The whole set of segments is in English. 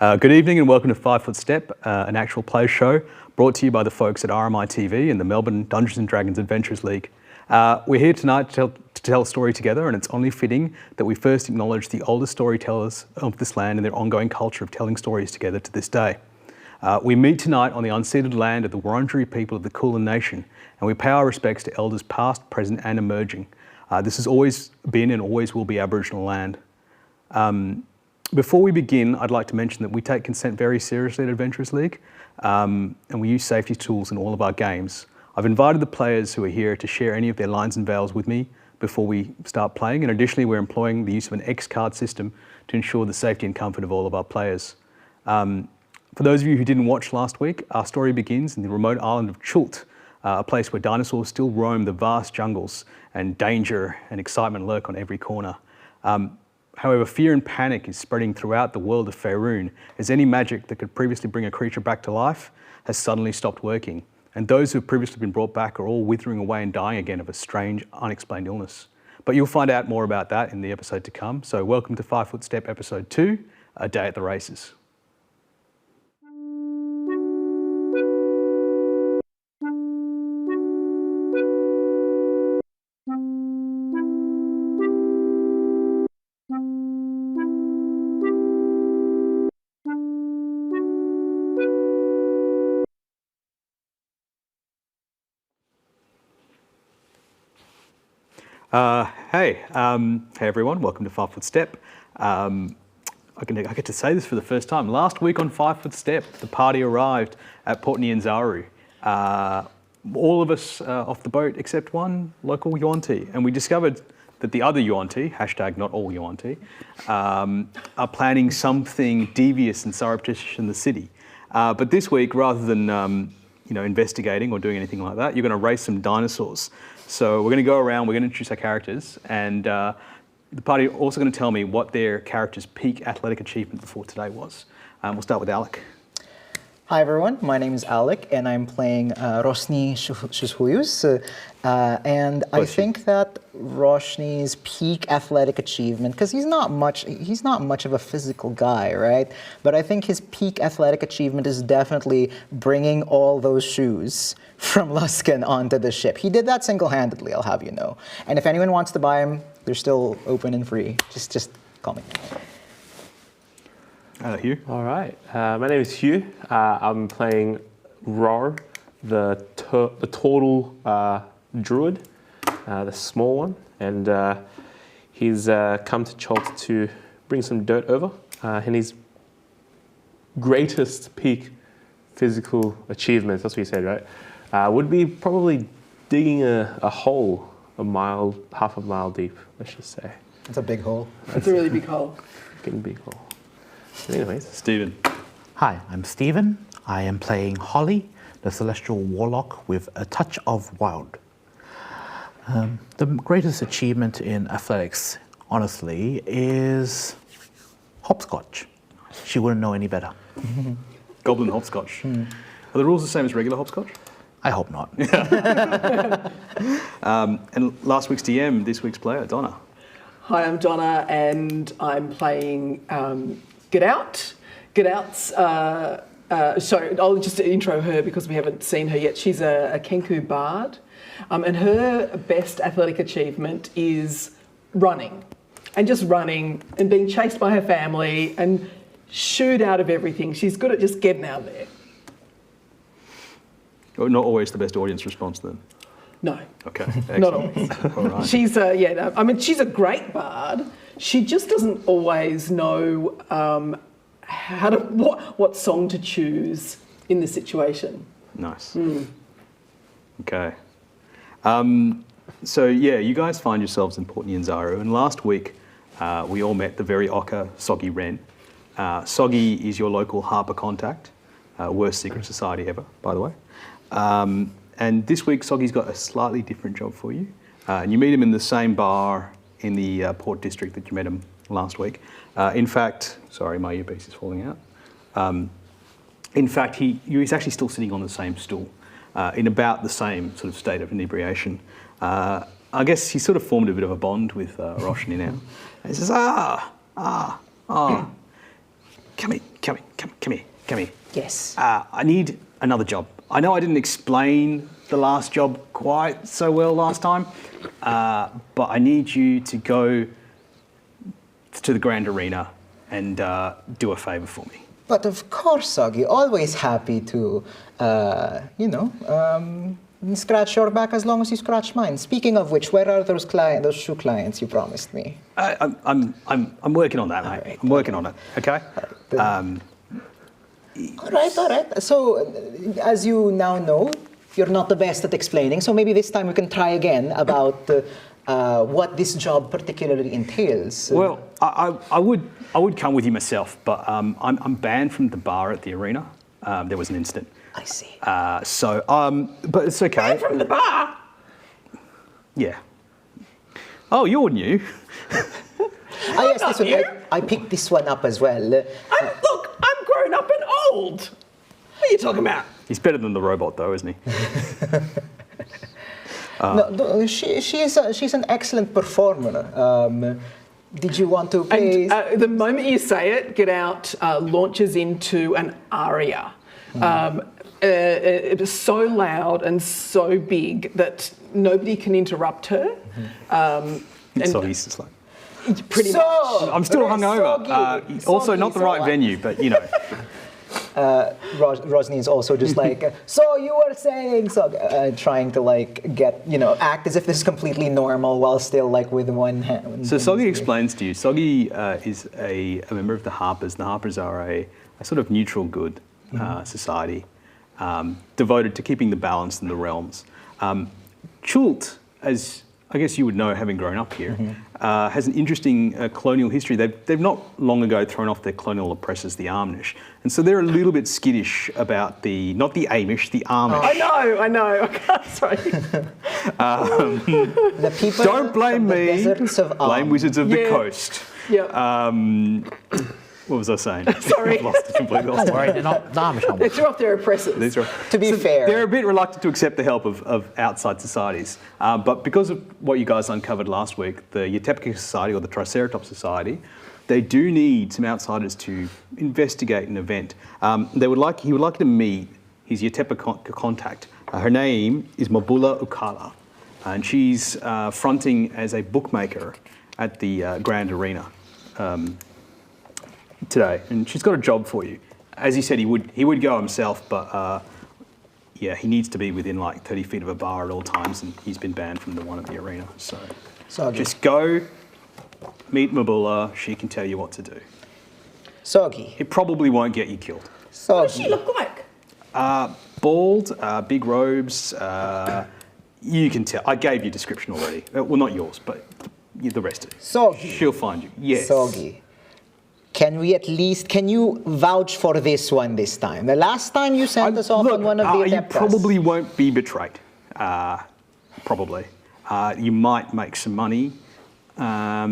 Good evening and welcome to 5 Foot Step, an actual play show brought to you by the folks at RMI TV and the Melbourne Dungeons & Dragons Adventures League. We're here tonight to tell a story together, and it's only fitting that we first acknowledge the oldest storytellers of this land and their ongoing culture of telling stories together to this day. We meet tonight on the unceded land of the Wurundjeri people of the Kulin Nation, and we pay our respects to elders past, present and emerging. This has always been and always will be Aboriginal land. Before we begin, I'd like to mention that we take consent very seriously at Adventurers League, and we use safety tools in all of our games. I've invited the players who are here to share any of their lines and veils with me before we start playing, and additionally we're employing the use of an X card system to ensure the safety and comfort of all of our players. For those of you who didn't watch last week, our story begins in the remote island of Chult, a place where dinosaurs still roam the vast jungles and danger and excitement lurk on every corner. However, fear and panic is spreading throughout the world of Faerun, as any magic that could previously bring a creature back to life has suddenly stopped working, and those who have previously been brought back are all withering away and dying again of a strange, unexplained illness. But you'll find out more about that in the episode to come, so welcome to 5 Foot Step Episode 2, A Day at the Races. Hey everyone, welcome to 5 Foot Step. I get to say this for the first time. Last week on 5 Foot Step, the party arrived at Port Nyanzaru. All of us off the boat except one local Yuan-ti, and we discovered that the other Yuan-ti, hashtag not all Yuan-ti, are planning something devious and surreptitious in the city. But this week, rather than investigating or doing anything like that, you're going to race some dinosaurs. So we're going to go around, we're going to introduce our characters, and the party are also going to tell me what their character's peak athletic achievement before today was. We'll start with Alec. Hi everyone, my name is Alec and I'm playing Rosny Shushuyus. And I think that Roshni's peak athletic achievement, because he's not much of a physical guy, right? But I think his peak athletic achievement is definitely bringing all those shoes from Luskan onto the ship. He did that single-handedly, I'll have you know. And if anyone wants to buy them, they're still open and free. Just call me. Hugh. All right, my name is Hugh. I'm playing Rar, the turtle druid, the small one, and he's come to Chult to bring some dirt over. And his greatest peak physical achievement, that's what you said, right? Would be probably digging a hole half a mile deep, let's just say. It's a big hole. It's a really big hole. Fucking big hole. Anyways, Stephen. Hi, I'm Stephen. I am playing Holly, the Celestial Warlock with a touch of wild. The greatest achievement in athletics, honestly, is hopscotch. She wouldn't know any better. Goblin hopscotch. Are the rules the same as regular hopscotch? I hope not. And last week's DM, this week's player, Donna. Hi, I'm Donna and I'm playing Get Out. Get Out's, sorry, I'll just intro her because we haven't seen her yet. She's a Kenku bard, and her best athletic achievement is running, and just running and being chased by her family and shooed out of everything. She's good at just getting out there. Not always the best audience response then? No. Okay, Not always. All right. She's I mean, she's a great bard. She just doesn't always know what song to choose in the situation. Nice. Okay. So yeah, you guys find yourselves in Port Nyanzaru, and last week we all met the very ochre Soggy Wren. Soggy is your local harper contact, worst secret society ever, by the way. And this week, Soggy's got a slightly different job for you. And you meet him in the same bar in the Port District that you met him last week. In fact, sorry, my earpiece is falling out. In fact, he's actually still sitting on the same stool in about the same sort of state of inebriation. I guess he's sort of formed a bit of a bond with Roshni now. And he says, come come here. Yes. I need another job. I know I didn't explain the last job quite so well last time, but I need you to go to the Grand Arena and do a favour for me. But of course, Soggy, always happy to, scratch your back as long as you scratch mine. Speaking of which, where are those shoe clients you promised me? I'm working on that, mate. right. I'm working on it. Okay. All right. So, as you now know, you're not the best at explaining. So maybe this time we can try again about what this job particularly entails. Well, I would come with you myself, but I'm banned from the bar at the arena. There was an incident. I see. But it's okay. From the bar. Yeah. Oh, you're new. Yes, not this one. you. I picked this one up as well. Look, I'm grown up and old. What are you talking about? He's better than the robot, though, isn't he? She's an excellent performer. Did you want to play? And the moment you say it, Get Out launches into an aria. It was so loud and so big that nobody can interrupt her. And So he's just like, pretty much. I'm still hungover. Soggy. Also, not the right Soggy. venue, but you know. Rosny is also just like, so you were saying, so trying to like get, act as if this is completely normal while still like with one hand. So Soggy explains to you. Soggy is a member of the Harpers. The Harpers are a sort of neutral good society devoted to keeping the balance in the realms. Chult, as I guess you would know, having grown up here, has an interesting colonial history. They've not long ago thrown off their colonial oppressors, the Armenish, and so they're a little bit skittish about not the Amish, the Amish. I know. Sorry. The people Don't blame from the me. deserts of Blame Wizards of the Yeah. Coast. Yeah. What was I saying? Sorry. I've lost it completely. Lost Don't it. worry, they're not the Amish They homies. threw off their oppressors. These are- To be fair. They're a bit reluctant to accept the help of outside societies. But because of what you guys uncovered last week, the Yatepka Society or the Triceratops Society, they do need some outsiders to investigate an event. He would like you to meet his Yatepka contact. Her name is Mabula Ukala, and she's fronting as a bookmaker at the Grand Arena today, and she's got a job for you. As he said, he would go himself, but he needs to be within like 30 feet of a bar at all times, and he's been banned from the one at the arena. So Soggy. just go meet Mabula. She can tell you what to do. Soggy. It probably won't get you killed. What does she Soggy. look like? Bald, big robes. You can tell. I gave you a description already. Well, not yours, but the rest of it. Soggy. She'll find you. Yes. Soggy. Can you vouch for this one this time? The last time you sent us off on one of the you Adeptas. probably won't be betrayed. Probably. You might make some money. I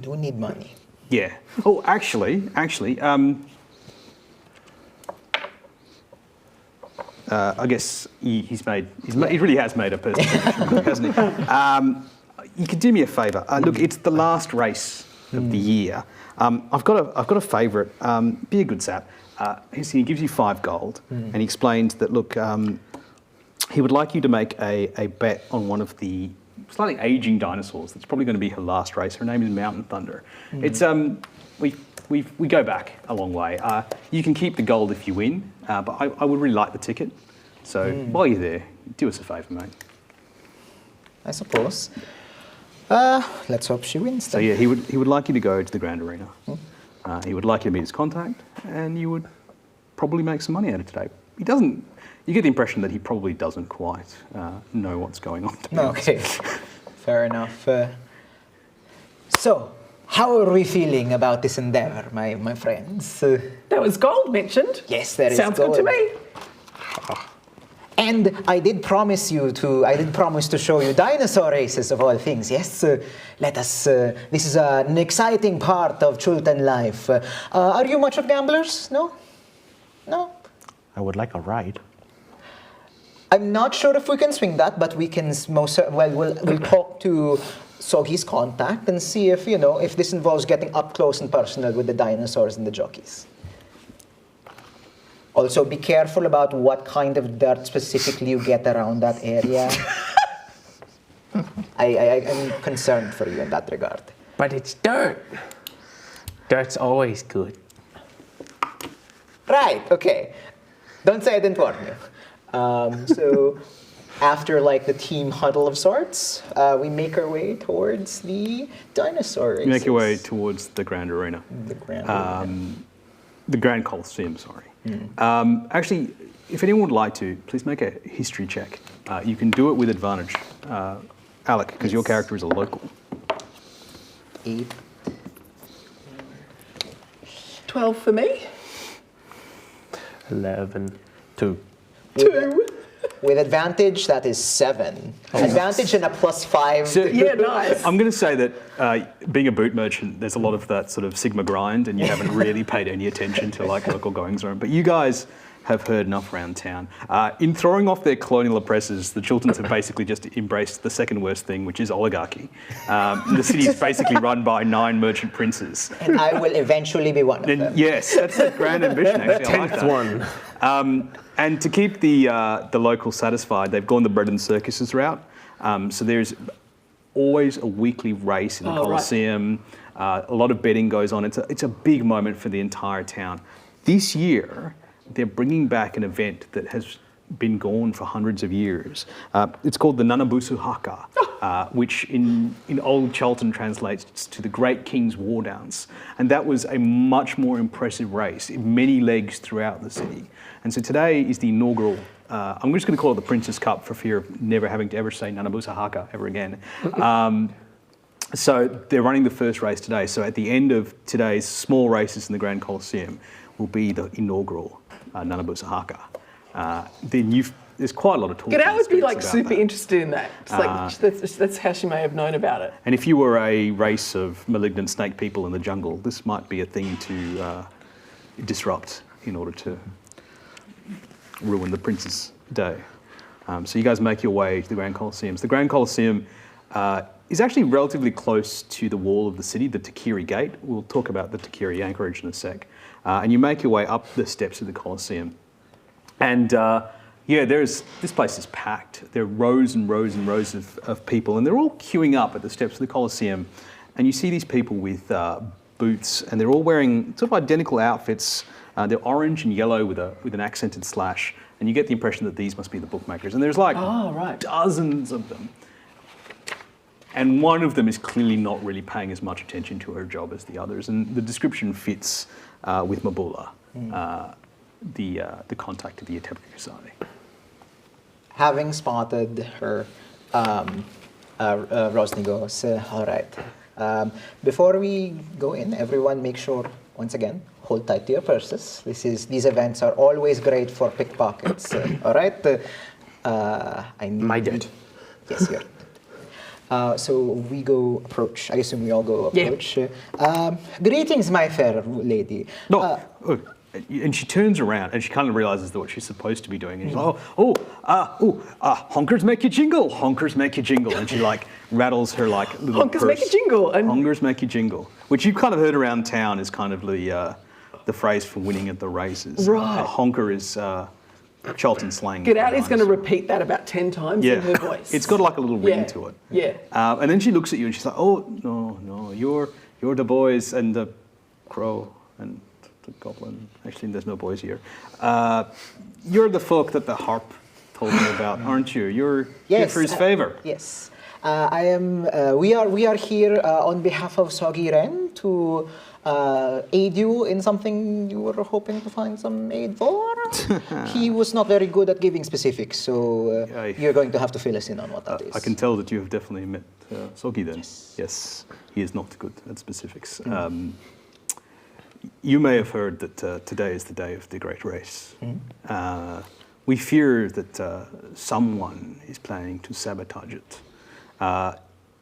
do need money. Yeah. Oh, actually, I guess he really has made a personal connection, hasn't he? You could do me a favour. Look, it's the last race of the year. I've got a favourite. Be a good sap. He gives you 5 gold, and he explains that look, he would like you to make a bet on one of the slightly aging dinosaurs. That's probably going to be her last race. Her name is Mountain Thunder. It's we go back a long way. You can keep the gold if you win, but I would really like the ticket. So while you're there, do us a favour, mate. I suppose. Let's hope she wins. So Then. yeah, he would like you to go to the Grand Arena. He would like you to meet his contact, and you would probably make some money out of it today. He doesn't. You get the impression that he probably doesn't quite know what's going on. To be honest. Okay, fair enough. So, how are we feeling about this endeavor, my friends? There was gold mentioned. Yes, there is Sounds gold. good to me. And I did promise to show you dinosaur races of all things. Yes, let us. This is an exciting part of Chultan life. Are you much of gamblers? No. I would like a ride. I'm not sure if we can swing that, but we can we'll talk to Soggy's contact and see if if this involves getting up close and personal with the dinosaurs and the jockeys. Also, be careful about what kind of dirt specifically you get around that area. I'm concerned for you in that regard. But it's dirt. Dirt's always good. Right, okay. Don't say I didn't warn you. So after like the team huddle of sorts, we make our way towards the dinosaur races. You make your way towards the Grand Arena. The Grand Arena. The Grand Coliseum, sorry. Actually, if anyone would like to, please make a history check. You can do it with advantage. Alec, because your character is a local. 8. 12 for me. 11. 2. 2. With advantage, that is 7. Advantage and a +5. Yeah, nice. I'm going to say that being a boot merchant, there's a lot of that sort of Sigma grind, and you haven't really paid any attention to like local goings on. But you guys have heard enough around town. In throwing off their colonial oppressors, the Chilterns have basically just embraced the second worst thing, which is oligarchy. The city is basically run by 9 merchant princes. And I will eventually be one of them. Yes, that's a grand ambition, actually. I like that. One. And to keep the locals satisfied, they've gone the bread and circuses route. So there's always a weekly race in the Coliseum. A lot of betting goes on. It's a big moment for the entire town. This year, they're bringing back an event that has been gone for hundreds of years. It's called the Nanabusu Haka, which in Old Charlton translates to the Great King's War Dance. And that was a much more impressive race, many legs throughout the city. And so today is the inaugural, I'm just going to call it the Princess Cup for fear of never having to ever say Nanabusu Haka ever again. So they're running the first race today. So at the end of today's small races in the Grand Coliseum will be the inaugural Nanabusu Haka. There's quite a lot of talk. G'day would be like about super that. interested in that. It's like that's how she may have known about it. And if you were a race of malignant snake people in the jungle, this might be a thing to disrupt in order to ruin the prince's day. So you guys make your way to the Grand Coliseum. The Grand Coliseum is actually relatively close to the wall of the city, the Takiri Gate. We'll talk about the Takiri anchorage in a sec. And you make your way up the steps of the Coliseum. And this place is packed. There are rows and rows and rows of people, and they're all queuing up at the steps of the Coliseum. And you see these people with boots, and they're all wearing sort of identical outfits. They're orange and yellow with an accented slash, and you get the impression that these must be the bookmakers. And there's like dozens of them. And one of them is clearly not really paying as much attention to her job as the others. And the description fits with Mabula, the contact of the Atebri Society. Having spotted her, Rosny goes, all right. Before we go in, everyone make sure, once again, hold tight to your purses. These events are always great for pickpockets. All right? My dad. Yes, you're. So we go approach. I assume we all go approach. Greetings, my fair lady. No. And she turns around and she kind of realizes that what she's supposed to be doing. And she's like, honkers make you jingle, honkers make you jingle. And she like rattles her like little Honkers make you jingle. And honkers make you jingle, which you've kind of heard around town is kind of the phrase for winning at the races. Right. A honker is Charlton slang. Get out is going to repeat that about 10 times in her voice. It's got like a little ring to it. Yeah. And then she looks at you and she's like, oh, no, you're the boys and the crow and the goblin. Actually, there's no boys here. You're the folk that the harp told me about, aren't you? You're here for his favor. Yes. I am. We are here on behalf of Soggy Ren to aid you in something you were hoping to find some aid for. He was not very good at giving specifics, so you're going to have to fill us in on what that is. I can tell that you have definitely met Soggy then. Yes, he is not good at specifics. You may have heard that today is the day of the great race. We fear that someone is planning to sabotage it.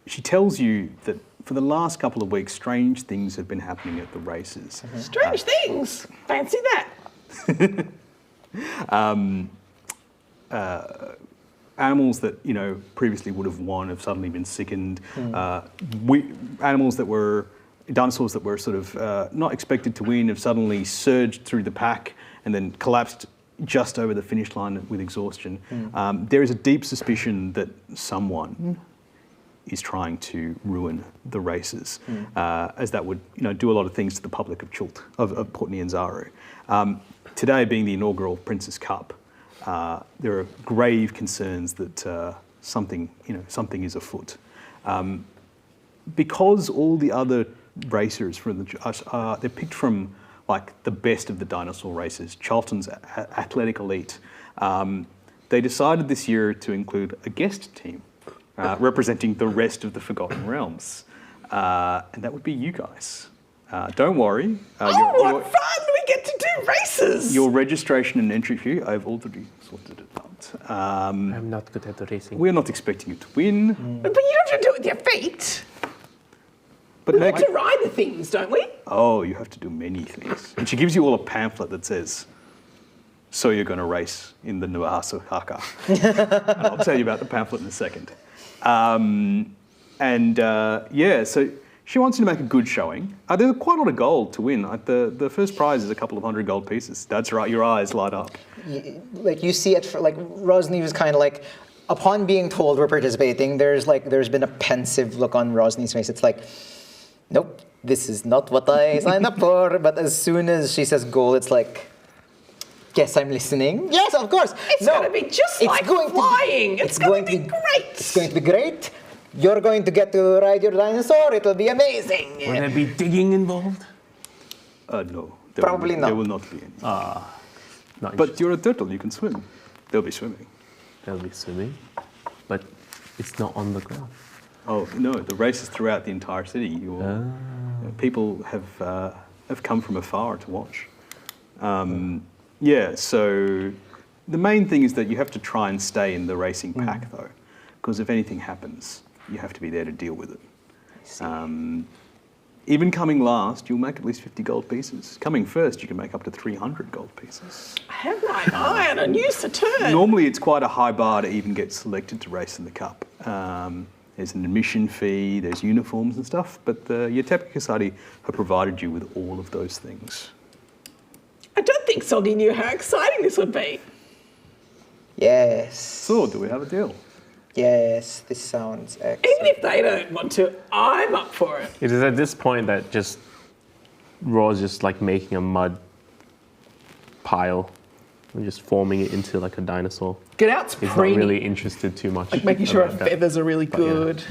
She tells you that for the last couple of weeks, strange things have been happening at the races. Strange things. Fancy that. Animals that previously would have won have suddenly been sickened. Dinosaurs that were sort of not expected to win have suddenly surged through the pack and then collapsed just over the finish line with exhaustion. There is a deep suspicion that someone is trying to ruin the races, as that would do a lot of things to the public of Chult, of Port Nyanzaru. Today being the inaugural Princess Cup, there are grave concerns that something is afoot. Because all the other racers they're picked from like the best of the dinosaur races, Charlton's athletic elite. They decided this year to include a guest team representing the rest of the Forgotten Realms, and that would be you guys. Don't worry. What fun! We get to do races! Your registration and entry fee, I've already sorted it out. I'm not good at the racing. We're not expecting you to win. But you have to do it with your feet. But We have to ride the things, don't we? oh, you have to do many things. And she gives you all a pamphlet that says, so you're going to race in the Nuahasu Haka. And I'll tell you about the pamphlet in a second. So she wants you to make a good showing. There's quite a lot of gold to win. The first prize is a couple of 100 gold pieces. That's right, your eyes light up. Like you see it, like Rosny was kind of like, upon being told we're participating, there's been a pensive look on Rosny's face. It's like, nope, this is not what I signed up for. But as soon as she says goal, it's like, yes, I'm listening. Yes, of course. It's going to be just like flying. It's going to be great. It's going to be great. You're going to get to ride your dinosaur. It'll be amazing. Will there be digging involved? No. Probably not. There will not be any. Not But you're a turtle, you can swim. They'll be swimming. They'll be swimming, but it's not on the ground. Oh, no, the race is throughout the entire city. People have come from afar to watch. So the main thing is that you have to try and stay in the racing pack, though, because if anything happens, you have to be there to deal with it. Even coming last, you'll make at least 50 gold pieces. Coming first, you can make up to 300 gold pieces. I have my eye on a new Saturn. Normally, it's quite a high bar to even get selected to race in the Cup. There's an admission fee, there's uniforms and stuff, but the Yatep Kasadi have provided you with all of those things. I don't think Soggy knew how exciting this would be. Yes. So, do we have a deal? Yes, this sounds excellent. Even if they don't want to, I'm up for it. It is at this point that just Raw's just like making a mud pile and just forming it into like a dinosaur. Get out's He's not preening. really interested too much. Like making sure our about that. feathers are really good.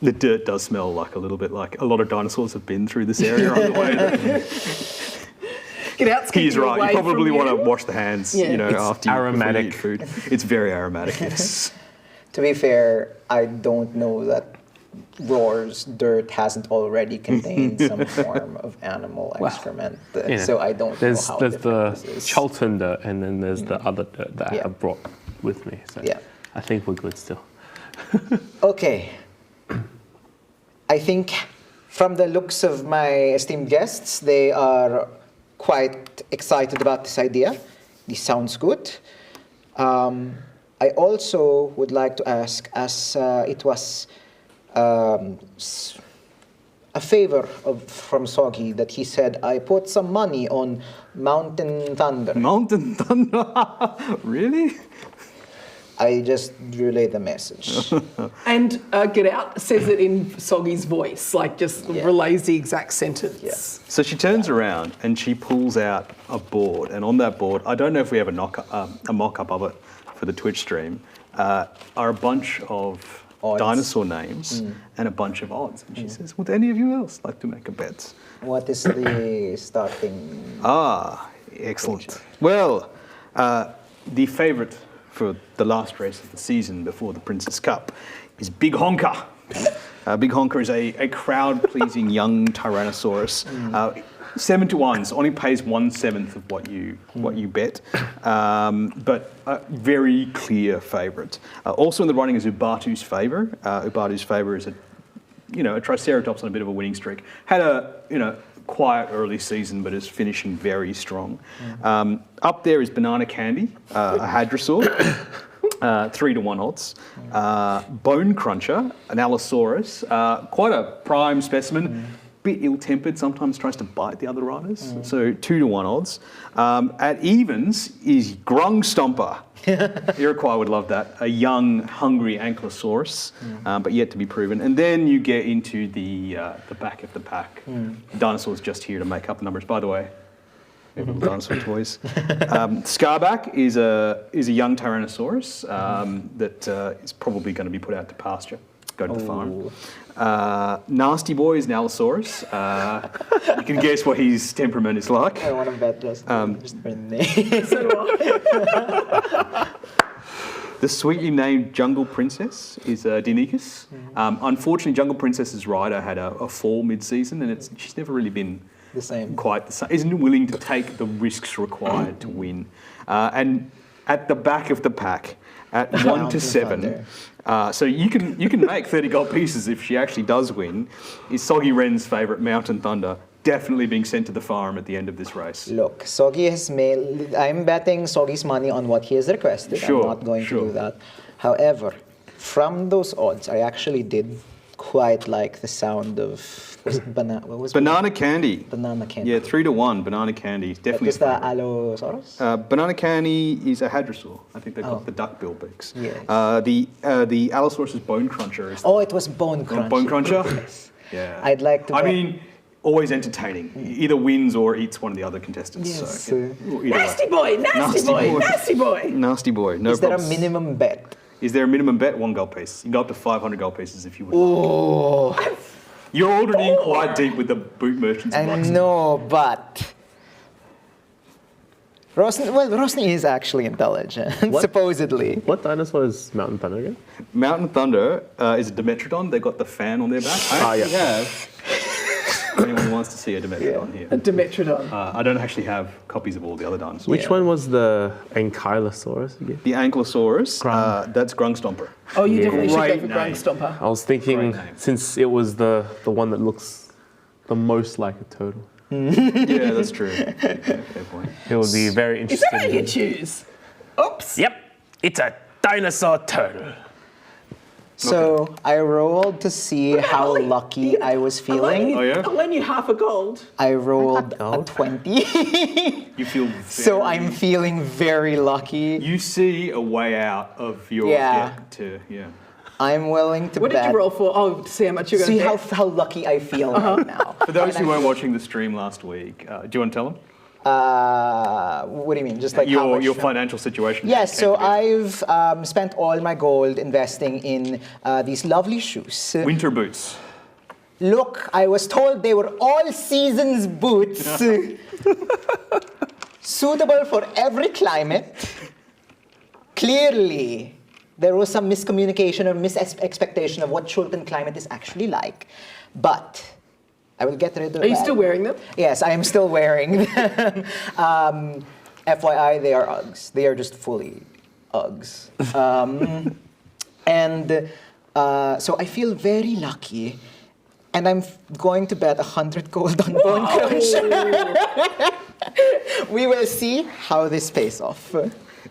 The dirt does smell like a little bit like a lot of dinosaurs have been through this area on the way. Get out's keeping He's right. away You probably from want to you. wash the hands, Yeah. It's after you aromatic. eat food. It's very aromatic, yes. To be fair, I don't know that Roar's dirt hasn't already contained some form of animal excrement. You know, So I don't there's know how there's the different this is. Charlton dirt and then there's the other dirt that I Yeah. have brought with me. So Yeah. I think we're good still. Okay. I think from the looks of my esteemed guests, they are quite excited about this idea. This sounds good. I also would like to ask, as it was a favor from Soggy that he said, I put some money on Mountain Thunder. Mountain Thunder? Really? I just relay the message. And Get Out says it in Soggy's voice, like just Yeah. relays the exact sentence. Yeah. So she turns around and she pulls out a board, and on that board, I don't know if we have a mock-up of it for the Twitch stream, are a bunch of Odds. dinosaur names and a bunch of odds. And she says, would any of you else like to make a bet? What is the starting? Excellent. Well, the favourite for the last race of the season before the Princess Cup is Big Honker. Big Honker is a crowd-pleasing young Tyrannosaurus. 7-to-1, only pays 1/7 of what you bet, but a very clear favourite. Also in the running is Ubatu's Favour. Ubatu's Favour is a Triceratops on a bit of a winning streak. Had a quiet early season, but is finishing very strong. Up there is Banana Candy, a Hadrosaur, 3-to-1 odds. Bone Cruncher, an Allosaurus, quite a prime specimen. bit ill-tempered, sometimes tries to bite the other riders. So 2-to-1 odds. At evens is Grung Stomper. Iroquois would love that. A young, hungry Ankylosaurus, but yet to be proven. And then you get into the back of the pack. Dinosaurs just here to make up the numbers. By the way, we have little dinosaur toys. Scarback is a young Tyrannosaurus that is probably going to be put out to pasture. Go to the farm. Nasty Boy is an Allosaurus. You can guess what his temperament is like. I want to bet just for the name. So do I. The sweetly named Jungle Princess is Deinonychus. Unfortunately, Jungle Princess's rider had a fall mid-season, and she's never really been The same. quite the same. Isn't willing to take the risks required to win. And at the back of the pack, at 1 to Mountain 7. Thunder. So you can make 30 gold pieces if she actually does win. Is Soggy Wren's favourite Mountain Thunder definitely being sent to the farm at the end of this race? Look, Soggy has made. I'm betting Soggy's money on what he has requested. Sure, I'm not going sure. to do that. However, from those odds, I actually did quite like the sound of what was Banana Candy. Banana Candy. Yeah, 3-to-1. Banana Candy is definitely. Is the a favourite. Allosaurus? Banana Candy is a hadrosaur. I think they've got the duck-bill beaks. Yes. The Allosaurus is Bone Cruncher. Is Oh, it was Bone Cruncher. Bone Cruncher? Yes. Yeah. I'd like to I bet- mean, always entertaining. Either wins or eats one of the other contestants. Yes, So, either way. Nasty boy, nasty boy, nasty boy. Nasty boy. No Is there a problems. minimum bet? Is there a minimum bet? 1 gold piece. You can go up to 500 gold pieces if you would. Oh, You're already in quite deep with the boot merchants. I and Luxon. know, but Rosny is actually intelligent, supposedly. What dinosaur is Mountain Thunder again? Mountain Thunder is a Dimetrodon. They've got the fan on their back. I actually have. If anyone wants to see a Dimetrodon A here. Dimetrodon. I don't actually have copies of all the other dinosaurs. Which one was the Ankylosaurus again? The Ankylosaurus, that's Grung Stomper. Oh, you definitely should Great go for name. Grung Stomper. I was thinking, Great name. since it was the one that looks the most like a turtle, Yeah, that's true. Yeah, fair point. it would be very Is that how you interesting. choose? Oops. Yep, it's a dinosaur turtle. So I rolled to see how lucky I was feeling. Oh, yeah? I'll lend you half a gold. I rolled a gold. 20. You feel So very- I'm feeling very lucky. You see a way out of your Yeah. yeah. I'm willing to What bet. did you roll for? Oh, to see how much you're going See to how, bet. how lucky I feel right now. For those who weren't watching the stream last week, do you want to tell them What do you mean? Just like how much? your financial situation? Yes, so came I've spent all my gold investing in these lovely shoes. to winter boots. Look, I was told they were all seasons boots, suitable for every climate. Clearly, there was some miscommunication or misexpectation of what Chulpan climate is actually like. But I will get rid of that. Are you still wearing them? Yes, I am still wearing them. FYI, they are Uggs. They are just fully Uggs. So I feel very lucky. And I'm going to bet 100 gold on Bone Cruncher. We will see how this pays off.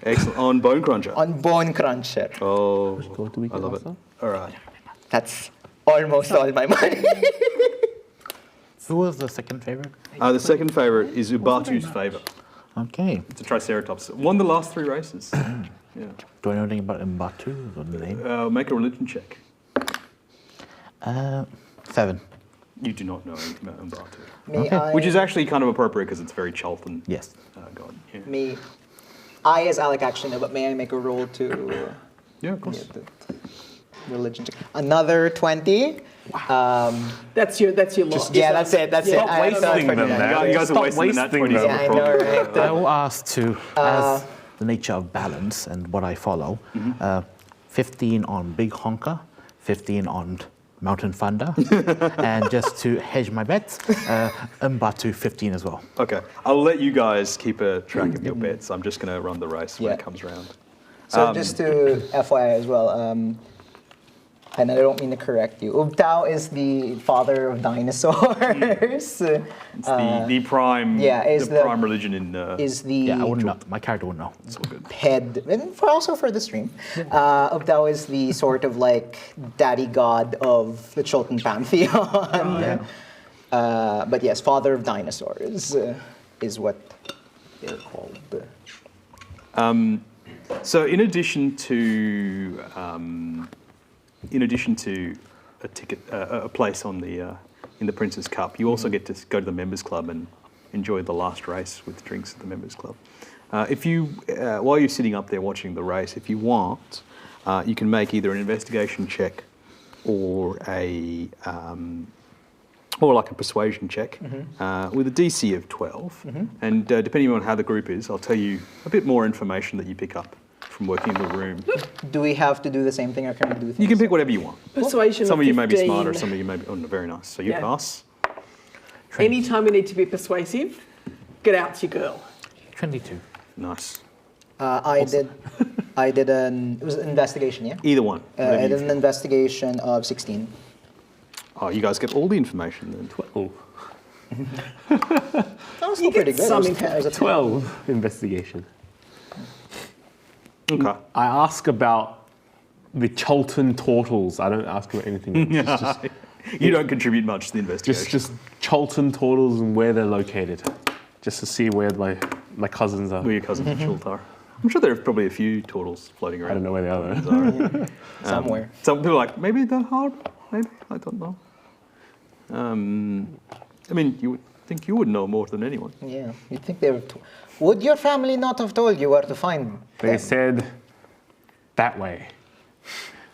Excellent. On Bone Cruncher. On Bone Cruncher. Oh, gold do we I get love it. also? All right. That's almost all my money. Who was the second favorite? The second favourite is Ubatu's favour. Okay. It's a Triceratops. Won the last 3 races. Yeah. Do I know anything about Mbatu or the name? Make a religion check. 7. You do not know anything about Umbatu. May I, Which is actually kind of appropriate because it's very Cholton. Yes. God. Yeah. I, as Alec, actually know, but may I make a roll to Yeah, of course. the religion check? Another 20. That's your loss. Yeah, that's it. That's it. Stop I thought wasting them, 29. man. You guys are Stop wasting that wasting 20 them. Yeah, I know, right? I will ask to, as the nature of balance and what I follow, 15 on Big Honker, 15 on Mountain Thunder, and just to hedge my bets, Mbatu 15 as well. Okay. I'll let you guys keep a track of your bets. I'm just going to run the race when it Yeah. comes around. So just to FYI as well, and I don't mean to correct you, Ubtao is the father of dinosaurs. It's the prime is the the- prime religion in is the Yeah, I wouldn't know. My character wouldn't know. it's all good. head, and also for the stream, Ubtao is the sort of like daddy god of the Chultan pantheon. But yes, father of dinosaurs is what they're called. So in addition to a ticket, a place on the in the Prince's Cup, you also get to go to the Members Club and enjoy the last race with drinks at the Members Club. If you, while you're sitting up there watching the race, if you want, you can make either an investigation check or or like a persuasion check with a DC of 12. And depending on how the group is, I'll tell you a bit more information that you pick up from working in the room. Do we have to do the same thing, or can we do things? You can pick whatever you want. Persuasion Some of you may be 15. smarter, some of you may be, oh, no, very nice. So you Yeah. pass. Anytime we need to be persuasive, get out's your girl. 22. Nice. I did it was an investigation, yeah? Either one. I whatever did you an investigation of 16. Oh, you guys get all the information then. 12. That was still You pretty get good. some It was a 10. 12 investigation. Okay. I ask about the Cholton Tortles. I don't ask about anything else. It's You don't contribute much to the investigation. just Cholton Tortles and where they're located. Just to see where my cousins are. Where your cousins in Chult are. I'm sure there are probably a few turtles floating around. I don't know where they are though. Somewhere. Some people are like, maybe they're hard, maybe, I don't know. I mean, you would think you would know more than anyone. Yeah, you'd think they would. Would your family not have told you where to find They them? said that way.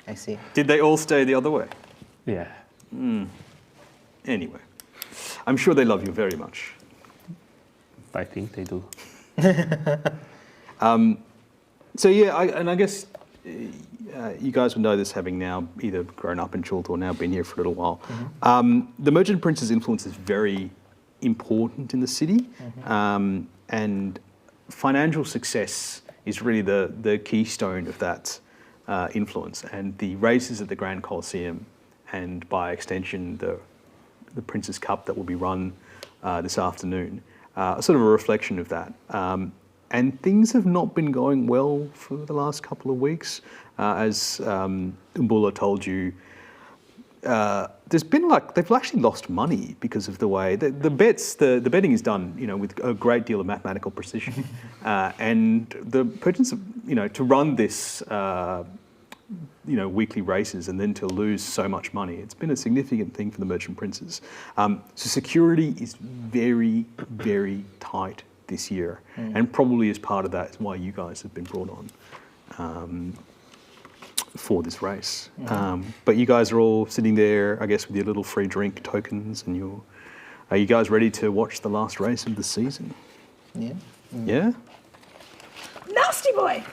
I see. Did they all stay the other way? Yeah. Anyway, I'm sure they love you very much. I think they do. So yeah, I guess you guys would know this, having now either grown up in Chult or now been here for a little while. The Merchant Prince's influence is very important in the city, and financial success is really the keystone of that influence. And the races at the Grand Colosseum, and by extension the Prince's Cup that will be run this afternoon, are sort of a reflection of that. And things have not been going well for the last couple of weeks. As Umbula told you, there's been they've actually lost money because of the way the betting is done, with a great deal of mathematical precision, and the purchase of, to run this, weekly races and then to lose so much money, it's been a significant thing for the Merchant Princes. So security is very, very tight this year, and probably as part of that is why you guys have been brought on for this race. But you guys are all sitting there, I guess, with your little free drink tokens, and are you guys ready to watch the last race of the season? Yeah. Yeah? Nasty boy.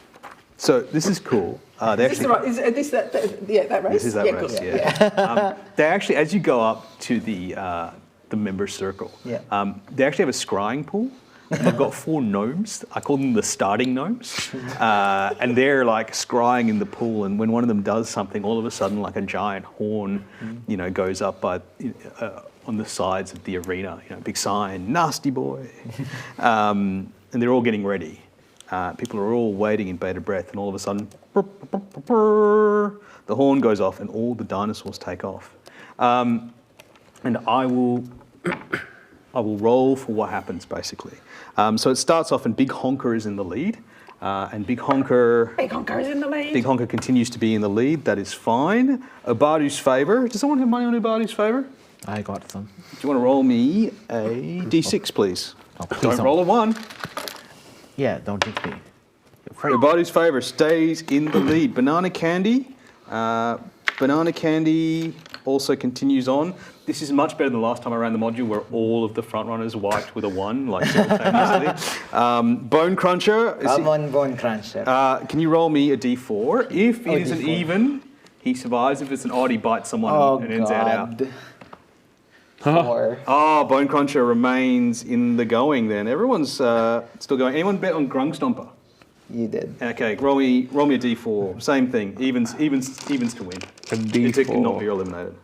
So this is cool. They Is this the right? Is this that race? This is that race, cool. yeah. They actually, as you go up to the member circle, Yeah. they actually have a scrying pool. And they've got 4 gnomes. I call them the starting gnomes. And they're like scrying in the pool. And when one of them does something, all of a sudden, like a giant horn, goes up on the sides of the arena. Big sign, nasty boy. And they're all getting ready. People are all waiting in bated breath. And all of a sudden, the horn goes off and all the dinosaurs take off. And I will roll for what happens, basically. So it starts off and Big Honker is in the lead. And Big Honker is in the lead. Big Honker continues to be in the lead. That is fine. Ubadu's favour. Does someone have money on Ubadu's favour? I got some. Do you want to roll me a d6, please? Oh, please Don't don't. roll a 1. Yeah, don't jinx me. Ubadu's favour stays in the lead. Banana Candy also continues on. This is much better than the last time I ran the module, where all of the front runners wiped with a 1, like simultaneously. Bone Cruncher. I'm on Bone Cruncher. Can you roll me a d4? If it is an D4. even, he survives. If it's an odd, he bites someone Oh, and ends out. God. 4. Oh, Bone Cruncher remains in the going then. Everyone's still going. Anyone bet on Grung Stomper? You did. Okay, roll me a d4. Same thing. Evens to win. A It could not D4. be eliminated.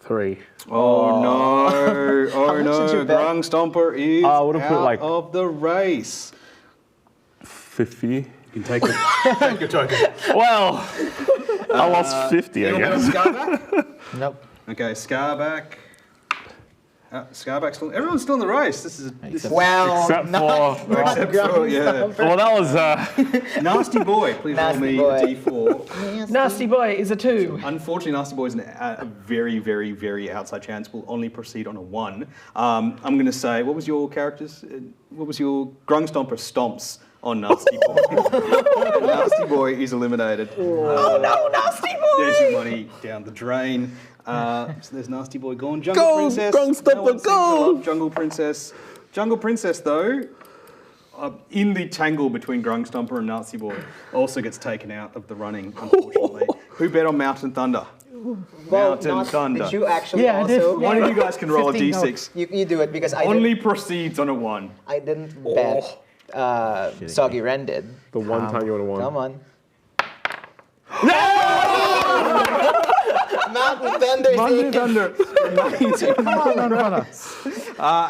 3. Oh no! Oh much no! did you bet? Grung Stomper is I would've put, out like- of the race. 50. You can take it. Take your token. Well, I lost 50, I Anyone have a guess. scar back? Nope. Okay, scar back. Scarback's still. Everyone's still in the race. This is Well, Except not, for- not Except for, Ground yeah. Stomper. Well, that was Nasty Boy. Please roll Nasty me Boy. a D4. Nasty boy is a 2. Unfortunately, Nasty Boy is a very, very, very outside chance. Will only proceed on a 1. I'm going to say, what was your characters? What was your Grung Stomper stomps on Nasty Boy? Nasty Boy is eliminated. Oh no, Nasty boy! There's your money down the drain. So there's Nasty Boy gone. Jungle Go, Princess. Grung Stomper, no one seems to go! love Jungle Princess. Jungle Princess, though, in the tangle between Grung Stomper and Nasty Boy, also gets taken out of the running, unfortunately. Who bet on Mountain Thunder? Mountain Thunder. Did you actually Yeah, I did. also? One of you guys can roll a 15 d6. You do it because Only proceeds on a 1. I didn't bet. Soggy Ren did. the one time you would have won. Come on. Mountain Thunder. Mountain Thunder. Come on.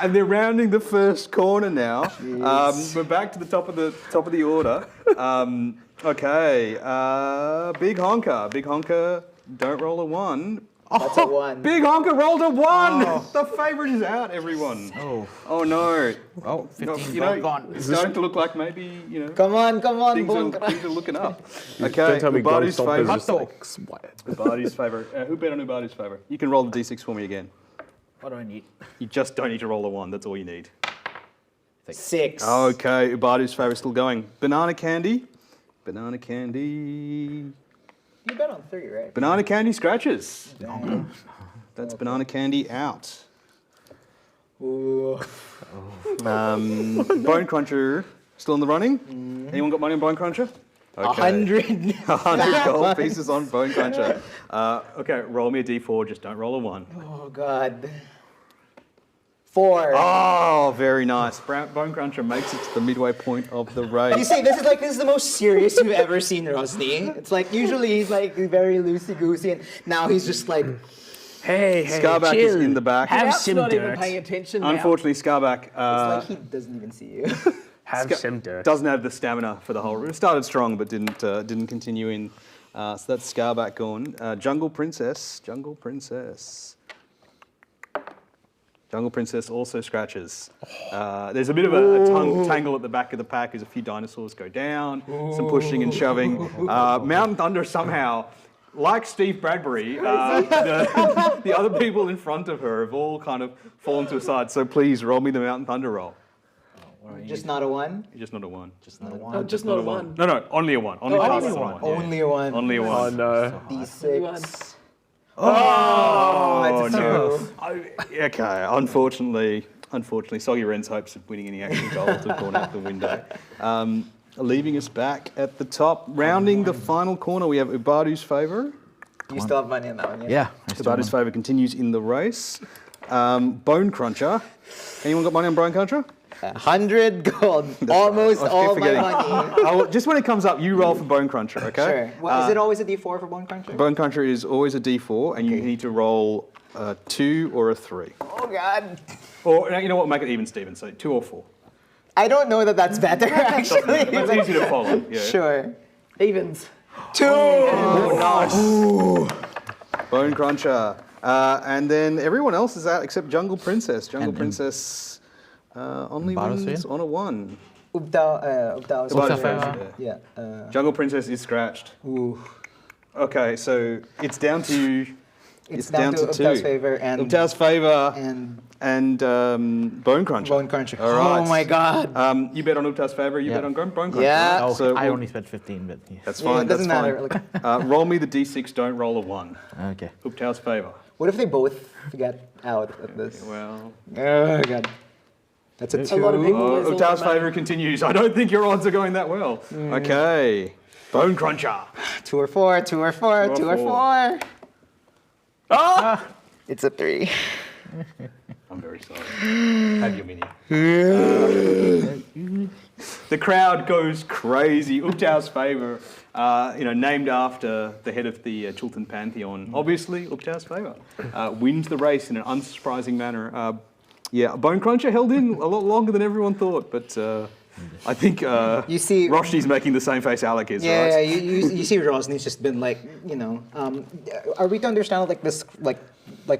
And they're rounding the first corner now. We're back to the top of the order. Okay, Big Honker. Big Honker, don't roll a 1. That's a 1. Big Honker rolled a 1. The favourite is out, everyone. Oh no. Oh, 15 You know, gone. it's starting to look like maybe Come on, things Bonkra. are looking up. Don't Okay, tell me Grung Ubatu's Stomper is favourite. just like expired. Ubatu's favourite. Who bet on Ubatu's favourite? You can roll the d6 for me again. What do I need? You just don't need to roll a 1. That's all you need. 6. Okay, Ubatu's favourite still going. Banana Candy. Banana Candy. You bet on 3, right? Banana Candy scratches. That's Banana Candy out. Ooh. Bone Cruncher still in the running? Anyone got money on Bone Cruncher? 100. 100 gold pieces on Bone Cruncher. Okay, roll me a d4, just don't roll a 1. Oh, God. 4. Oh, very nice. Bone Cruncher makes it to the midway point of the You race. see, this is the most serious you've ever seen Rosny. It's like, usually he's like very loosey-goosey, and now he's just like, Hey, Scarback is in the back. Have Out's some not even dirt. paying attention now. Unfortunately, Scarback it's like he doesn't even see you. Have some dirt. doesn't have the stamina for the whole. It started strong, but didn't continue in. So that's Scarback gone. Jungle Princess. Jungle Princess. Jungle Princess also scratches. There's a bit of a tongue tangle at the back of the pack as a few dinosaurs go down, some pushing and shoving. Mountain Thunder somehow, like Steve Bradbury, the other people in front of her have all kind of fallen to a side. So please roll me the Mountain Thunder roll. Just not a 1? Just not a 1. Just not a 1. Oh, just not a 1. No, only a 1. Only only passes a on one. yeah. Only a 1. Only a 1. Oh no. D6. Oh, it's a no. 2. Okay, unfortunately, Soggy Wren's hopes of winning any actual gold have gone out the window. Leaving us back at the top. Rounding the final corner, we have Ubatu's favour. You still have money on that one, yeah? Yeah. I still Ubatu's want- favour continues in the race. Bone Cruncher. Anyone got money on Bone Cruncher? 100 gold. Almost I keep all my forgetting. money. Just when it comes up, you roll for Bone Cruncher, okay? Sure. Well, is it always a D4 for Bone Cruncher? Bone Cruncher is always a D4, and you need to roll a 2 or a 3. Oh, God. Or, you know what, make it even, Steven, so 2 or 4. I don't know that that's better, actually. It's easy to follow, yeah. Sure. Evens. 2! Oh, nice. Bone Cruncher. And then everyone else is out except Jungle Princess. Jungle Princess only Ubatu's wins in? on a 1. Ubtao's Ubatu's favour. yeah. Yeah. Jungle Princess is scratched. Ooh. Okay, so it's down to... It's down to Ubtao's favor and Ubtao's favour and and Bone Cruncher. Bone Cruncher. All right. Oh my God. You bet on Ubtao's favour, you Yeah. bet on Bone Cruncher. Yeah. Oh, So I we'll- only spent 15, but yeah. That's Yeah, fine, it doesn't that's matter. fine. Roll me the D6, don't roll a 1. Okay. Ubtao's favour. What if they both get out at this? Well... Oh God. That's a 2. A lot of people lose a lot Ubtao's of money. favour continues. I don't think your odds are going that well. Okay. Bone Cruncher. 2 or 4, 2 or 4, 2 or 4. Ah! It's a 3. I'm very sorry. Have your mini. The crowd goes crazy. Ubtao's favour, named after the head of the Chultan Pantheon. Obviously, Ubtao's favour. Wins the race in an unsurprising manner. Bone Cruncher held in a lot longer than everyone thought, but I think You see- Roshni's making the same face Alec is, Yeah, right? you see Rosny's just been like, are we to understand like this, like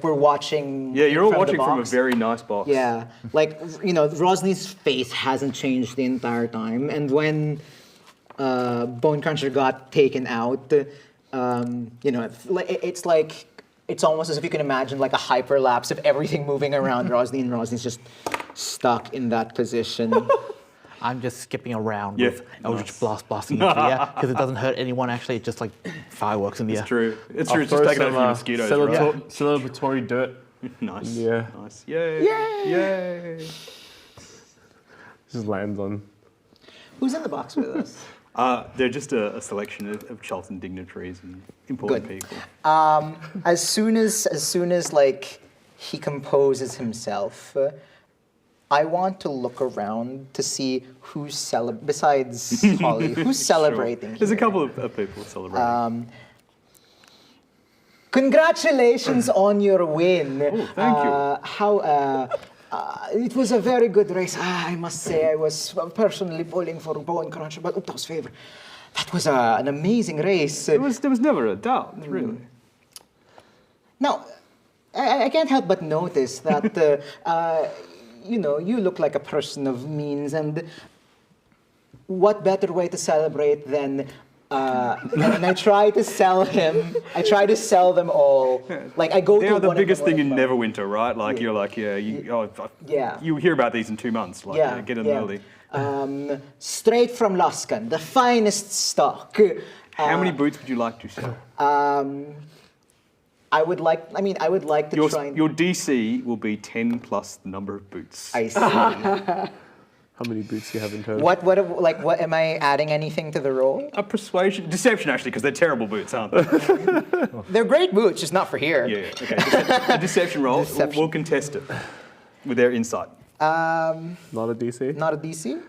we're watching? Yeah, you're all from the watching from a box? very nice box. Yeah, like Rosny's face hasn't changed the entire time, and when Bone Cruncher got taken out, it's almost as if you can imagine like a hyperlapse of everything moving around Rosny, and Rosny's just stuck in that position. I'm just skipping around Yeah, with Eldritch nice. Blast blasting into the air because it doesn't hurt anyone. Actually, it's just like fireworks in the air. It's true. It's I'll true. It's just throw taking out a few some, mosquitoes, right? celebratory dirt. Nice. Yeah. Nice. Yay. Yay. Just lands on. Who's in the box with us? They're just a selection of Charlton dignitaries and important Good. people. As soon as like he composes himself, I want to look around to see who's besides Holly, who's celebrating. Sure. There's a here. couple of people celebrating. Congratulations on your win. Oh, thank you. It was a very good race. I must say, I was personally pulling for Bone Cruncher, but Utah's favor. That was an amazing race. there was never a doubt, really. Now, I can't help but notice that, you look like a person of means, and what better way to celebrate than, and I try to sell them all. Like, I go They to are the one of biggest thing in them, Neverwinter, right? Like, Yeah. you're like, Yeah. you hear about these in 2 months. Like, Yeah, get them yeah. early. Straight from Luskan, the finest stock. How many boots would you like to sell? I would like to Your, try and... your DC will be 10 plus the number of boots. I see. How many boots do you have in total? What am I adding anything to the roll? A persuasion, deception actually, because they're terrible boots, aren't they? They're great boots, just not for here. Yeah, okay. A deception roll. Deception. We'll contest it with their insight. Not a DC? Not a DC?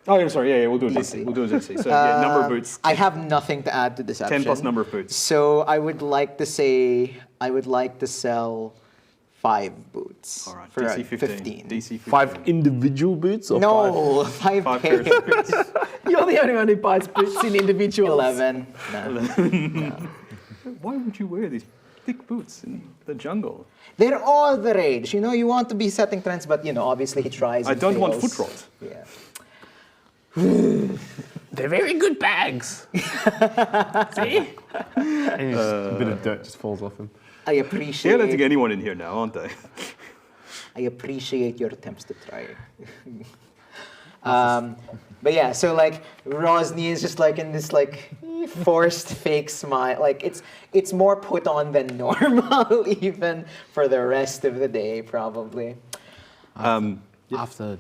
Oh, yeah, sorry. Yeah, we'll do a DC. DC. We'll do a DC. So, yeah, number of boots. I have nothing to add to deception. 10 plus number of boots. So I would like to say I would like to sell 5 boots. All right, for DC 15. DC 15. 5 individual boots or No, 5 5 pairs. pairs of boots. You're the only one who buys boots in individuals. 11. No. Why would you wear these thick boots in the jungle? They're all the rage. You want to be setting trends, but obviously he tries. I and don't want fails. foot rot. Yeah. They're very good bags. See? And a bit of dirt just falls off him. I They're appreciate. letting anyone in here now, aren't they? I appreciate your attempts to try. But yeah, so like Rosny is just like in this like forced fake smile. Like it's more put on than normal even for the rest of the day probably. After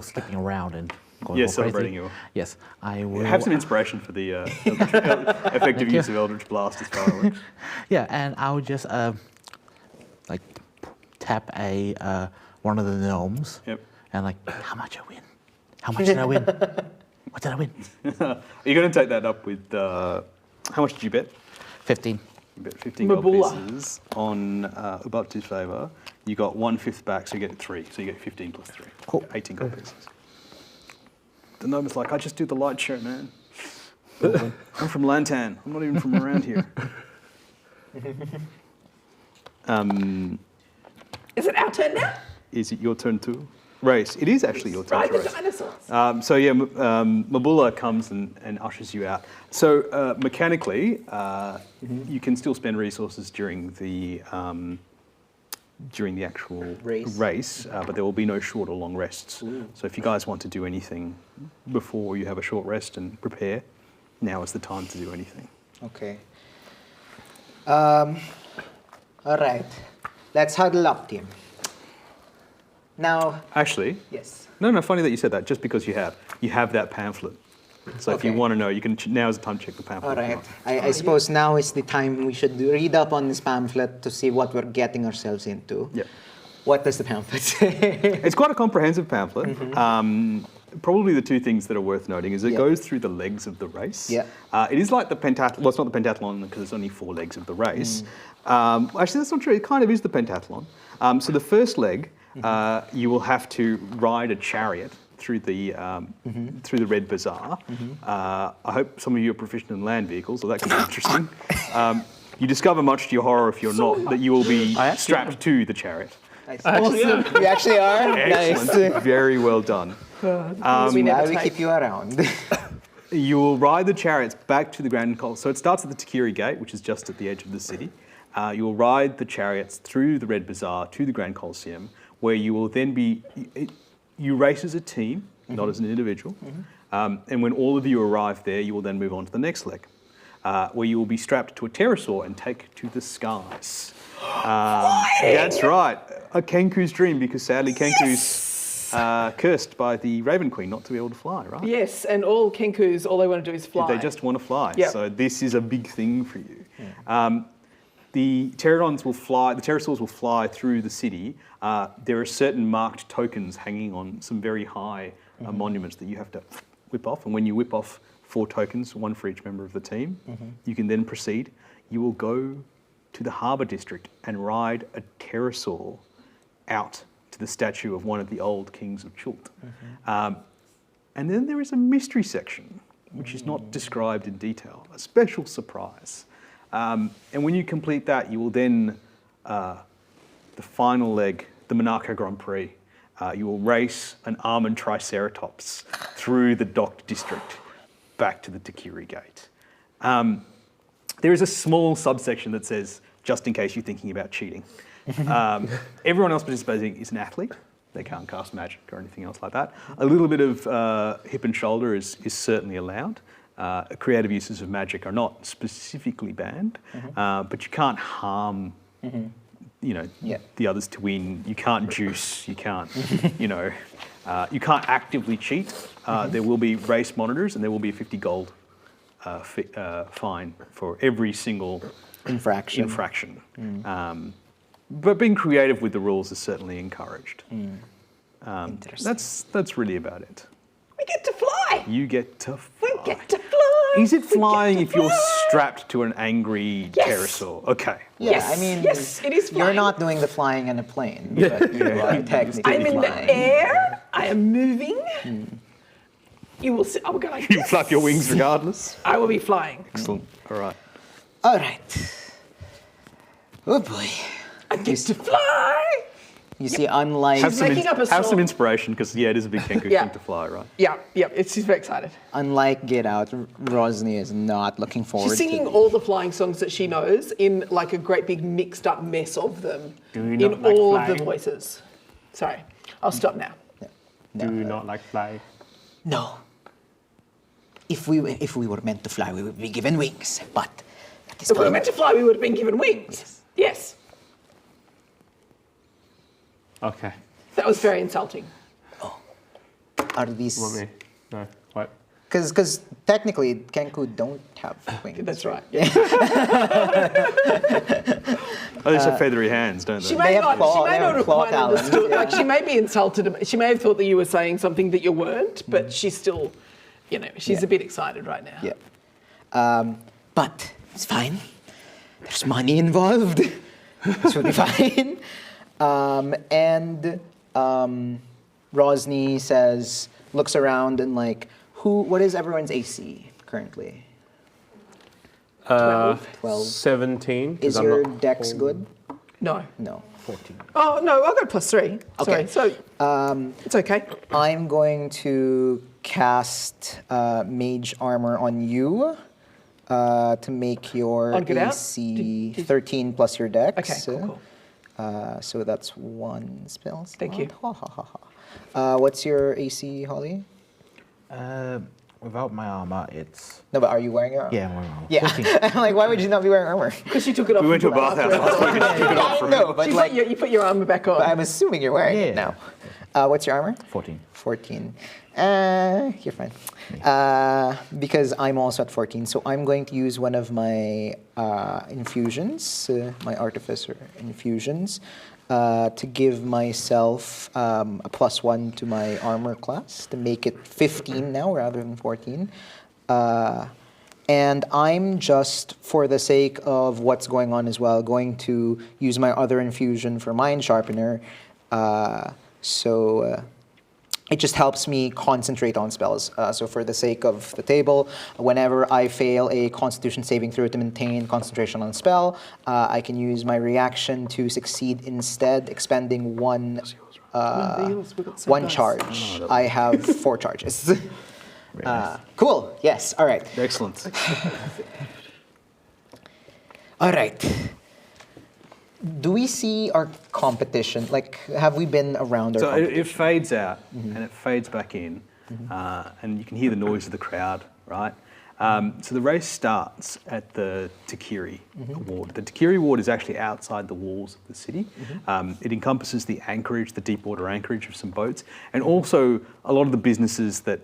skipping around and going Yeah, all crazy, celebrating your- Yes, I will Have some inspiration for the effective use of Eldritch Blast as fireworks. Yeah, and I'll just tap one of the gnomes. Yep. And like, how much I win? How much did I win? What did I win? Are you going to take that up with, how much did you bet? 15. You bet 15 gold Mabula. pieces on Ubatu's favour. You got 1/5 back, so you get 3. So you get 15 plus 3. Cool. 18 gold pieces. The gnome is like, I just do the light show, man. I'm from Lantan. I'm not even from around here. Is it our turn now? Is it your turn to race? It is actually your turn Ride to the race. dinosaurs. So yeah, Mabula comes and ushers you out. So mechanically, you can still spend resources during the actual race, but there will be no short or long rests. So if you guys want to do anything before you have a short rest and prepare, now is the time to do anything. Okay. All right. Let's huddle up, team. Now, Actually, yes. no, funny that you said that. Just because you have that pamphlet. So if you Okay. want to know, you can. Now is the time to check the pamphlet. All if you right. want. I suppose now is the time we should read up on this pamphlet to see what we're getting ourselves into. Yeah. What does the pamphlet say? It's quite a comprehensive pamphlet. Probably the two things that are worth noting is it Yeah. goes through the legs of the race. Yeah. It is like the pentathlon. Well, it's not the pentathlon because it's only 4 legs of the race. Actually, that's not true. It kind of is the pentathlon. So the first leg, you will have to ride a chariot through the Red Bazaar. I hope some of you are proficient in land vehicles, or that could be interesting. You discover, much to your horror, if you're not, that you will be strapped to the chariot. Awesome. You actually are? Excellent. Nice. Very well done. We Why never do we take. keep you around? You will ride the chariots back to the Grand Col. So it starts at the Takiri Gate, which is just at the edge of the city. You will ride the chariots through the Red Bazaar to the Grand Colosseum, where you will then be. You race as a team, not as an individual. And when all of you arrive there, you will then move on to the next leg, where you will be strapped to a pterosaur and take to the skies. That's right. A Kenku's dream, because sadly Kenku's cursed by the Raven Queen not to be able to fly, right? Yes, and all Kenkus, all they want to do is fly. They just want to fly. Yep. So this is a big thing for you. The pterodons will fly, the pterosaurs will fly through the city. There are certain marked tokens hanging on some very high monuments that you have to whip off. And when you whip off 4 tokens, one for each member of the team, you can then proceed. You will go to the harbour district and ride a pterosaur out to the statue of one of the old kings of Chult. And then there is a mystery section, which is not described in detail, a special surprise. And when you complete that, you will then, the final leg, the Monaco Grand Prix, you will race an armoured Triceratops through the docked district back to the Takiri Gate. There is a small subsection that says, just in case you're thinking about cheating. Everyone else participating is an athlete. They can't cast magic or anything else like that. A little bit of hip and shoulder is certainly allowed. Creative uses of magic are not specifically banned, but you can't harm, the others to win. You can't juice. You can't, you can't actively cheat. There will be race monitors, and there will be a 50 gold fine for every single infraction. But being creative with the rules is certainly encouraged. That's really about it. We get to fly. You get to fly. We get to fly. Is it We flying get if to you're fly. strapped to an angry pterosaur? Okay. Yeah, Yes, I mean, yes, it is You're flying. not doing the flying in a plane, but you are technically I'm in flying. the air. I am moving. You will see. I will go like You this. flap your wings regardless. I will be flying. Excellent. All right. All right. Oh boy. I get to fly. You see, unlike Have some, making up a have some song. inspiration, because it is a big Kenku Yeah. thing to fly, right? Yeah. She's very excited. Get Out, Rosny is not looking forward She's singing to all the flying songs that she knows in like a great big mixed up mess of them Do you in not like all of the flying? voices. Sorry, I'll stop now. Do you not like fly? No. If we were meant to fly, we would be given wings. But at this If we were point, meant to fly, we would have been given wings. Yes. Okay. That was very insulting. are these? Want me? No. What? Because technically, Kenku don't have wings. That's right. Oh, they have feathery hands, don't they? She may have not. claw- She they may have not have claw quite talons, understood. yeah. Like she may be insulted. She may have thought that you were saying something that you weren't, but she's still, she's a bit excited right now. Yeah. But it's fine. There's money involved. This will be fine. Rosny looks around and what is everyone's AC currently? 12. 12. 17. 'cause Is I'm your not dex old. good? No. No. 14. Oh no, I've got a +3. Okay. Sorry. So it's okay. I'm going to cast Mage Armor on you to make your On Get Out? AC 13 plus your dex. Okay. Cool. So that's one spell slot. Thank you. Ha, ha, ha, ha. What's your AC, Holly? Without my armor, it's No, but are you wearing your armor? yeah, my armor. Yeah. 14. I'm like, why would you not be wearing armor? Because you took it off. We went to a from bathhouse last week and she took it off from No, but You put your armor back on. I'm assuming you're wearing it Yeah. now. What's your armor? 14. 14. You're fine. Because I'm also at 14, so I'm going to use one of my infusions, my artificer infusions, to give myself a +1 to my armor class to make it 15 now rather than 14. And I'm just, for the sake of what's going on as well, going to use my other infusion for Mind Sharpener. So it just helps me concentrate on spells. So for the sake of the table, whenever I fail a Constitution saving throw to maintain concentration on a spell, I can use my reaction to succeed instead, expending one charge. I have 4 charges. Cool. Yes. All right. Excellent. All right. Do we see our competition? Like, have we been around our So competition? it fades out and it fades back in, and you can hear the noise of the crowd, right? So the race starts at the Takiri Ward. The Takiri Ward is actually outside the walls of the city. It encompasses the anchorage, the deep water anchorage of some boats, and also a lot of the businesses that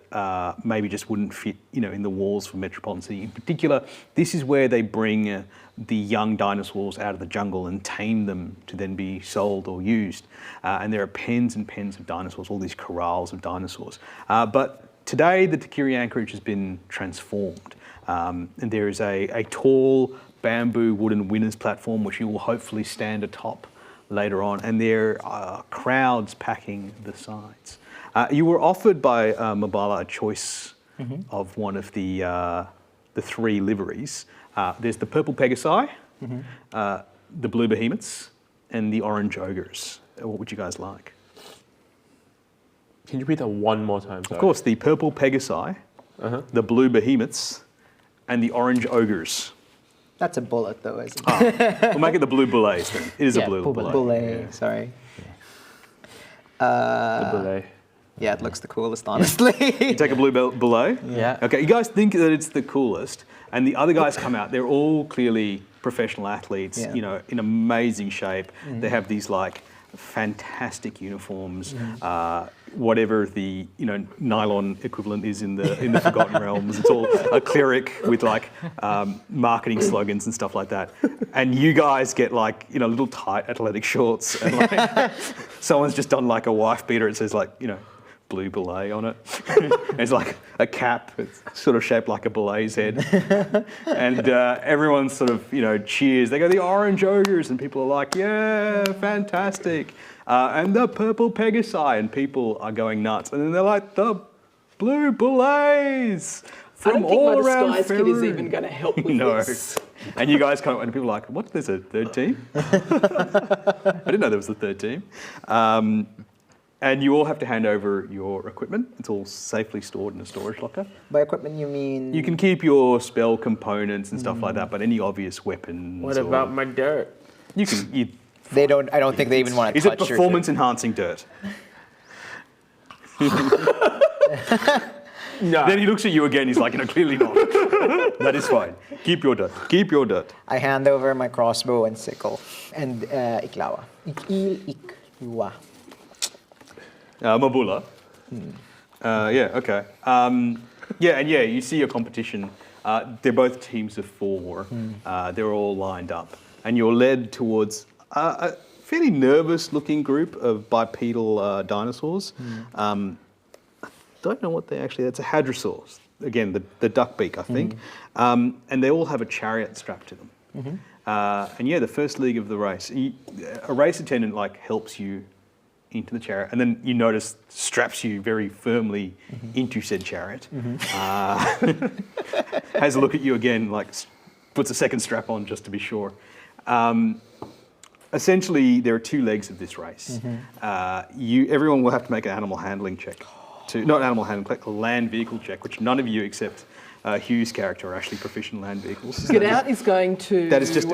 maybe just wouldn't fit, in the walls for Metropolitan City. In particular, this is where they bring the young dinosaurs out of the jungle and tame them to then be sold or used. And there are pens and pens of dinosaurs, all these corrals of dinosaurs. But today, the Takiri anchorage has been transformed. And there is a tall bamboo wooden winner's platform, which you will hopefully stand atop later on. And there are crowds packing the sides. You were offered by Mabala a choice of one of the 3 liveries. There's the purple Pegasi, the blue behemoths, and the orange ogres. What would you guys like? Can you repeat that one more time? Sorry? Of course, the purple Pegasi, the blue behemoths, and the orange ogres. That's a bullet, though, isn't it? We'll make it the blue bullets then. It is a blue bullet. bullet. Sorry. The belay. Yeah, it looks the coolest, honestly. You take a blue bullet? Yeah. Okay, you guys think that it's the coolest, and the other guys come out. They're all clearly professional athletes, Yeah. In amazing shape. They have these fantastic uniforms. Whatever the nylon equivalent is in the Forgotten Realms, it's all a cleric with marketing slogans and stuff like that. And you guys get little tight athletic shorts, and someone's just done a wife beater. It says blue belay on it. It's like a cap. It's sort of shaped like a belay's head. And everyone sort of, cheers. They go, the orange ogres, and people are like, yeah, fantastic. And the purple Pegasi, and people are going nuts. And then they're like, the blue belays I from don't think all my around disguise kit is Faerun. even going to help with No. this. And you guys and people are like, what, there's a third team? I didn't know there was a third team. And you all have to hand over your equipment. It's all safely stored in a storage locker. By equipment, you mean... You can keep your spell components and stuff like that, but any obvious weapons. What about my dirt? You can. They don't... I don't think they even want to Is it touch your performance enhancing dirt? No. Then he looks at you again. He's like, clearly not. That is fine. Keep your dirt. Keep your dirt. I hand over my crossbow and sickle and iklawa. Iklawa. Mabula. Yeah, okay. You see your competition. They're both teams of 4. They're all lined up. And you're led towards a fairly nervous-looking group of bipedal dinosaurs. I don't know what they actually... It's a hadrosaur. Again, the duck beak, I think. And they all have a chariot strapped to them. The first leg of the race. A race attendant helps you into the chariot, and then you notice straps you very firmly into said chariot. Has a look at you again, puts a second strap on just to be sure. Essentially, there are 2 legs of this race. Everyone will have to make an animal handling check. Not an animal handling check, a land vehicle check, which none of you except Hugh's character are actually proficient in land vehicles. Get Out is going to That is just-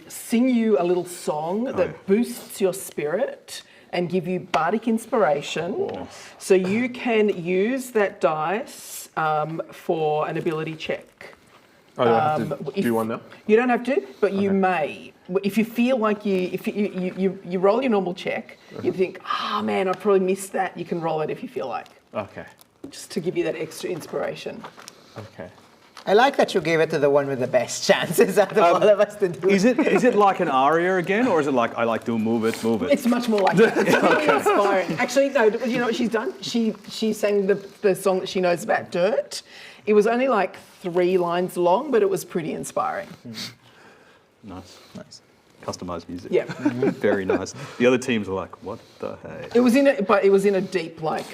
sing you a little song that boosts your spirit and give you bardic inspiration. So you can use that dice for an ability check. Oh, do I have to do one now? You don't have to, but you may. If you feel like you roll your normal check, you think, man, I probably missed that. You can roll it if you feel like, Okay. just to give you that extra inspiration. Okay. I like that you gave it to the one with the best chances out of all of us to do it. Is it like an aria again, or is it like I like to move it? It's much more like that. It's really inspiring. Actually, no, you know what she's done? She sang the song that she knows about dirt. It was only 3 lines long, but it was pretty inspiring. Nice. customized music. Yeah. Very nice. The other teams are like, what the heck? It was in a deep like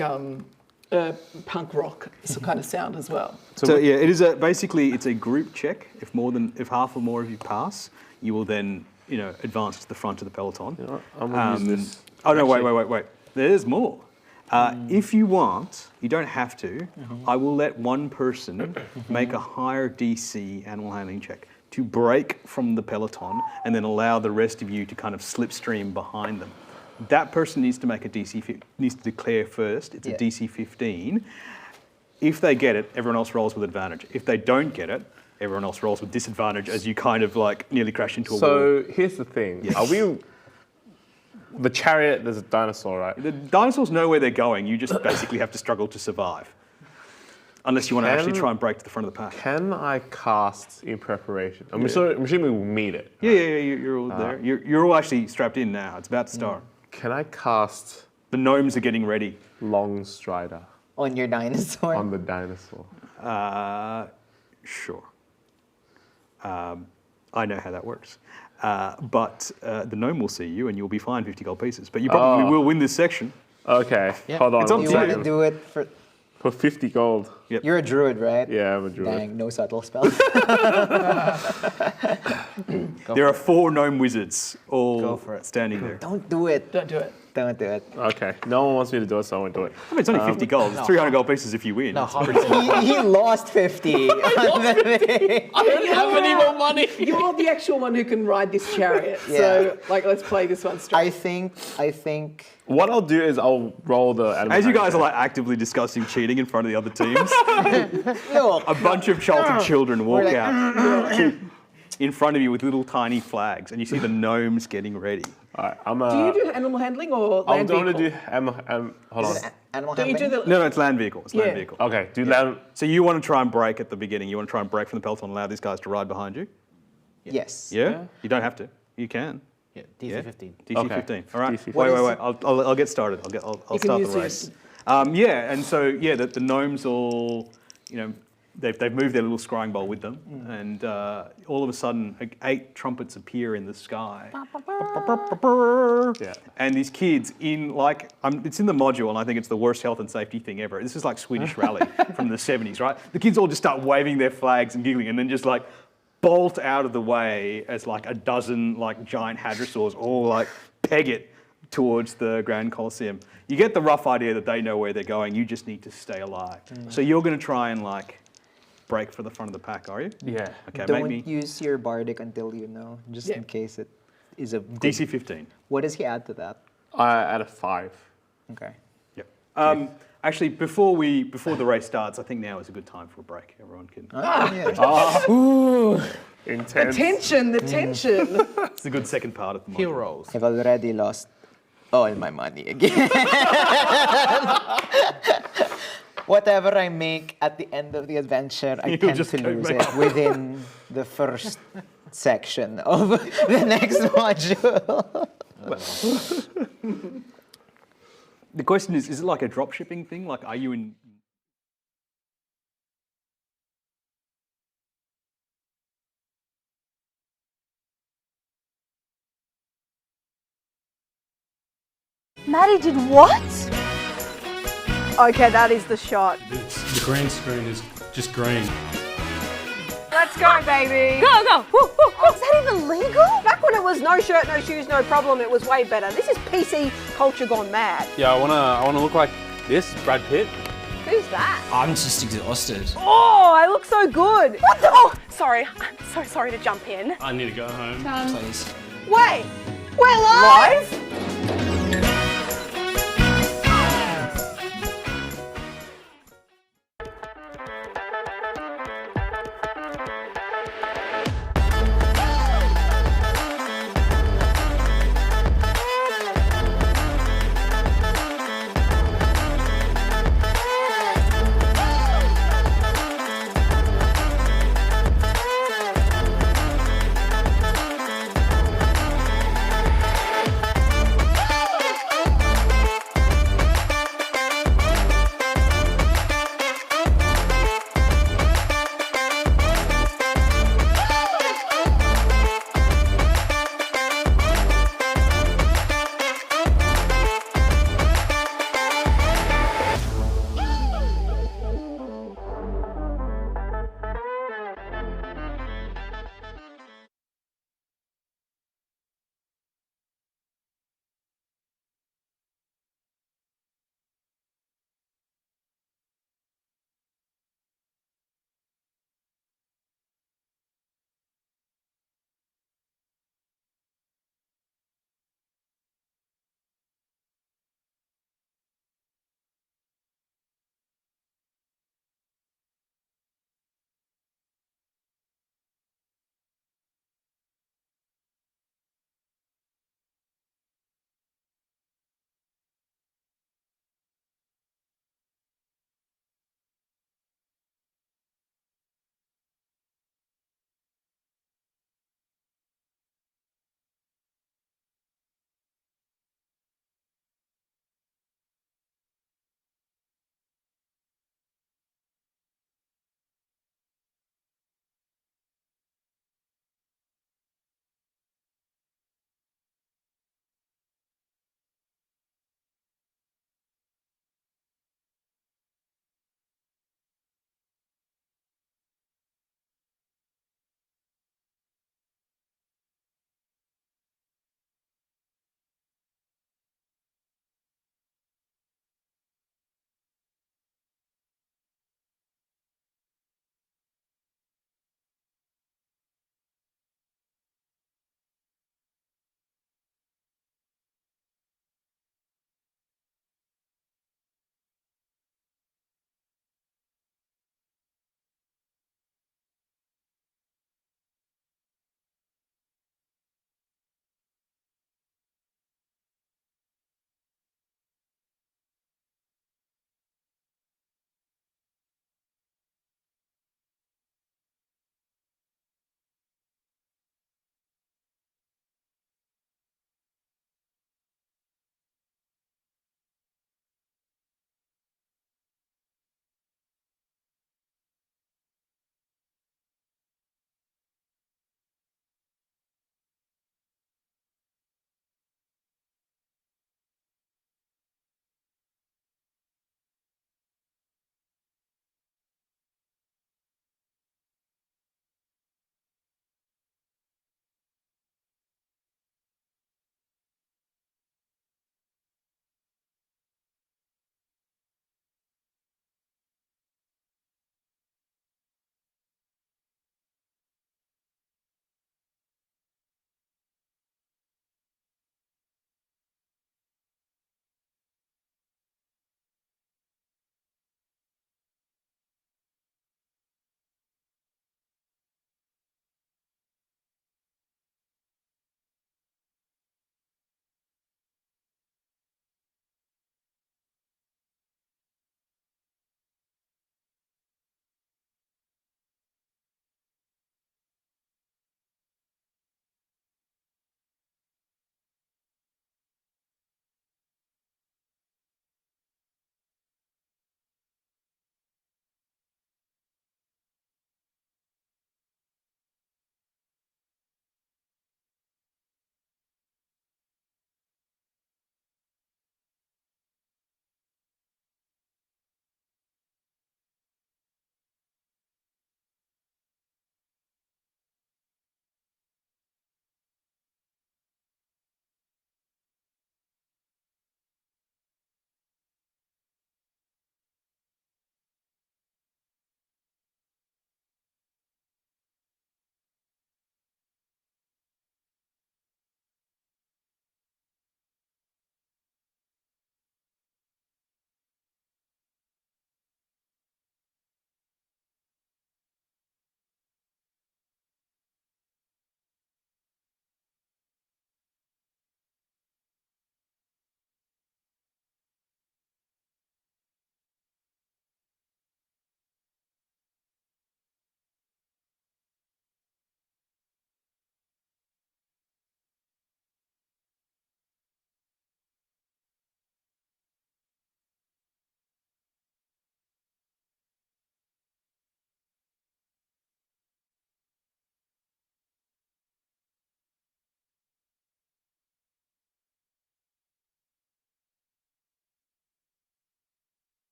punk rock kind of sound as well. So yeah, it is basically it's a group check. If half or more of you pass, you will then advance to the front of the peloton. You know what? I'm gonna use this. Oh no! Wait! There's more. If you want, you don't have to. I will let one person make a higher DC animal handling check to break from the peloton, and then allow the rest of you to kind of slipstream behind them. That person needs to make a needs to declare first. It's a DC 15. If they get it, everyone else rolls with advantage. If they don't get it, everyone else rolls with disadvantage as you kind of like nearly crash into a wall. So here's the thing. Are we... The chariot, there's a dinosaur, right? The dinosaurs know where they're going. You just basically have to struggle to survive. Unless you want to actually try and break to the front of the pack. Can I cast in preparation? I'm assuming we'll meet it. Yeah, you're all there. You're all actually strapped in now. It's about to start. Can I cast The gnomes are getting ready. Long Strider On your dinosaur. on the dinosaur? Sure. I know how that works. But the gnome will see you and you'll be fined 50 gold pieces. But you probably will win this section. Okay, hold on. It's on You to want you. to do it for... For 50 gold. You're a druid, right? Yeah, I'm a druid. Dang, no subtle spells. There are 4 gnome wizards all Go for it. standing there. Don't do it. Don't do it. Don't do it. Okay, no one wants me to do it, so I won't do it. I mean, it's only 50 gold. It's 300 gold pieces if you win. No, It's Holly. He lost 50 on the thing. I don't have any more money. You're the actual one who can ride this chariot. Yeah. So let's play this one straight. I think What I'll do is I'll roll the animal As you guys handling. are like actively discussing cheating in front of the other teams, look, a bunch of sheltered children walk out in front of you with little tiny flags, and you see the gnomes getting ready. Alright, do you do animal handling or I'm land going to vehicle? do hold on. animal Don't you handling. do the... No, it's land vehicle. It's land Yeah. vehicle. Okay, do land. So you want to try and break at the beginning. You want to try and break from the peloton and allow these guys to ride behind you? Yes. Yeah? You don't have to. You can. Yeah, DC Yeah? 15. DC Okay. 15. All right. DC Wait. I'll get started. I'll You can start use the your- race. And so the gnomes all, they've moved their little scrying bowl with them, and all of a sudden 8 trumpets appear in the sky. Yeah. And these kids it's in the module, and I think it's the worst health and safety thing ever. This is like Swedish Rally from the 70s, right? The kids all just start waving their flags and giggling, and then just like bolt out of the way as like a dozen like giant hadrosaurs all like peg it towards the Grand Colosseum. You get the rough idea that they know where they're going. You just need to stay alive. So you're going to try and like break for the front of the pack, are you? Yeah. Okay, Don't make me use your bardic until you know, just in case it is a good... DC 15. What does he add to that? I add a 5. Okay. Yep. Actually, before the race starts, I think now is a good time for a break. Everyone can. Yeah. Intense. The tension. It's a good second part of the module. Heroes. I've already lost all my money again. Whatever I make at the end of the adventure, I You'll tend just to go lose make it within the first section of the next module. The question is it like a drop shipping thing? Like, are you in? Maddie did what? Okay, that is the shot. The green screen is just green. Let's go, baby. Go, go. Woo, woo, woo. Is that even legal? Back when it was no shirt, no shoes, no problem, it was way better. This is PC culture gone mad. Yeah, I wanna look like this, Brad Pitt. Who's that? I'm just exhausted. Oh, I look so good. What the? Oh, sorry. I'm so sorry to jump in. I need to go home. Please. Wait, we're live?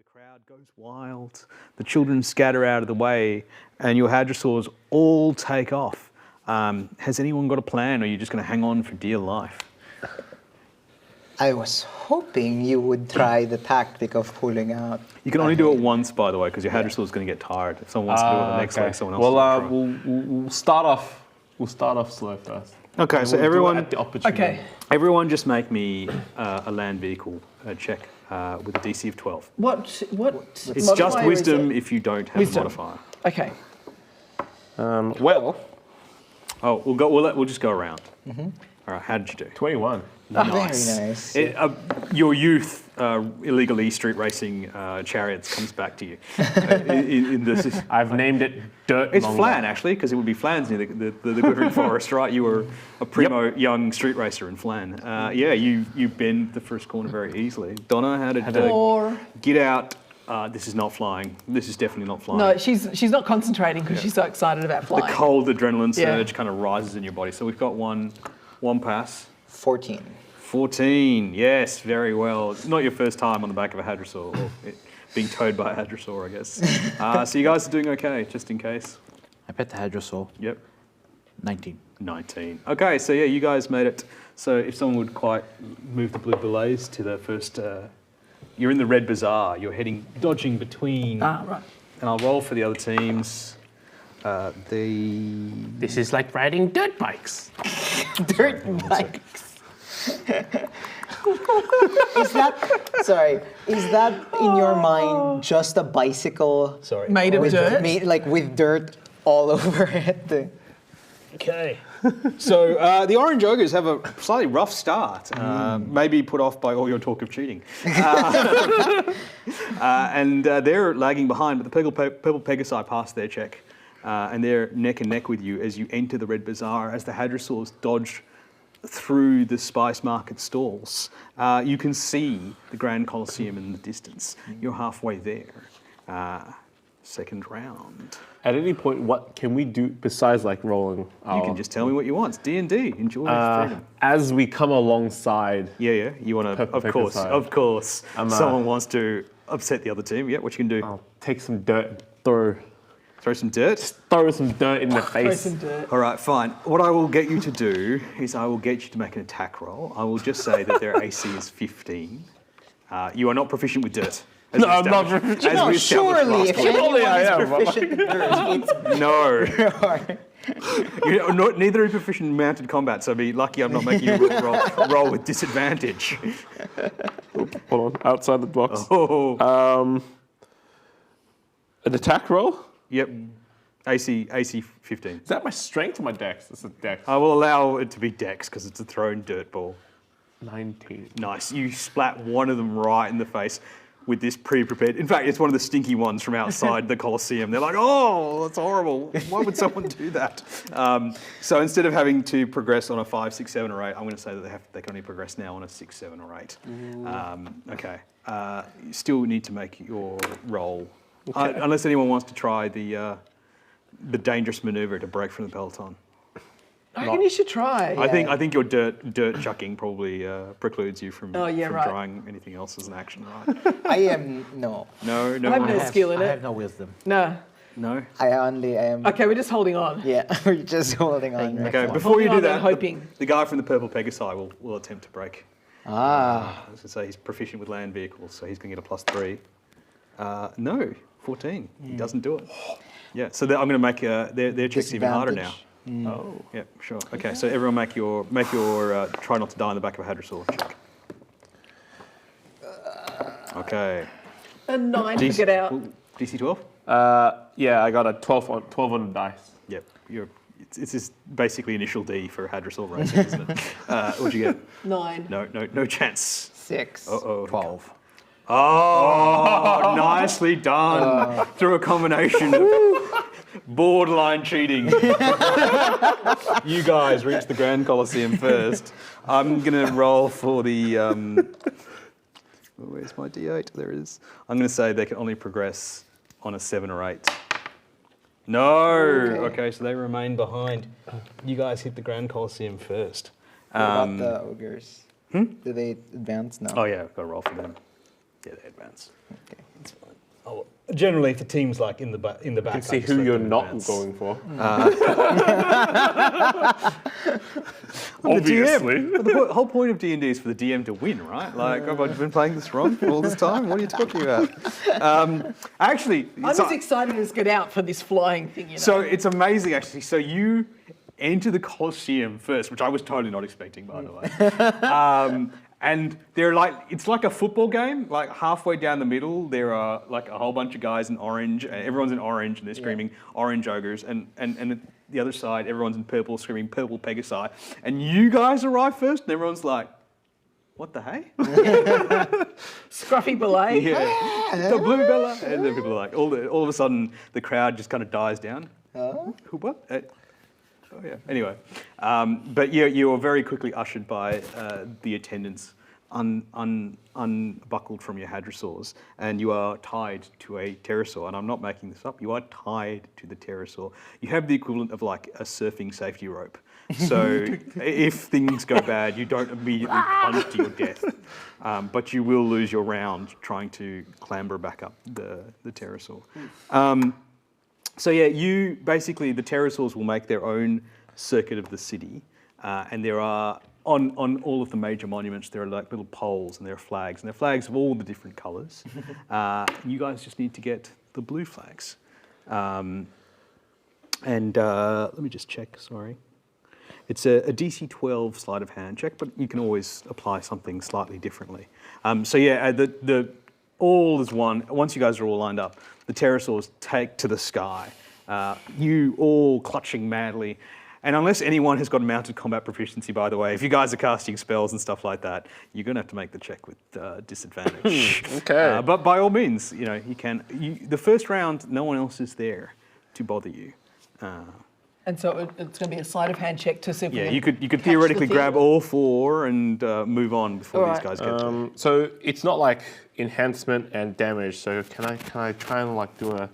The crowd goes wild. The children scatter out of the way, and your hadrosaurs all take off. Has anyone got a plan, or are you just going to hang on for dear life? I was hoping you would try the tactic of pulling out. You can only do it once, by the way, because your hadrosaur is going to get tired. If someone wants to do it the next leg, someone else. Well, will try. we'll start off. We'll start off slow first. Okay, And so we'll do it everyone, at the opportunity. Okay. everyone, just make me a land vehicle check with a DC of 12. What? It's just modifier is wisdom it? if you don't have Wisdom. a modifier. Okay. Well, Oh, we'll just go around. All right, how did you do? 21. Nice. Very nice. Your youth, illegally street racing chariots comes back to you. In this, I've named it Dirt it's Mongo. Flan actually, because it would be Flan's near the Quivering Forest, right? You were a primo young street racer in Flan. Yeah, you bend the first corner very easily. Donna, how did Or get out? This is not flying. This is definitely not flying. no, she's not concentrating because she's so excited about The flying. cold adrenaline Yeah. surge kind of rises in your body. So we've got one pass. 14. 14, yes, very well. Not your first time on the back of a hadrosaur, or being towed by a hadrosaur, I guess. So you guys are doing okay, just in case. I bet the hadrosaur. Yep, 19. 19. Okay, so yeah, you guys made it. So if someone would quite move the blue belays to the first, you're in the red bazaar. You're dodging between, Right. and I'll roll for the other teams. This is like riding dirt bikes. Dirt bikes. Is that in your mind just a bicycle Sorry. Made of with dirt. like with dirt all over it? Okay. So the Orange Ogres have a slightly rough start, maybe put off by all your talk of cheating. And they're lagging behind, but the Purple Pegasi passed their check, and they're neck and neck with you as you enter the Red Bazaar, as the hadrosaurs dodge through the spice market stalls. You can see the Grand Colosseum in the distance. You're halfway there. Second round. At any point, what can we do besides like rolling? You can just tell me what you want. It's D&D. Enjoy your freedom. As we come alongside, Yeah. You want to, Purple Pegasi. of course. I'm, Someone wants to upset the other team. Yeah, what you can do? I'll take some dirt, throw Throw some dirt. some dirt in the Throw face. some dirt. All right, fine. What I will get you to do is I will get you to make an attack roll. I will just say that their AC is 15. You are not proficient with dirt. as No, we I'm not established- proficient. as No, we established surely last if week. anyone I is am. proficient with dirt, it's You're neither are you proficient in mounted combat, so be lucky I'm not making you roll with disadvantage. Hold on, outside the box. Oh, An attack roll? yep. AC 15. Is that my strength or my dex? That's a dex. I will allow it to be dex because it's a thrown dirt ball. 19. Nice. You splat one of them right in the face with this pre-prepared. In fact, it's one of the stinky ones from outside the Colosseum. They're like, oh, that's horrible. Why would someone do that? So instead of having to progress on a 5, 6, 7, or 8, I'm going to say that they can only progress now on a 6, 7, or 8. Okay. You still need to make your roll. Unless anyone wants to try the dangerous maneuver to break from the peloton. I reckon you should try. I think your dirt chucking probably precludes you from, Oh, yeah, from right. trying anything else as an action, right? I am no. No, I have no no, skill in I it. have no wisdom. No. no. I am. Okay, we're just holding on. Yeah, we're just holding on. Right Okay, now. before you Holding do on and that, hoping. the guy from the Purple Pegasi will attempt to break. I was going to say he's proficient with land vehicles, so he's going to get a +3. No, 14. He doesn't do it. Yeah, so I'm going to make their checks even harder now. Oh. Yeah, sure. Okay, so everyone make your try not to die on the back of a hadrosaur check. Okay. A 9 to get out. DC 12? Yeah, I got a 12 on the dice. Yep. It's just basically initial D for hadrosaur racing, isn't it? What'd you get? 9. No chance. 6. Uh-oh. 12. Oh, nicely done. Through a combination of borderline cheating. You guys reached the Grand Colosseum first. I'm going to roll for the... where's my D8? There it is. I'm going to say they can only progress on a 7 or 8. No! Okay, so they remain behind. You guys hit the Grand Colosseum first. What about the ogres? Do they advance? No. Oh yeah, I've got to roll for them. Yeah, they advance. Okay. It's generally, if the team's like in the back, You can see who you're not going for. Obviously. But the whole point of D&D is for the DM to win, right? Like, have I been playing this wrong for all this time? What are you talking about? Actually, I'm as excited as Get Out for this flying thing, you know. so it's amazing, actually. So you enter the Colosseum first, which I was totally not expecting, by the way. And they're like, it's like a football game. Like halfway down the middle, there are like a whole bunch of guys in orange. And everyone's in orange, and they're screaming orange ogres. And at the other side, everyone's in purple, screaming purple Pegasi. And you guys arrive first, and everyone's like, what the hey? Scruffy belay. Yeah, the blue bella. And then people are like, all of a sudden, the crowd just kind of dies down. Who, what? Oh yeah. Anyway, but yeah, you were very quickly ushered by the attendants, unbuckled from your hadrosaurs, and you are tied to a pterosaur. And I'm not making this up. You are tied to the pterosaur. You have the equivalent of like a surfing safety rope. So if things go bad, you don't immediately plunge to your death, but you will lose your round trying to clamber back up the pterosaur. So yeah, the pterosaurs will make their own circuit of the city, and there are, on all of the major monuments, there are like little poles and there are flags, and they're flags of all the different colours. You guys just need to get the blue flags. Let me just check, sorry. It's a DC 12 sleight of hand check, but you can always apply something slightly differently. So yeah, all is one. Once you guys are all lined up, the pterosaurs take to the sky. You all clutching madly. And unless anyone has got mounted combat proficiency, by the way, if you guys are casting spells and stuff like that, you're going to have to make the check with disadvantage. Okay. But by all means, you know, you can. The first round, no one else is there to bother you. And so it's going to be a sleight of hand check to see if we Yeah, can you could catch theoretically the grab thing. all four and move on before All these guys get to So it's not like enhancement and damage. So can I try and like do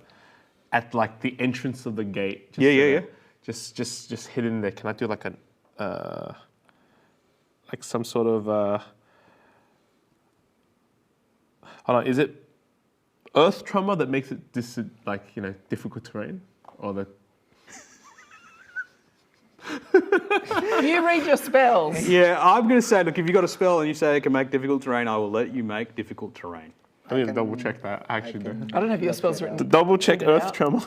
at like the entrance of the gate? Just Yeah. Just hit in there. Can I do like like some sort of hold on, is it earth tremor that makes it difficult terrain, or the You read your spells. Yeah, I'm going to say, look, if you've got a spell and you say it can make difficult terrain, I will let you make difficult terrain. I need to double check that. I actually do. I don't have your spells written. Double check Figure it earth out. tremor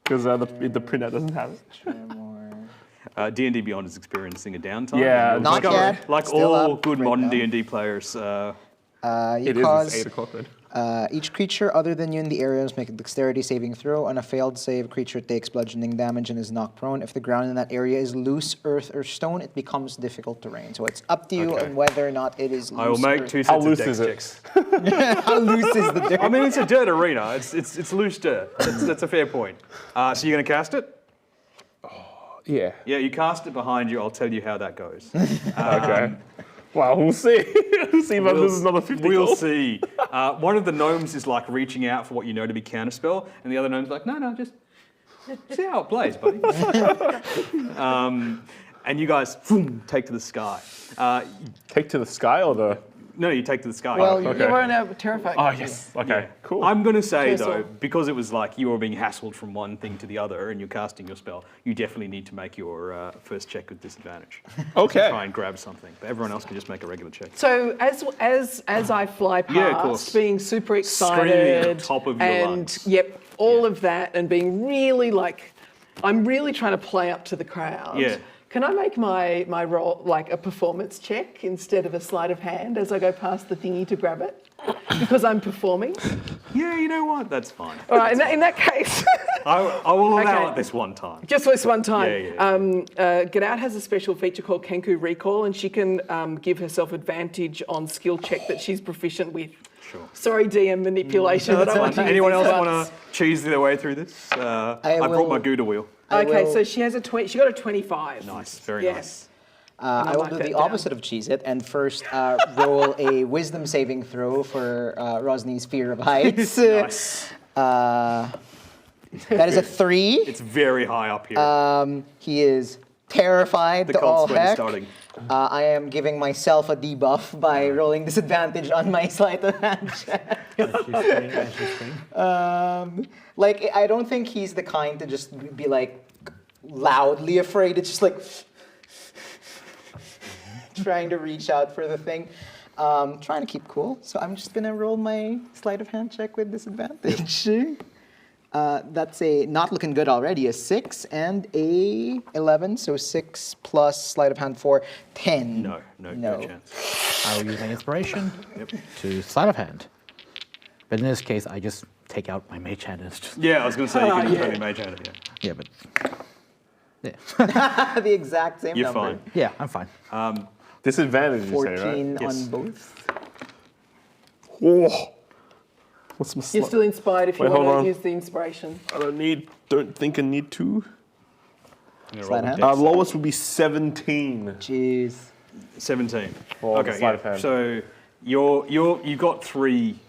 because the printout doesn't have it. D&D Beyond is experiencing a downtime. Yeah, You'll Not discover, yet. like Still all up good right modern now. D&D players, You It is. cause It's 8 o'clock then. each creature other than you in the area must make a dexterity saving throw. On a failed save, creature takes bludgeoning damage and is knocked prone. If the ground in that area is loose earth or stone, it becomes difficult terrain. So it's up to you Okay. on whether or not it is loose. I will make earth. 2 How sets of loose dex is it? checks. How loose is the dirt? I mean, it's a dirt arena. It's loose dirt. That's a fair point. So you're going to cast it? Yeah. Yeah, you cast it behind you. I'll tell you how that goes. Okay. Well, we'll see. We'll see if this is another 50 We'll gold. see. One of the gnomes is like reaching out for what you know to be counterspell, and the other gnome's like, no, just see how it plays, buddy. And you guys take to the sky. Take to the sky or the... No, you take to the sky. Well, Okay. you were in a terrifying. Oh, yes. Okay, cool. I'm going to say, Cheers, though, all. because it was like you were being hassled from one thing to the other and you're casting your spell, you definitely need to make your first check with disadvantage. Okay. Try and grab something. But everyone else can just make a regular check. So as I fly past, Yeah, of course. being super Screaming excited, at the top of your and lungs. yep, all of that, and being really like, I'm really trying to play up to the crowd. Yeah. Can I make my role like a performance check instead of a sleight of hand as I go past the thingy to grab it? Because I'm performing. Yeah, you know what? That's fine. All right, in that case, I will allow Okay. it this one time. just this one time. Yeah. Get Out has a special feature called Kenku Recall, and she can give herself advantage on skill check that she's proficient with. Sure. Sorry, DM manipulation, but I want to use Anyone these else ones. want to cheese their way through this? I brought will- my Gouda wheel. I Okay, will- so she has she got a 25. Nice, very Yeah. nice. I will mark do that the down. opposite of cheese it and first roll a wisdom saving throw for Rosny's fear of heights. Nice. That is a 3. It's very high up here. He is terrified The to all cold sweat is heck. starting. I am giving myself a debuff by rolling disadvantage on my sleight of hand check. Like, I don't think he's the kind to just be like loudly afraid. It's just like trying to reach out for the thing. Trying to keep cool. So I'm just gonna roll my sleight of hand check with disadvantage. That's a not looking good already. A 6 and a 11. So 6 plus sleight of hand 4, 10. No chance. I will use my inspiration to sleight of hand. But in this case, I just take out my mage hand and it's just Yeah, I was going to say you can only mage hand it. Yeah. yeah, but yeah, The exact same You're number. fine. yeah, I'm fine. Disadvantage, you say, right? 14 Yes. on both. Whoa. What's my You're still inspired if you Wait, hold want on. to use the inspiration. don't think I need to. Sleight of hand? Lowest would be 17. Jeez. 17. For the Okay, sleight of yeah. hand. So you've got 3,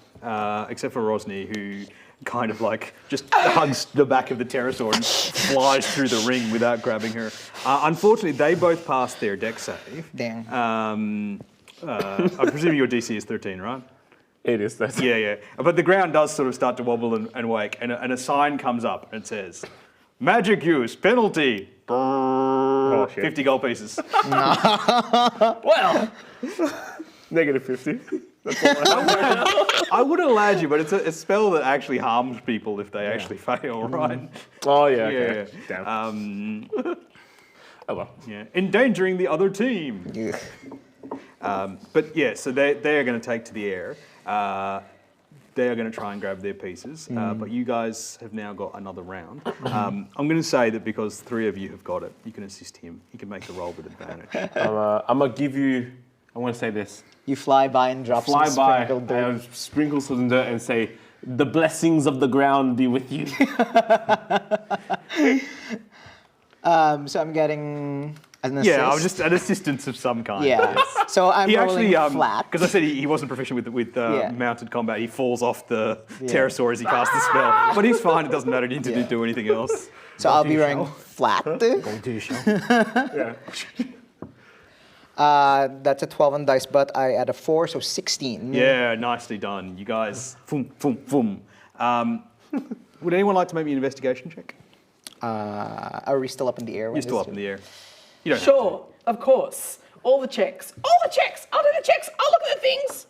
except for Rosny, who kind of like just hugs the back of the pterosaur and flies through the ring without grabbing her. Unfortunately, they both passed their deck save. Dang. I presume your DC is 13, right? It is. That's Yeah. But the ground does sort of start to wobble and wake, and a sign comes up and says, "Magic use penalty." Oh, shit. 50 gold pieces. Well, negative 50. I would have allowed you, but it's a spell that actually harms people if they actually fail, right? Oh, yeah, okay. Yeah. Damn. Oh, well. Yeah, endangering the other team. But yeah, so they are going to take to the air. They are going to try and grab their pieces. But you guys have now got another round. I'm going to say that because 3 of you have got it, you can assist him. You can make the roll with advantage. I'm going to give you, I want to say this. You fly by and drop Fly some by, sprinkled dirt. and sprinkle some dirt and say, the blessings of the ground be with you. So I'm getting an assist. Yeah, I'm just an assistance of some kind. Yeah. Yes. So I'm He rolling actually, flat. because I said he wasn't proficient with Yeah. mounted combat. He falls off the pterosaur as he casts the spell, but he's fine. It doesn't matter. He didn't Yeah. do anything else. So I'll be wearing flat. Go to your show. Yeah. That's a 12 on dice, but I add a 4, so 16. Yeah, nicely done. You guys, boom. Would anyone like to make me an investigation check? Are we still up in the air? when You're still this- up in the air. You don't Sure, of course. All the checks. I'll do the checks. I'll look at the things.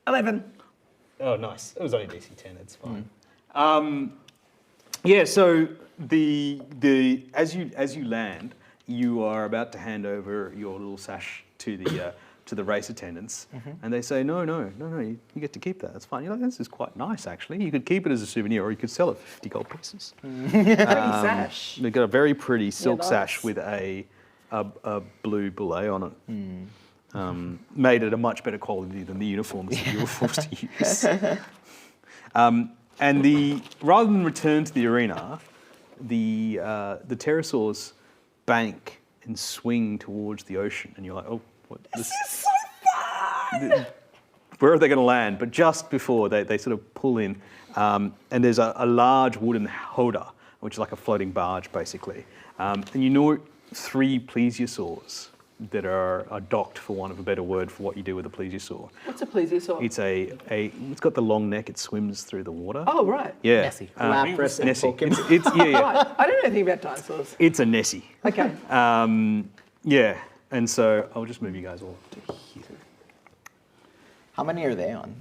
11. Oh, nice. It was only DC 10. It's fine. Yeah. So as you land, you are about to hand over your little sash to the race attendants, and they say, no, you get to keep that. That's fine. You're like, this is quite nice, actually. You could keep it as a souvenir, or you could sell it for 50 gold pieces. Pretty sash. They've got a very pretty silk nice. sash with a blue belay on it. Made at a much better quality than the uniforms that you were forced to use. And rather than return to the arena, the pterosaurs bank and swing towards the ocean, and you're like, oh, what? This is so fun! Where are they going to land? But just before they sort of pull in, and there's a large wooden howdah, which is like a floating barge, basically. And you know 3 plesiosaurs that are docked, for want of a better word, for what you do with a plesiosaur. What's a plesiosaur? It's got the long neck. It swims through the water. Oh, right. Yeah. Nessie. Lapras and Nessie. Pokemon. Yeah. Right. I don't know anything about dinosaurs. It's a Nessie. Okay. Yeah. And so I'll just move you guys all to here. How many are they on?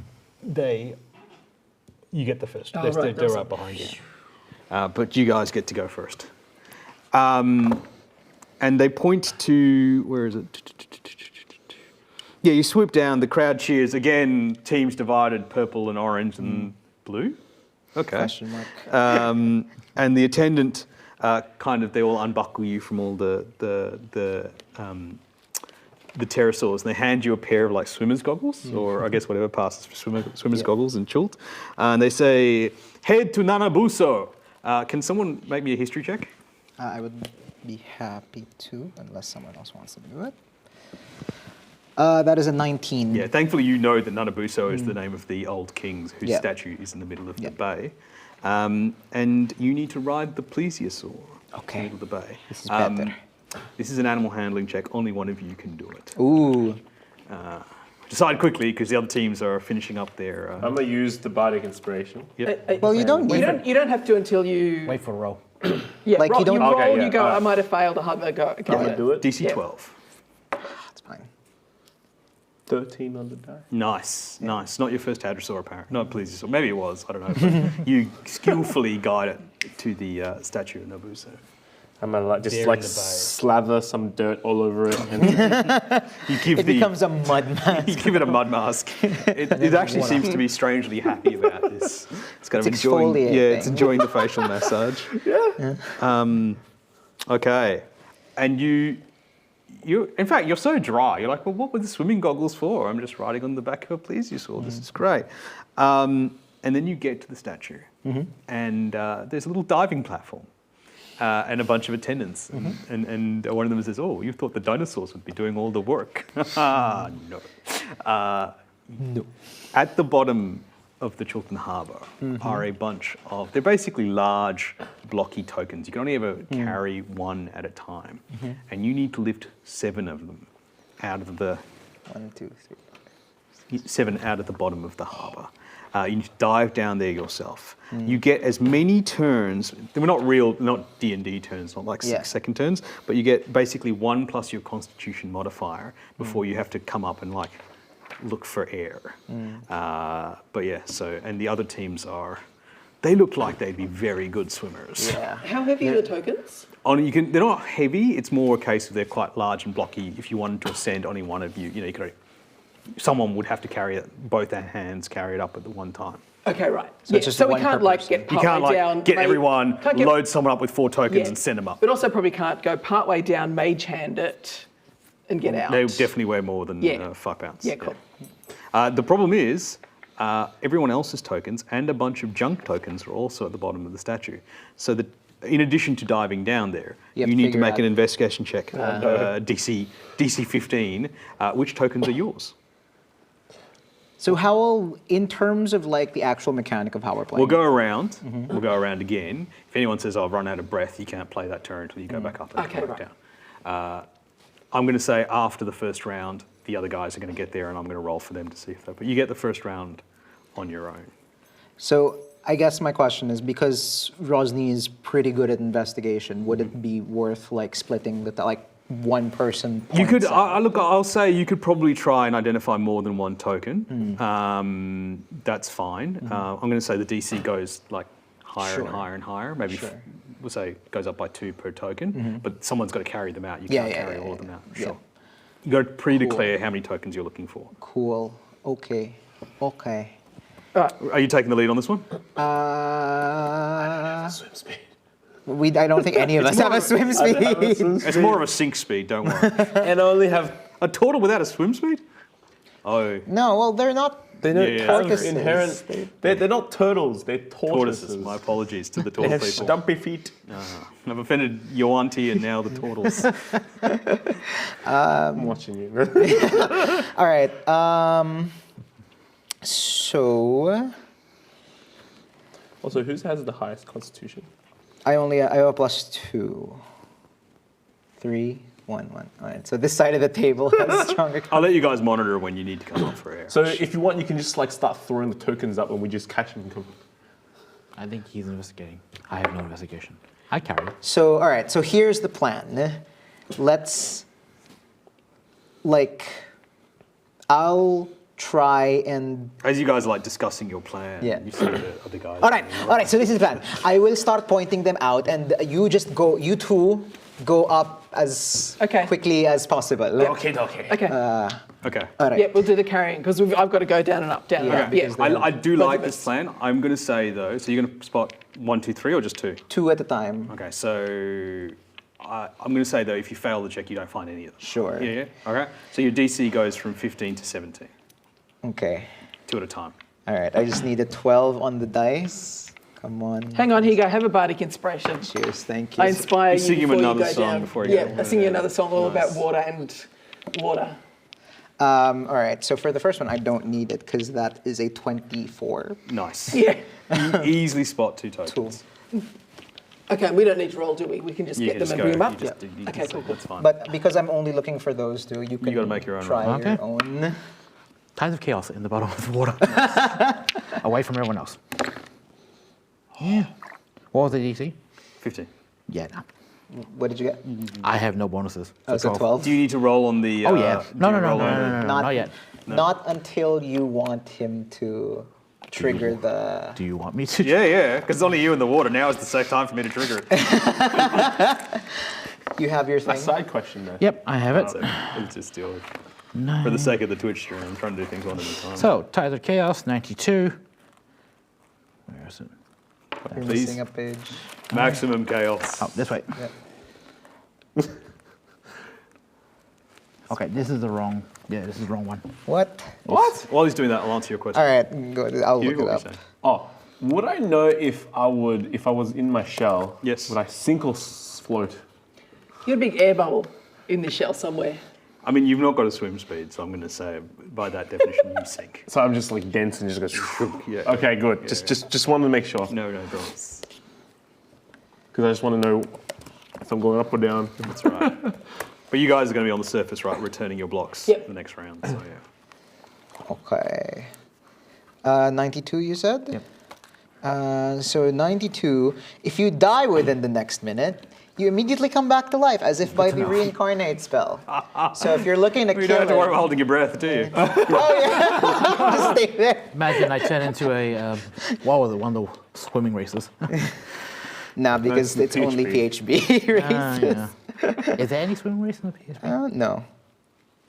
You get the first. Oh, they're right, they're those right behind you. But you guys get to go first. And they point to, where is it? Yeah, you swoop down, the crowd cheers. Again, teams divided, purple and orange and blue. Okay. Question mark. And the attendant they all unbuckle you from all the pterosaurs, and they hand you a pair of like swimmer's goggles, or I guess whatever passes for swimmer's goggles and chult. And they say, head to Nanabuso. Can someone make me a history check? I would be happy to, unless someone else wants to do it. That is a 19. Yeah, thankfully you know that Nanabuso is the name of the old kings whose Yeah. statue is in the middle of the Yeah. bay. And you need to ride the plesiosaur. Okay. Middle of the bay. This is better. This is an animal handling check. Only one of you can do it. Ooh. Decide quickly because the other teams are finishing up their. I'm gonna use the bardic inspiration. Yep. Well, you don't need it. You don't have to until you. Wait for a roll. Yeah, Like, roll, you don't- roll, Okay, yeah, you go. alright. I might have failed a harder go. I'm gonna do it. DC Yeah. 12. That's fine. 13 on the die. Nice, nice. Not your first Hadrosaur, apparently. No, please. Or maybe it was. I don't know. But you skillfully guide it to the statue of Nobuso. I'm gonna like, just They're like in the bay. slather some dirt all over it. And You give It becomes a mud mask. you give it a mud mask. It actually seems to be strangely happy about this. It's kind of It's enjoying. Yeah, exfoliating. it's enjoying the facial massage. Yeah. Okay, and you. In fact, you're so dry. You're like, well, what were the swimming goggles for? I'm just riding on the back of a plesiosaur. This is great. And then you get to the statue, and there's a little diving platform. And a bunch of attendants. And one of them says, oh, you thought the dinosaurs would be doing all the work. No. No. At the bottom of the Chiltern Harbour are a bunch of, they're basically large, blocky tokens. You can only ever carry one at a time. And you need to lift 7 of them out of the, 1, 2, 3. 7 out of the bottom of the harbour. You need to dive down there yourself. You get as many turns. They're not real, not D&D turns, not like 6-second turns, but you get basically 1 plus your Constitution modifier before you have to come up and like look for air. But yeah, so and the other teams are, they look like they'd be very good swimmers. Yeah. How heavy are the tokens? Only they're not heavy. It's more a case of they're quite large and blocky. If you wanted to ascend, only one of you, you could. Someone would have to carry it, both their hands carry it up at the one time. Okay, right. So it's just so we one can't per like person. get You partway can't like down. get everyone, can't get- load someone up with 4 tokens Yeah. and send them up. But also probably can't go partway down, mage hand it, and get out. They definitely weigh more than Yeah. 5 pounds. Yeah, cool. The problem is everyone else's tokens and a bunch of junk tokens are also at the bottom of the statue. So that in addition to diving down there, You have you to need to figure make out- an investigation check, DC 15, which tokens are yours. So how, in terms of like the actual mechanic of how we're playing? We'll go around. We'll go around again. If anyone says, "Oh, I've run out of breath," you can't play that turn until you go back up and Okay, come back right. down. I'm going to say after the first round, the other guys are going to get there, and I'm going to roll for them to see if they. But you get the first round on your own. So I guess my question is, because Rosny is pretty good at investigation, would it be worth like splitting the like one person? You could. points out? Look, I'll say you could probably try and identify more than one token. That's fine. I'm going to say the DC goes like higher and Sure. higher and higher. Maybe Sure. we'll say goes up by 2 per token. But someone's got to carry them out. You Yeah, can't yeah, carry yeah, all of yeah. them out. Yeah. Sure. You got to pre-declare how many tokens you're looking for. Cool. Okay. Okay. Are you taking the lead on this one? swim speed. I don't think any of us have a swim speed. It's more of a sink speed. Don't worry. And I only have. A turtle without a swim speed? Oh, No, well, they're not. They don't Yeah, yeah. have Tortoises. inherent. They're not turtles. They're tortoises. tortoises. My apologies to the They tortoise have people. stumpy feet. I've offended your auntie and now the turtles. I'm watching you. All right. So Also, whose has the highest constitution? I have a +2. 3, 1, 1. All right. So this side of the table has stronger. I'll let you guys monitor when you need to come up for air. So if you want, you can just like start throwing the tokens up and we just catch them and come. I think he's investigating. I have no investigation. I carry. So all right. So here's the plan. Let's I'll try and. As you guys are like discussing your plan, Yeah. you see the other guys. All right. So this is the plan. I will start pointing them out, and you just go. You two go up as Okay. quickly as possible. Okay. Okay. Okay. All right. Yeah, we'll do the carrying because I've got to go down and up, down Yeah, and up. Yeah. because I do Both like of this us. plan. I'm going to say though, so you're going to spot 1, 2, 3, or just 2? 2 at a time. Okay, so I'm going to say though, if you fail the check, you don't find any of them. Sure. Yeah. Okay. So your DC goes from 15 to 17, Okay. 2 at a time. All right. I just need a 12 on the dice. Come on. Hang on, here you go. Have a bardic inspiration. Cheers. Thank you. I inspire You sing you him before another you go song down. before you yeah, go. I sing you another song all Nice. about water and water. All right. So for the first one, I don't need it because that is a 24. Nice. Yeah. You easily spot 2 tokens. Okay, we don't need to roll, do we? We can just You get can them just and go. bring them You up? just, you Okay, just- cool. That's fine. But because I'm only looking for those two, you can gotta make your own try roll. your Okay. own. Tides of Chaos in the bottom of the water. Away from everyone else. Yeah. What was the DC? 15. Yeah, no. What did you get? I have no bonuses. Oh, so 12. Do you need to roll on the? Oh, yeah. do No, you no, no, roll no, on no, the- no, no, not yet. Not until you want him to trigger the. Do you want me to? Yeah, yeah, because it's only you in the water. Now is the safe time for me to trigger it. You have your A thing. side question though. Yep, I have it. So, it's just still for the sake of the Twitch stream. I'm trying to do things one at a time. So, Tides of Chaos, 92. Where is it? You're Please. missing a page. Maximum chaos. Oh, this way. Yeah. Okay, this is the wrong. Yeah, this is the wrong one. What? What? While he's doing that, I'll answer your question. All right, go. I'll You, look what it were you up. saying? Oh, would I know if I was in my shell? Yes. Would I sink or float? You're a big air bubble in the shell somewhere. I mean, you've not got a swim speed, so I'm going to say, by that definition, you sink. So I'm just like dense and just goes. Yeah. Okay, good. Yeah, Just wanted to make sure No, don't. because I just want to know if I'm going up or down. That's right. But you guys are going to be on the surface, right? Returning your blocks Yep. the next round. So yeah. Okay. 92, you said? Yep. So 92, if you die within the next minute, you immediately come back to life as if by the reincarnate spell. So if you're looking to You kill don't have to worry him- about holding your breath, do you? Oh yeah, just stay there. Imagine I turn into a, what was it, one of the swimming races. Nah, because That's it's only PHP. PHB races. Yeah. Is there any swimming race in the PSP? No.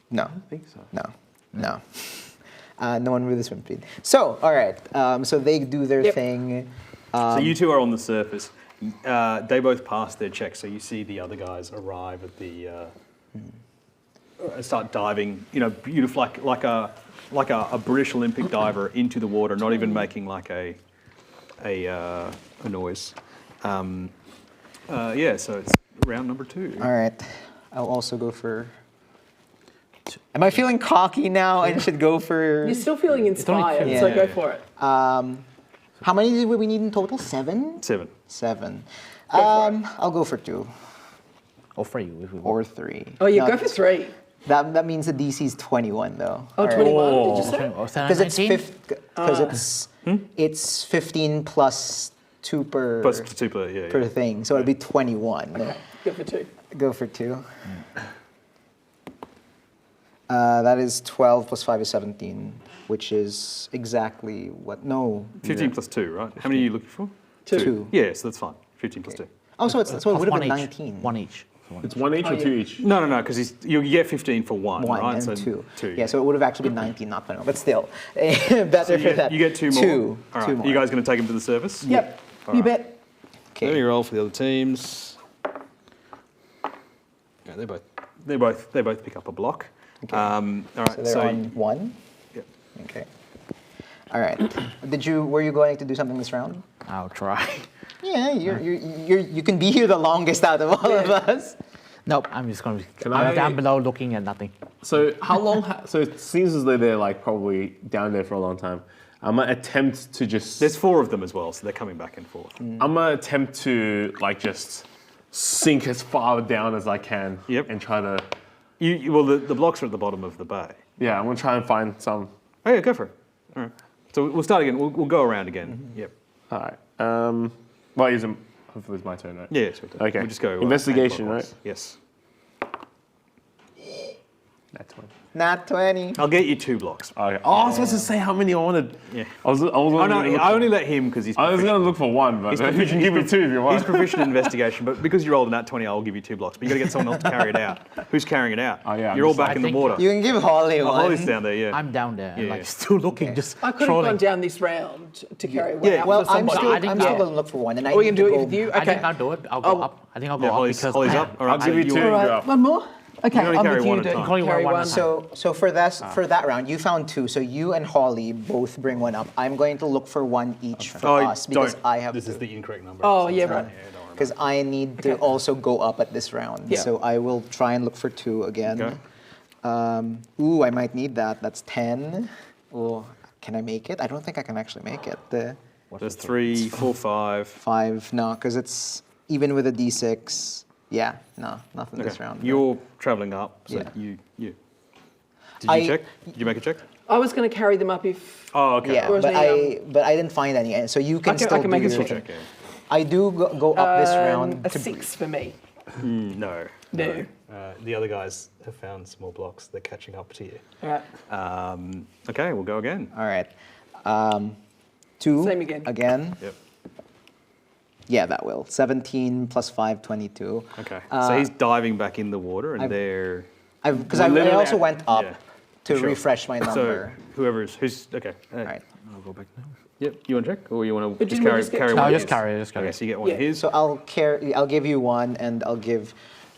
No. I think so. No. No one with a swim speed. So, all right. So they do their Yep. thing. So you two are on the surface. They both pass their check, so you see the other guys arrive at the start diving. You know, beautiful, like a British Olympic diver into the water, not even making like a noise. Yeah, so it's round number 2. All right. I'll also go for. Am I feeling cocky now and should go for. You're still feeling inspired, two. so Yeah. go for it. How many did we need in total? 7? 7. 7. for I'll go for 2 Or 3. If we or 3. Oh, yeah, No, go for 3. That means the DC is 21 though. Oh, 21, did you say? Because it's 15 plus 2 per Plus 2 per, yeah. per thing, so it'll be 21. Go for 2. Go for 2. That is 12 plus 5 is 17, which is exactly what? No. 15 plus 2, right? How many are you looking for? 2. Yeah, so that's fine. 15 plus 2. Oh, so it would have one been each. 19. One each. So one It's 1 each or 2 each? No, because you get 15 for 1, 1 right? and so 2. 2. Yeah, so it would have actually been 19, not 21. But still, better So for that. you get 2 more. 2. All right. 2 more. You guys going to take them to the surface? Yep, you right. bet. Let me Okay. roll for the other teams. Yeah, they both pick up a block. All right. So they're on 1? Yep. Okay. All right. Were you going to do something this round? I'll try. Yeah, you can be here the longest out of all of us. Nope, I'm just going to Can I'm I- down below looking at nothing. So how long? So it seems as though they're like probably down there for a long time. I'm gonna attempt to just. There's 4 of them as well, so they're coming back and forth. Mm. I'm gonna attempt to like just sink as far down as I can. Yep. And try to. Well, the blocks are at the bottom of the bay. Yeah, I'm gonna try and find some. Oh yeah, go for it. All right. So we'll start again. We'll go around again. Yep. All right. Well, hopefully it's my turn, right? Yeah, sweet. Okay. We'll just go. Investigation, anti-clockwise. right? Yes. That's one. Nat 20. I'll get you 2 blocks. Okay. Oh, I was supposed to say how many I wanted. Yeah. I was Oh no, gonna look I for- only let him because he's. I was proficient. gonna look for 1, but you can give me 2 if you want. He's proficient in investigation, but because you rolled a nat 20, I'll give you 2 blocks. But you got to get someone else to carry it out. Who's carrying it out? Oh, yeah, I'm You're all just- back I in the think- water. You can give Holly Oh, one. Holly's down there. Yeah. I'm down there, Yeah. like still looking, Okay. just I could have trolling. gone down this round to carry one Yeah, out Well, for I'm somebody. still, I think I'm still so. going to look for one, and I Oh, we need can to do it go. with you? I Okay. think I'll do it. I'll go Oh. up. I think I'll go Yeah, up Holly's, because Holly's I up. have- All right, I'll give you 2 All and right, go up. one more? Okay, only I'm carry with one you at a to time. Only carry one one. at a So for that round, you found 2. So you and Holly both bring one up. I'm going to look for 1 each for Oh, us because don't. I have This 2. is the incorrect number. Oh, yeah, right. don't worry. Because I need to also go up at this round. Yeah. So I will try and look for 2 again. Okay. Ooh, I might need that. That's 10. Oh, can I make it? I don't think I can actually make it. The There's 3, 4, 5. 5, no, because it's even with a D6, yeah, no, nothing this Okay. round. You're traveling up, so Yeah. you. Did you check? Did you make a check? I was going to carry them up if. Oh, okay. Yeah, Whereas but the, I didn't find any, and so you can I still can make do a your check. thing. Okay. I do go up this round a to 6 for me. No. No. The other guys have found small blocks. They're catching up to you. All right. Okay, we'll go again. All right. 2. Same again. Again. Yep. Yeah, that will. 17 plus 5, 22. Okay. So he's diving back in the water, and I've- they're. Because I literally also at- went up yeah, to sure. refresh my number. So who's okay. All right. I'll go back now. Yep. You want to check, or you want to But just didn't we carry just get carry two? one? No, of just his? carry it, just carry Okay, it. so you get one of Yeah. his. So I'll give you one, and I'll give,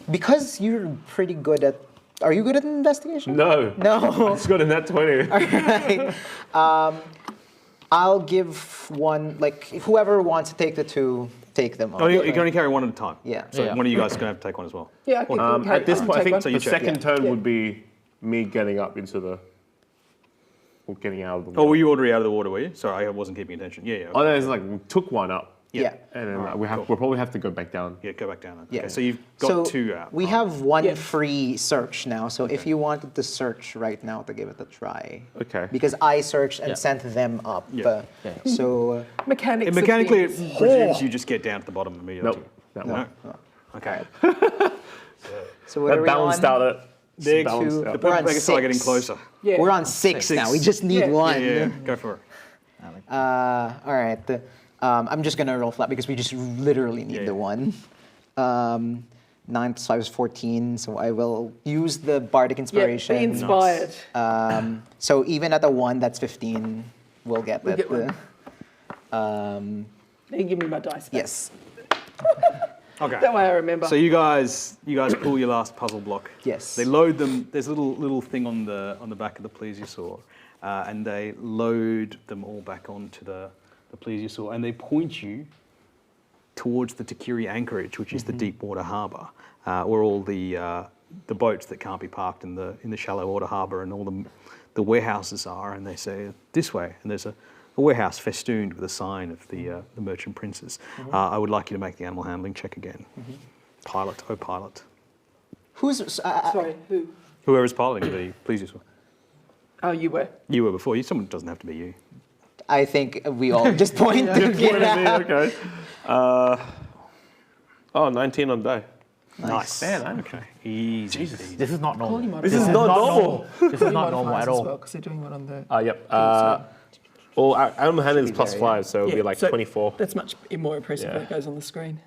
because you're pretty good at. Are you good at investigation? No. No. It's got a nat 20. Right. I'll give one. Like whoever wants to take the 2, take them. Oh, you can only carry one at a time. Yeah. So Yeah. one of you guys is going to have to take one as well. Yeah, I can carry At this I can point, I take think one. So the you check, second yeah. turn Yeah. would be me getting up into the, or getting out of the Oh, water. were you already out of the water? Were you? Sorry, I wasn't keeping attention. Yeah. Yeah. Oh, Okay. there's like, we took one up. Yeah. And then Alright, we'll probably have to go back down. Yeah. Go back down. Then. Yeah. Okay. So you've got So 2 out. We Right. have one Yeah. free search now. So if you wanted to search right now to give it a try. Okay. Because I searched and Yeah. sent them up. Yeah. So Mechanics. And of mechanically, it things. presumes you just get down to the bottom immediately. Nope. That No. one. Okay. so what are That we balanced on? out it. They're Balanced two- out. The We're on purple are getting 6. closer. Yeah. We're on 6 now. We just need Yeah. one. Yeah. Go for it. All right. I'm just gonna roll flat because we just literally need Yeah, the yeah. one. 9 plus 5 is 14, so I will use the bardic Yeah, inspiration. be inspired. So even at a 1, that's 15. We'll get We'll that. get one. You give me my dice back. Yes. Okay. That way I remember. So you guys pull your last puzzle block. Yes. They load them. There's a little thing on the back of the plesiosaur, and they load them all back onto the plesiosaur, and they point you towards the Takiri anchorage, which is the deep water harbour, where all the boats that can't be parked in the shallow water harbour and all the warehouses are. And they say this way, and there's a warehouse festooned with a sign of the Merchant Princes. I would like you to make the animal handling check again. Pilot, oh pilot. Who's Sorry, who? Whoever's piloting the plesiosaur. Oh, you were. You were before. Someone doesn't have to be you. I think we all just point to get out. Okay. 19 on die. Nice. Man, Okay. Easy. Easy. This is not normal. you might This as is well. not This is not normal. This is not normal at all. Because they're doing one on the. Yep. Well, animal handling is plus 5, so it'll be like so 24. That's much more impressive when Yeah. it goes on the screen.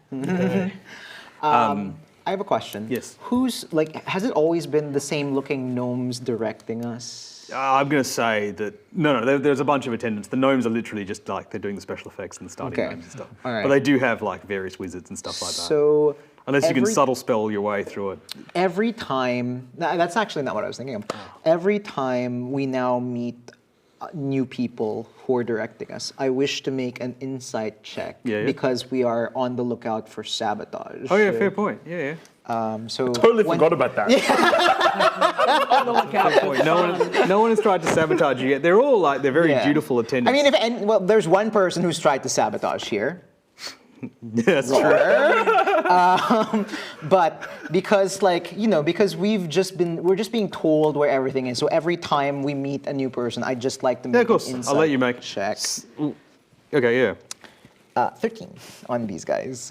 I have a question. Yes. Who's has it always been the same looking gnomes directing us? I'm going to say that no. There's a bunch of attendants. The gnomes are literally just like they're doing the special effects and the starting Okay. gnomes and stuff. All right. But they do have like various wizards and stuff like that. So Unless you can every- subtle spell your way through it. every time, that's actually not what I was thinking of. Every time we now meet new people who are directing us, I wish to make an insight check Yeah. because we are on the lookout for sabotage. Oh yeah, fair point. Yeah. So Totally when- forgot about that. On the lookout. Point. No one has tried to sabotage you yet. They're all like they're very Yeah. dutiful attendants. I mean, well, there's one person who's tried to sabotage here. yeah, that's true. But because because we're just being told where everything is. So every time we meet a new person, I just like to make Yeah, of course. an I'll let you insight make check. Okay, yeah. 13 on these guys.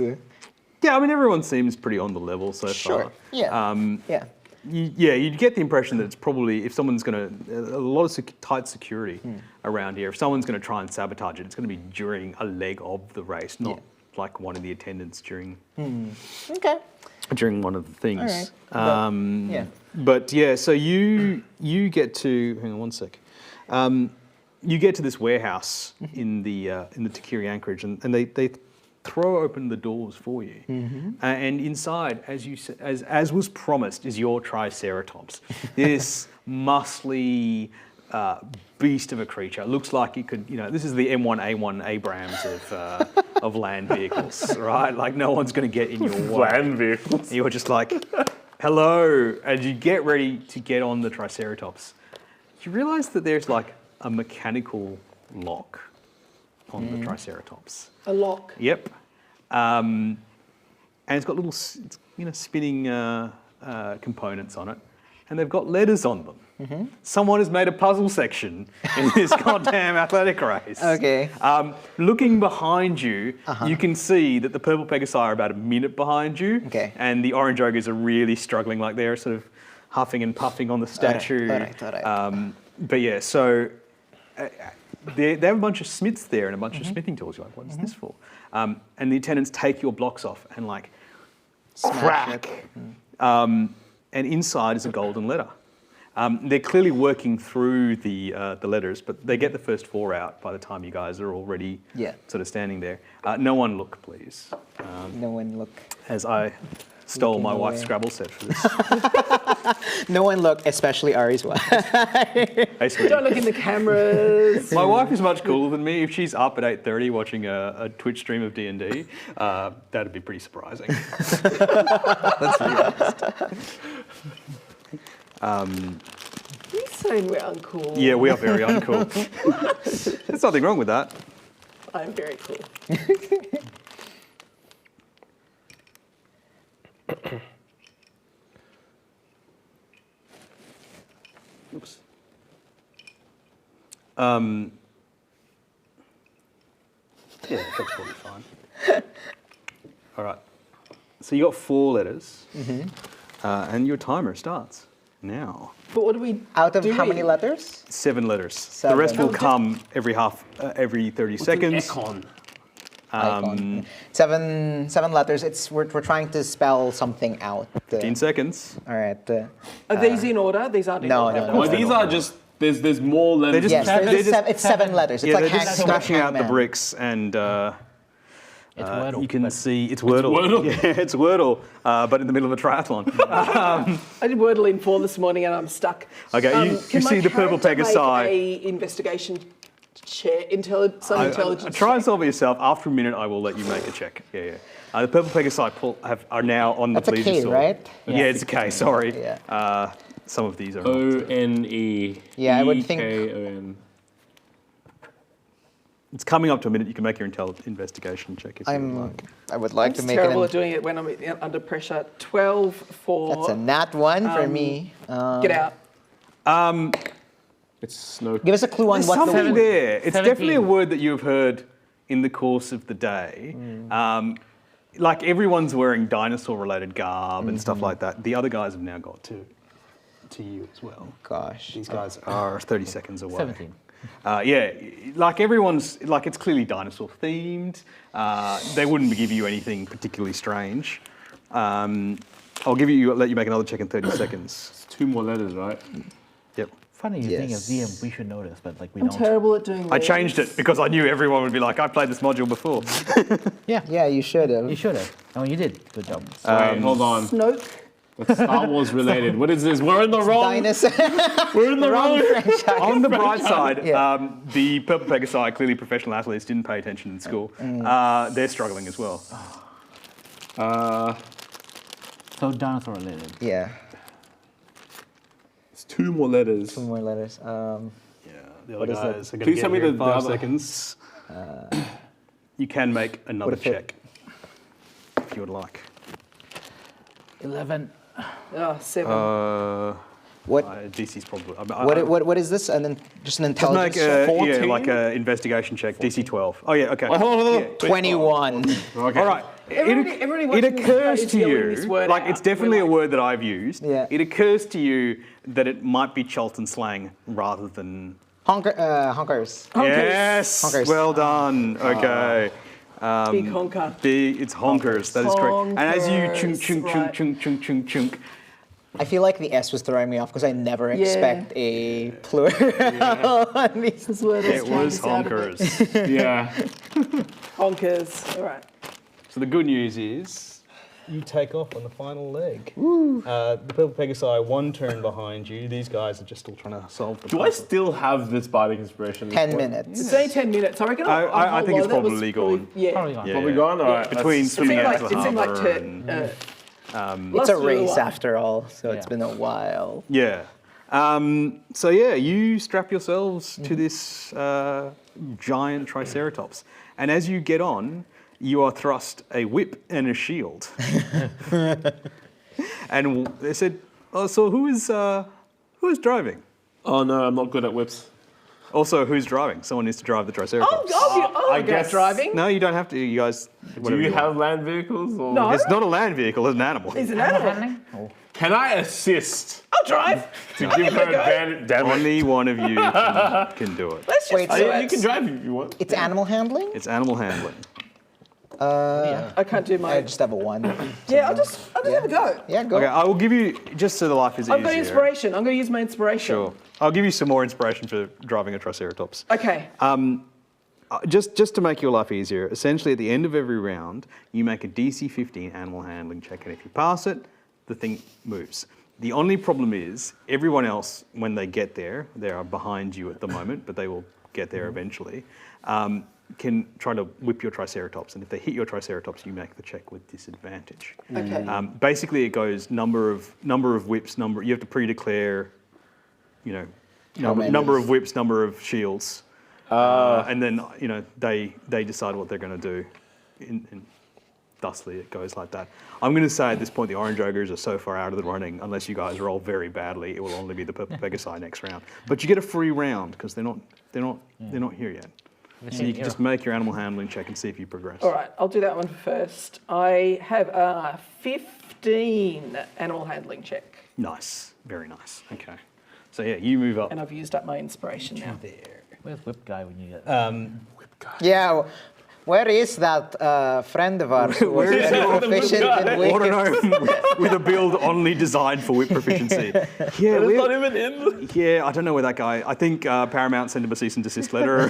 Yeah, I mean everyone seems pretty on the level so Sure. far. Yeah. Yeah. You'd get the impression that it's probably, if someone's going to, a lot of tight security around here, if someone's going to try and sabotage it, it's going to be during a leg of the race, not like one of the attendants during Okay. one of the things. All right. Yeah. But yeah, so you get to, hang on one sec. You get to this warehouse in the Takiri anchorage, and they throw open the doors for you, and inside, as was promised, is your Triceratops. This muscly beast of a creature. It looks like it could, this is the M1A1 Abrams of land vehicles, right? Like no one's going to get in your way. Land vehicles. You're just like, hello, and you get ready to get on the Triceratops. You realise that there's like a mechanical lock on the Triceratops. A lock. Yep. and it's got little spinning components on it, and they've got letters on them. Someone has made a puzzle section in this goddamn athletic race. Okay. Looking behind you, you can see that the purple Pegasi are about a minute behind you, Okay. and the orange ogres are really struggling, like they're sort of huffing and puffing on the statue. all right. But yeah, so they have a bunch of smiths there and a bunch of smithing tools. You're like, what is this for? And the attendants take your blocks off and like crack. And inside is a golden letter. They're clearly working through the letters, but they get the first 4 out by the time you guys are already sort of standing there. No one look, please. No one look. As I stole Looking my wife's away. Scrabble set for this. No one look, especially Ari's wife. Hey, sweetie. Don't look in the cameras. My wife is much cooler than me. If she's up at 8:30 watching a Twitch stream of D&D, that'd be pretty surprising. Let's be honest. He's saying we're uncool. Yeah, we are very uncool. There's nothing wrong with that. I'm very cool. Oops. Yeah, that's probably fine. All right. So you got 4 letters, and your timer starts now. But what do we Out of do how many letters? 7 letters. The 7. rest will Oh, come every 30 seconds. Econ. Icon. Seven letters. We're trying to spell something out. 15 seconds. All right. Are these in order? These aren't in No, order. no, Well, these are just, there's more letters. They're Yes, just- there's they're just- it's 7 letters. It's Yeah, like they're just smashing out the Hangman. bricks, and It's Wordle. you can but- see it's Wordle. Wordle. Yeah, it's Wordle, but in the middle of a triathlon. I did Wordle in 4 this morning and I'm stuck. Okay, you can my see the purple character Pegasi. make a investigation check, some intelligence Try and check? solve it yourself. After a minute, I will let you make a check. Yeah. The purple Pegasi are now on the That's a K, plesiosaur. right? Yeah, it's a K. Sorry. Yeah. Some of these are. not. O-N-E. Yeah, I would think- E-K-O-N. It's coming up to a minute. You can make your investigation check if you would like. I would like I'm to just make terrible it. at doing it when I'm under pressure. 12 for That's a nat 1 for me. get out. It's snow. Give us a clue on There's what something the there. It's 17. definitely a word that you've heard in the course of the day. Like everyone's wearing dinosaur-related garb and stuff like that. The other guys have now got to you as well. Gosh. These guys are 30 seconds away. 17. Yeah, like everyone's, like it's clearly dinosaur themed. They wouldn't give you anything particularly strange. I'll let you make another check in 30 seconds. It's 2 more letters, right? Yep. Funny you think as Yes. DM, we should know this, but like we I'm don't. terrible at doing I this. changed it because I knew everyone would be like, I played this module before. Yeah, Yeah, you should have. you should have. Oh, you did. Good job. Wait, hold on. Snoke. That's Star Wars related. What is this? We're in the wrong. Dinosaur. We're in the wrong. On the bright side, Yeah. the Purple Pegasi, clearly professional athletes, didn't pay attention in school. They're struggling as well. So dinosaur related. Yeah. It's 2 more letters. 2 more letters. Yeah, the other What is that? guys are going to Please get tell me here in the 5 other- seconds. You can make another if it- check if you would like. 11. Oh, 7. What? DC's probably. What is this? Just an Just make intelligence check? 14? like an investigation check. DC 12. Oh yeah, okay. Wait, hold on. Yeah. 21. Okay. All right. Everybody It watching this occurs is to yelling this you, word like out. it's definitely We're a like, word that I've used. Yeah. It occurs to you that it might be Cholton slang rather than. Honkers. Honkers. Yes. Honkers. Well done. Okay. Big honker. It's honkers. That is correct. And as you chunk, Honkers, chunk, chunk, right. chunk, chunk, chunk, chunk. I feel like the S was throwing me off because I never expect a plural on these. This word It was is out of it. honkers. Yeah. Honkers. All right. So the good news is you take off on the final leg. The Purple Pegasi 1 turn behind you. These guys are just still trying to solve the Do I still have this bardic inspiration? at this 10 point? minutes. It's only 10 minutes. I reckon. I think it's that was probably gone. Yeah. Probably gone. Yeah. Probably gone? All right. Between let's- swimming It out seemed to the like, it seemed like harbour. It's a Last race little after all, so it's Yeah. been a while. Yeah. So yeah, you strap yourselves to this giant Triceratops, and as you get on, you are thrust a whip and a shield. And they said, "Oh, so who is driving? Oh no, I'm not good at whips. Also, who's driving? Someone needs to drive the Triceratops." I guess- driving. No, you don't have to. You guys. Do whatever you want. have land vehicles? Or? No. It's not a land vehicle. It's an animal. He's an animal. Can I assist I'll drive. to give her advantage? Damn it. Only one of you can do it. Let's just Wait, do so it. You can drive if you want. It's animal handling? It's animal handling. I can't do I my. just have a 1. Yeah, I'll just have a go. Yeah, go. Okay, I will give you just so the life is I've easier. got inspiration. I'm going to use my inspiration. Sure. I'll give you some more inspiration for driving a Triceratops. Okay. Just to make your life easier, essentially at the end of every round, you make a DC 15 animal handling check, and if you pass it, the thing moves. The only problem is everyone else, when they get there, they are behind you at the moment, but they will get there eventually, can try to whip your Triceratops, and if they hit your Triceratops, you make the check with disadvantage. Okay. Basically, it goes number of whips, you have to pre-declare, number of whips, number of shields, and then they decide what they're going to do. And thusly, it goes like that. I'm going to say at this point the Orange Ogres are so far out of the running, unless you guys roll very badly, it will only be the Purple Pegasi next round. But you get a free round because they're not here yet. So you can just make your animal handling check and see if you progress. All right, I'll do that one first. I have a 15 animal handling check, Nice, very nice. Okay, so yeah, you move up. and I've used up my inspiration now. Where's Whip Guy when you get Yeah, where is that friend of ours who was very proficient in whips? Autonome with a build only designed for whip proficiency. Yeah, It's not even in. yeah, I don't know where that guy. I think Paramount sent him a cease and desist letter.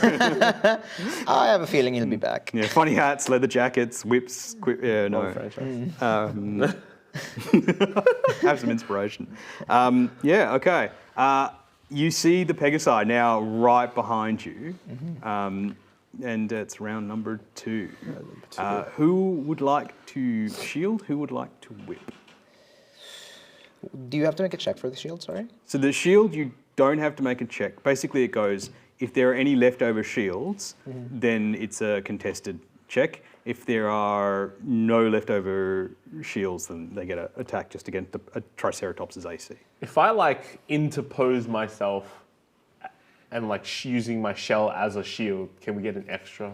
I have a feeling he'll be back. Yeah, funny hats, leather jackets, whips. Yeah, no. Franchise. Have some inspiration. Yeah, okay. You see the Pegasi now right behind you, and it's round number 2. Who would like to shield? Who would like to whip? Do you have to make a check for the shield, sorry? So the shield, you don't have to make a check. Basically, it goes, if there are any leftover shields, then it's a contested check. If there are no leftover shields, then they get an attack just against a Triceratops' AC. If I interpose myself and using my shell as a shield, can we get an extra?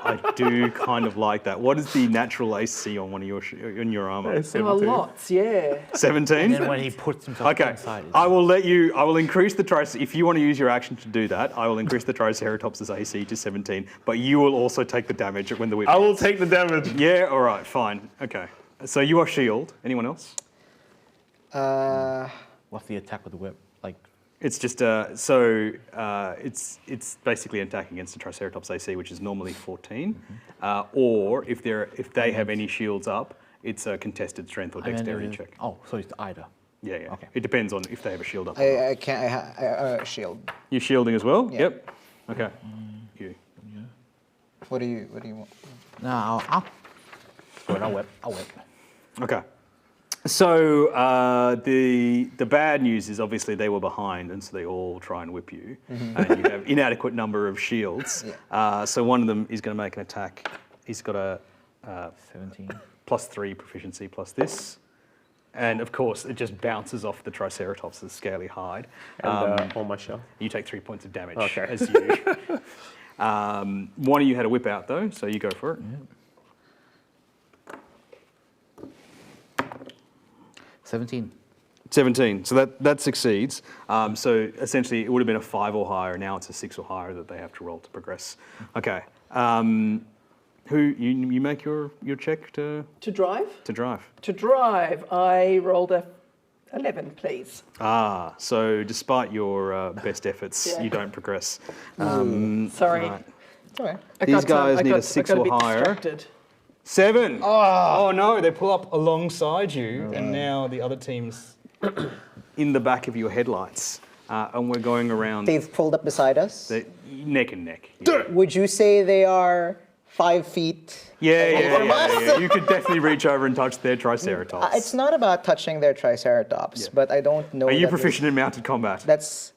I do kind of like that. What is the natural AC on one of your armor? There are lots, yeah. 17? And then when he puts himself Okay, inside, I will increase the Triceratops, if you want to use your action to do that, I will increase the Triceratops' AC to 17, but you will also take the damage when the whip I will hits. take the damage. Yeah, all right, fine, okay. So you are shield. Anyone else? what's the attack with the whip? It's just, it's basically an attack against the Triceratops AC, which is normally 14, or if they have any shields up, it's a contested strength or dexterity check. Oh, so it's either. Yeah, yeah. Okay. It depends on if they have a shield up. Or not. I can't, shield. You're shielding as well? Yeah. Yep. Okay. You. What do you want? No, I'll whip. I'll whip. Okay. So the bad news is obviously they were behind, and so they all try and whip you, and you have inadequate number of shields. So one of them is going to make an attack. He's got a 17. +3 proficiency plus this, and of course it just bounces off the Triceratops' scaly hide. And on my shell. You take 3 points of damage Okay. as you. One of you had a whip out though, so you go for it. 17. 17. So that succeeds. So essentially, it would have been a 5 or higher. Now it's a 6 or higher that they have to roll to progress. Okay. Who you make your check to To drive? drive? To drive, I rolled a 11, please. So despite your best efforts, Yeah. you don't progress. Sorry. right. Okay. These guys need a 6 I got or a bit higher. distracted. 7. Oh no! They pull up alongside you, and now the other team's in the back of your headlights, and we're going around. They've pulled up beside us. They're neck and neck. Yeah. Would you say they are 5 feet? Yeah. You could definitely reach over and touch their Triceratops. It's not about touching their Triceratops, Yeah. but I don't know. Are you that proficient in mounted combat? That's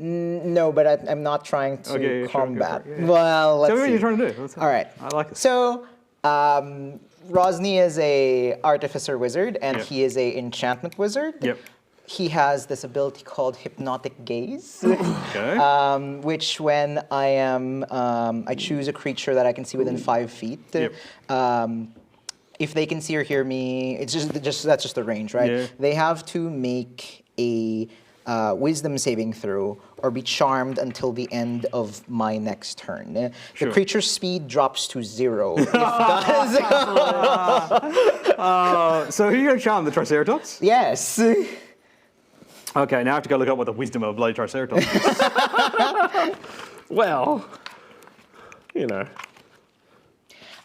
No, but I'm not trying to Okay, yeah, sure, go combat. for it, yeah. Well, let's Tell me what see. you're trying to do. Let's- All right. I like it. So, Rosny is a artificer wizard, and Yep. he is a enchantment wizard. Yep. He has this ability called hypnotic gaze, Okay. which when I choose a creature that I can see within 5 feet. Yep. If they can see or hear me, it's just that's just the range, right? Yeah. They have to make a wisdom saving throw or be charmed until the end of my next turn. The Sure. creature's speed drops to 0. If So who are you going to charm? The Triceratops? yes. Okay, now I have to go look up what the wisdom of a bloody Triceratops is. Well, you know.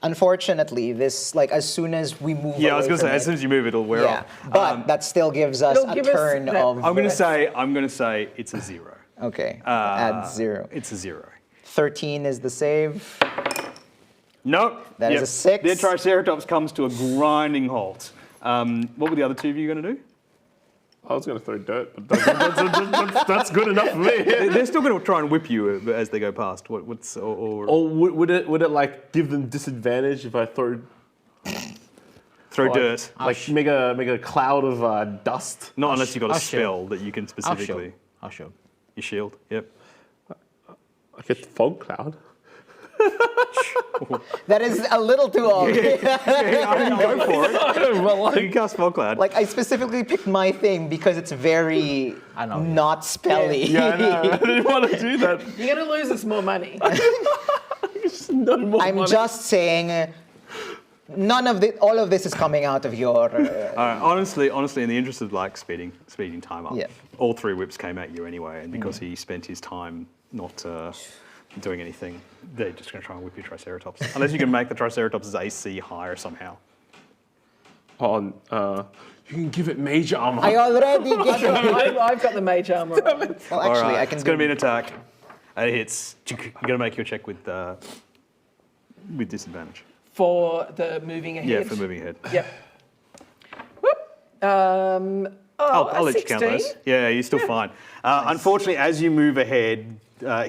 Unfortunately, this as soon as we move. Yeah, I was away going to say, from as soon as you move, it'll wear yeah, off. but that still gives us It'll a give us turn that- of. I'm going to say it's a 0. Okay, add 0. It's a 0. 13 is the save. Nope. That is a 6. The Triceratops comes to a grinding halt. What were the other two of you going to do? I was going to throw dirt, but that's good enough for me. They're still going to try and whip you as they go past. What's or Or would it like give them disadvantage if I throw throw like, dirt? like make a cloud of dust? Not unless you've got a I'll spell that you can I'll specifically. shield. I'll shield. You shield. Yep. Like a fog cloud. That is a little too obvious. I mean, go for it. well, You can cast Fog Cloud. Like I specifically picked my thing because it's very I know. not spelly. yeah, I know. I didn't want to do that. You're going to lose us more money. No more I'm money. just saying, all of this is coming out of your. Honestly, in the interest of like speeding time up, Yeah. all 3 whips came at you anyway, and because he spent his time not doing anything, they're just going to try and whip your Triceratops. Unless you can make the Triceratops' AC higher somehow. You can give it mage armor. I already get. I've got the mage armor on. Well, actually, All right, I can. it's going to be an attack. It hits. You got to make your check with disadvantage. For the moving ahead. Yeah, for moving ahead. Yep. Whoop. I'll let you count 16. those. Yeah, you're still fine. Unfortunately, as you move ahead,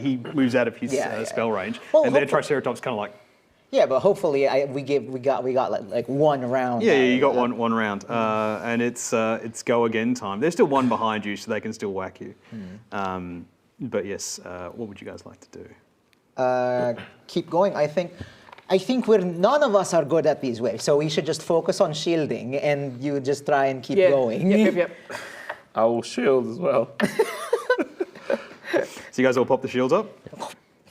he moves out of his Yeah, yeah. spell range, Well, and then hopefully- Triceratops kind of like. Yeah, but hopefully we got like 1 round. Yeah, you got one round, and it's go again time. There's still 1 behind you, so they can still whack you. But yes, what would you guys like to do? Keep going. I think none of us are good at these waves, so we should just focus on shielding, and you just try and keep Yeah. going. Yep. I will shield as well. So you guys all pop the shields up?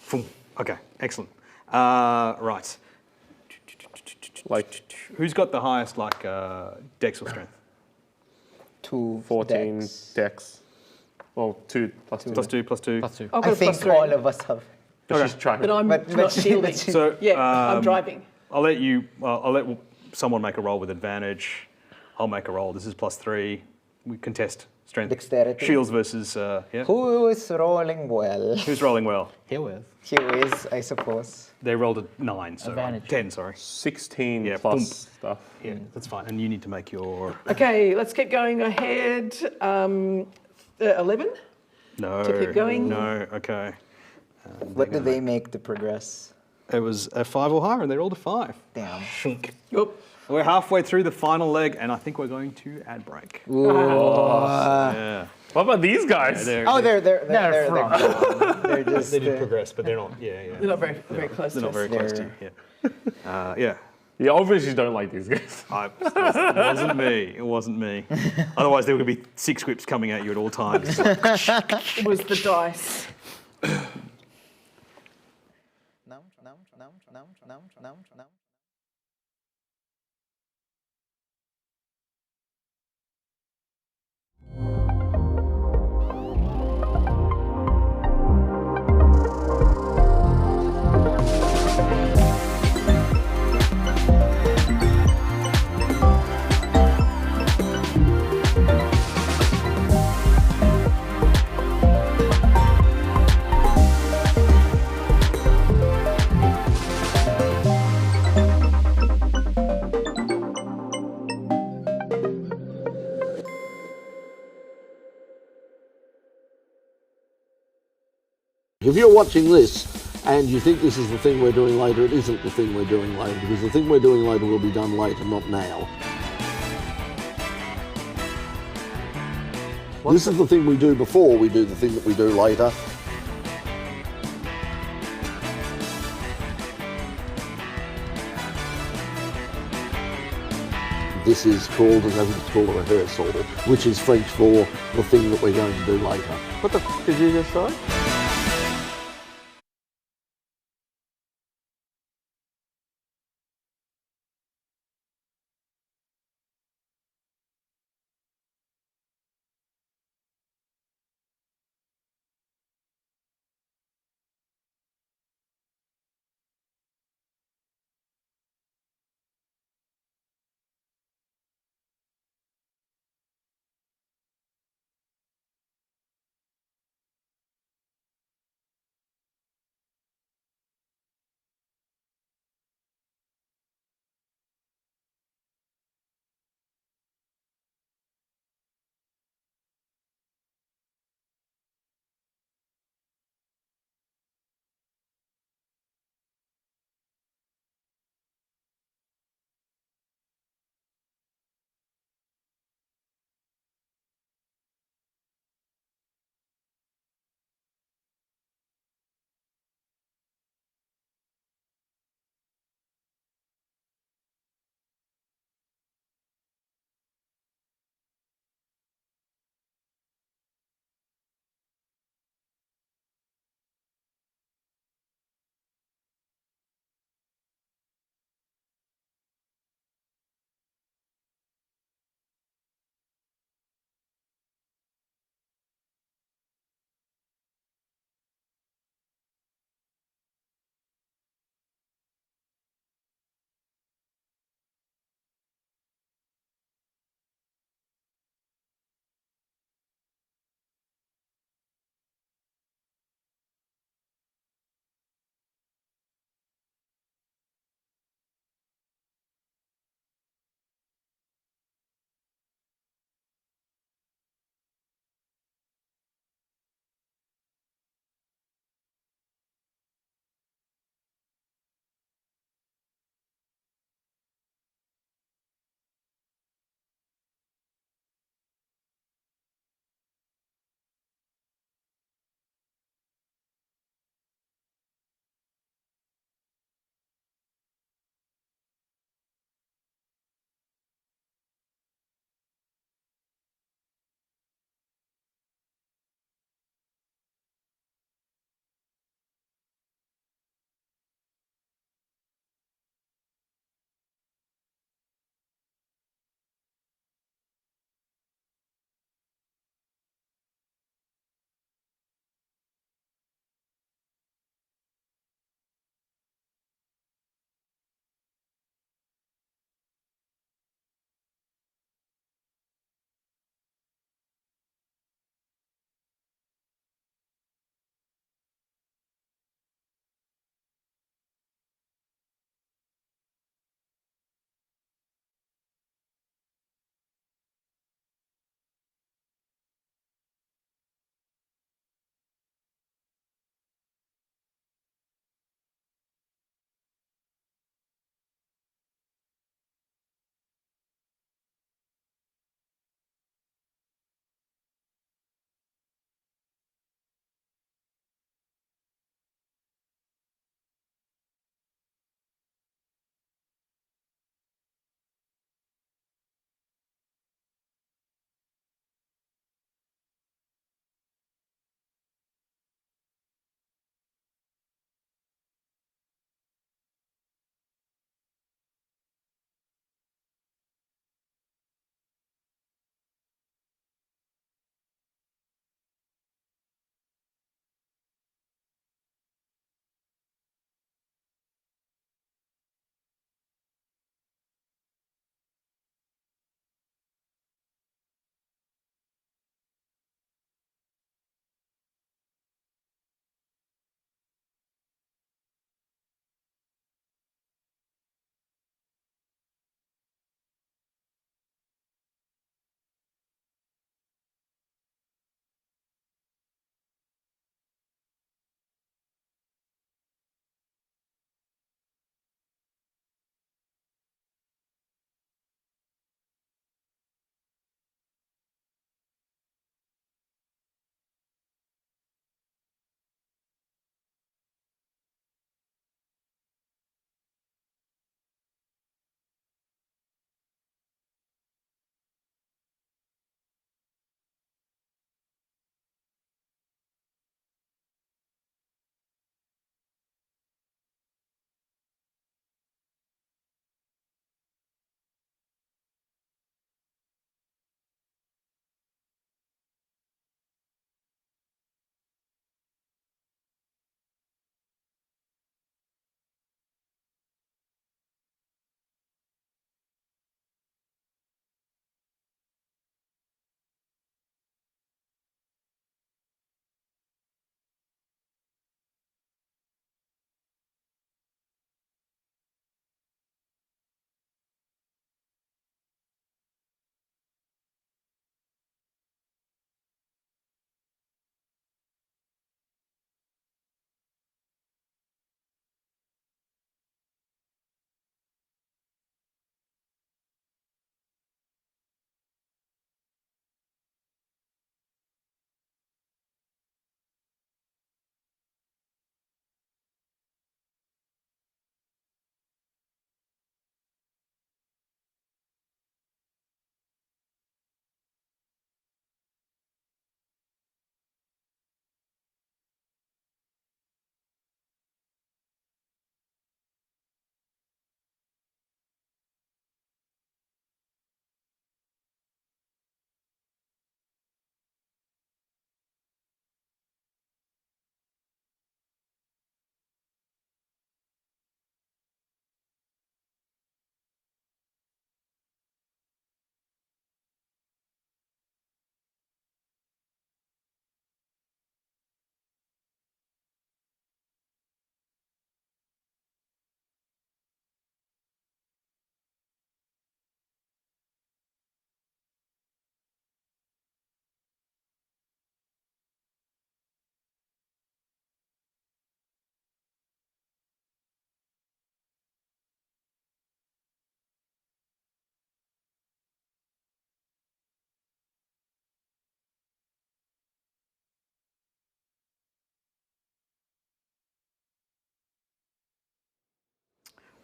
Boom. Okay, excellent. Right. Like Who's got the highest dex or strength? 2 14 decks. dex. Well, 2 plus 2. +2, +2. +2. I've got I a think plus 3. all of us have. But she's trying. But I'm But- not but- shielding. but- So Yeah, I'm driving. I'll let someone make a roll with advantage. I'll make a roll. This is +3. We contest strength. Dexterity. Shields versus yeah. Who is rolling well? Who's rolling well? Here with. Here is, I suppose. They rolled a 9, so Advantage. 10. Sorry. 16 Yeah, plus boom. stuff. Yeah, that's fine. And you need to make your Okay, let's keep going ahead. 11. no. To keep going? No. Okay. What do they make to progress? It was a 5 or higher, and they rolled a 5. Damn. Yup. We're halfway through the final leg, and I think we're going to ad break. Yeah. What about these guys? They're Oh, they're front. gone. They're just. they did progress, but they're not. Yeah. They're not very close They're to not us. very close to you. Yeah. Yeah. You obviously don't like these guys. It wasn't me. It wasn't me. Otherwise, there would be 6 whips coming at you at all times. It was the dice. If you're watching this and you think this is the thing we're doing later, it isn't the thing we're doing later, because the thing we're doing later will be done later, not now. This is the thing we do before we do the thing that we do later. This is called, as it's called, a rehearsal, which is French for the thing that we're going to do later. What the f did you just say?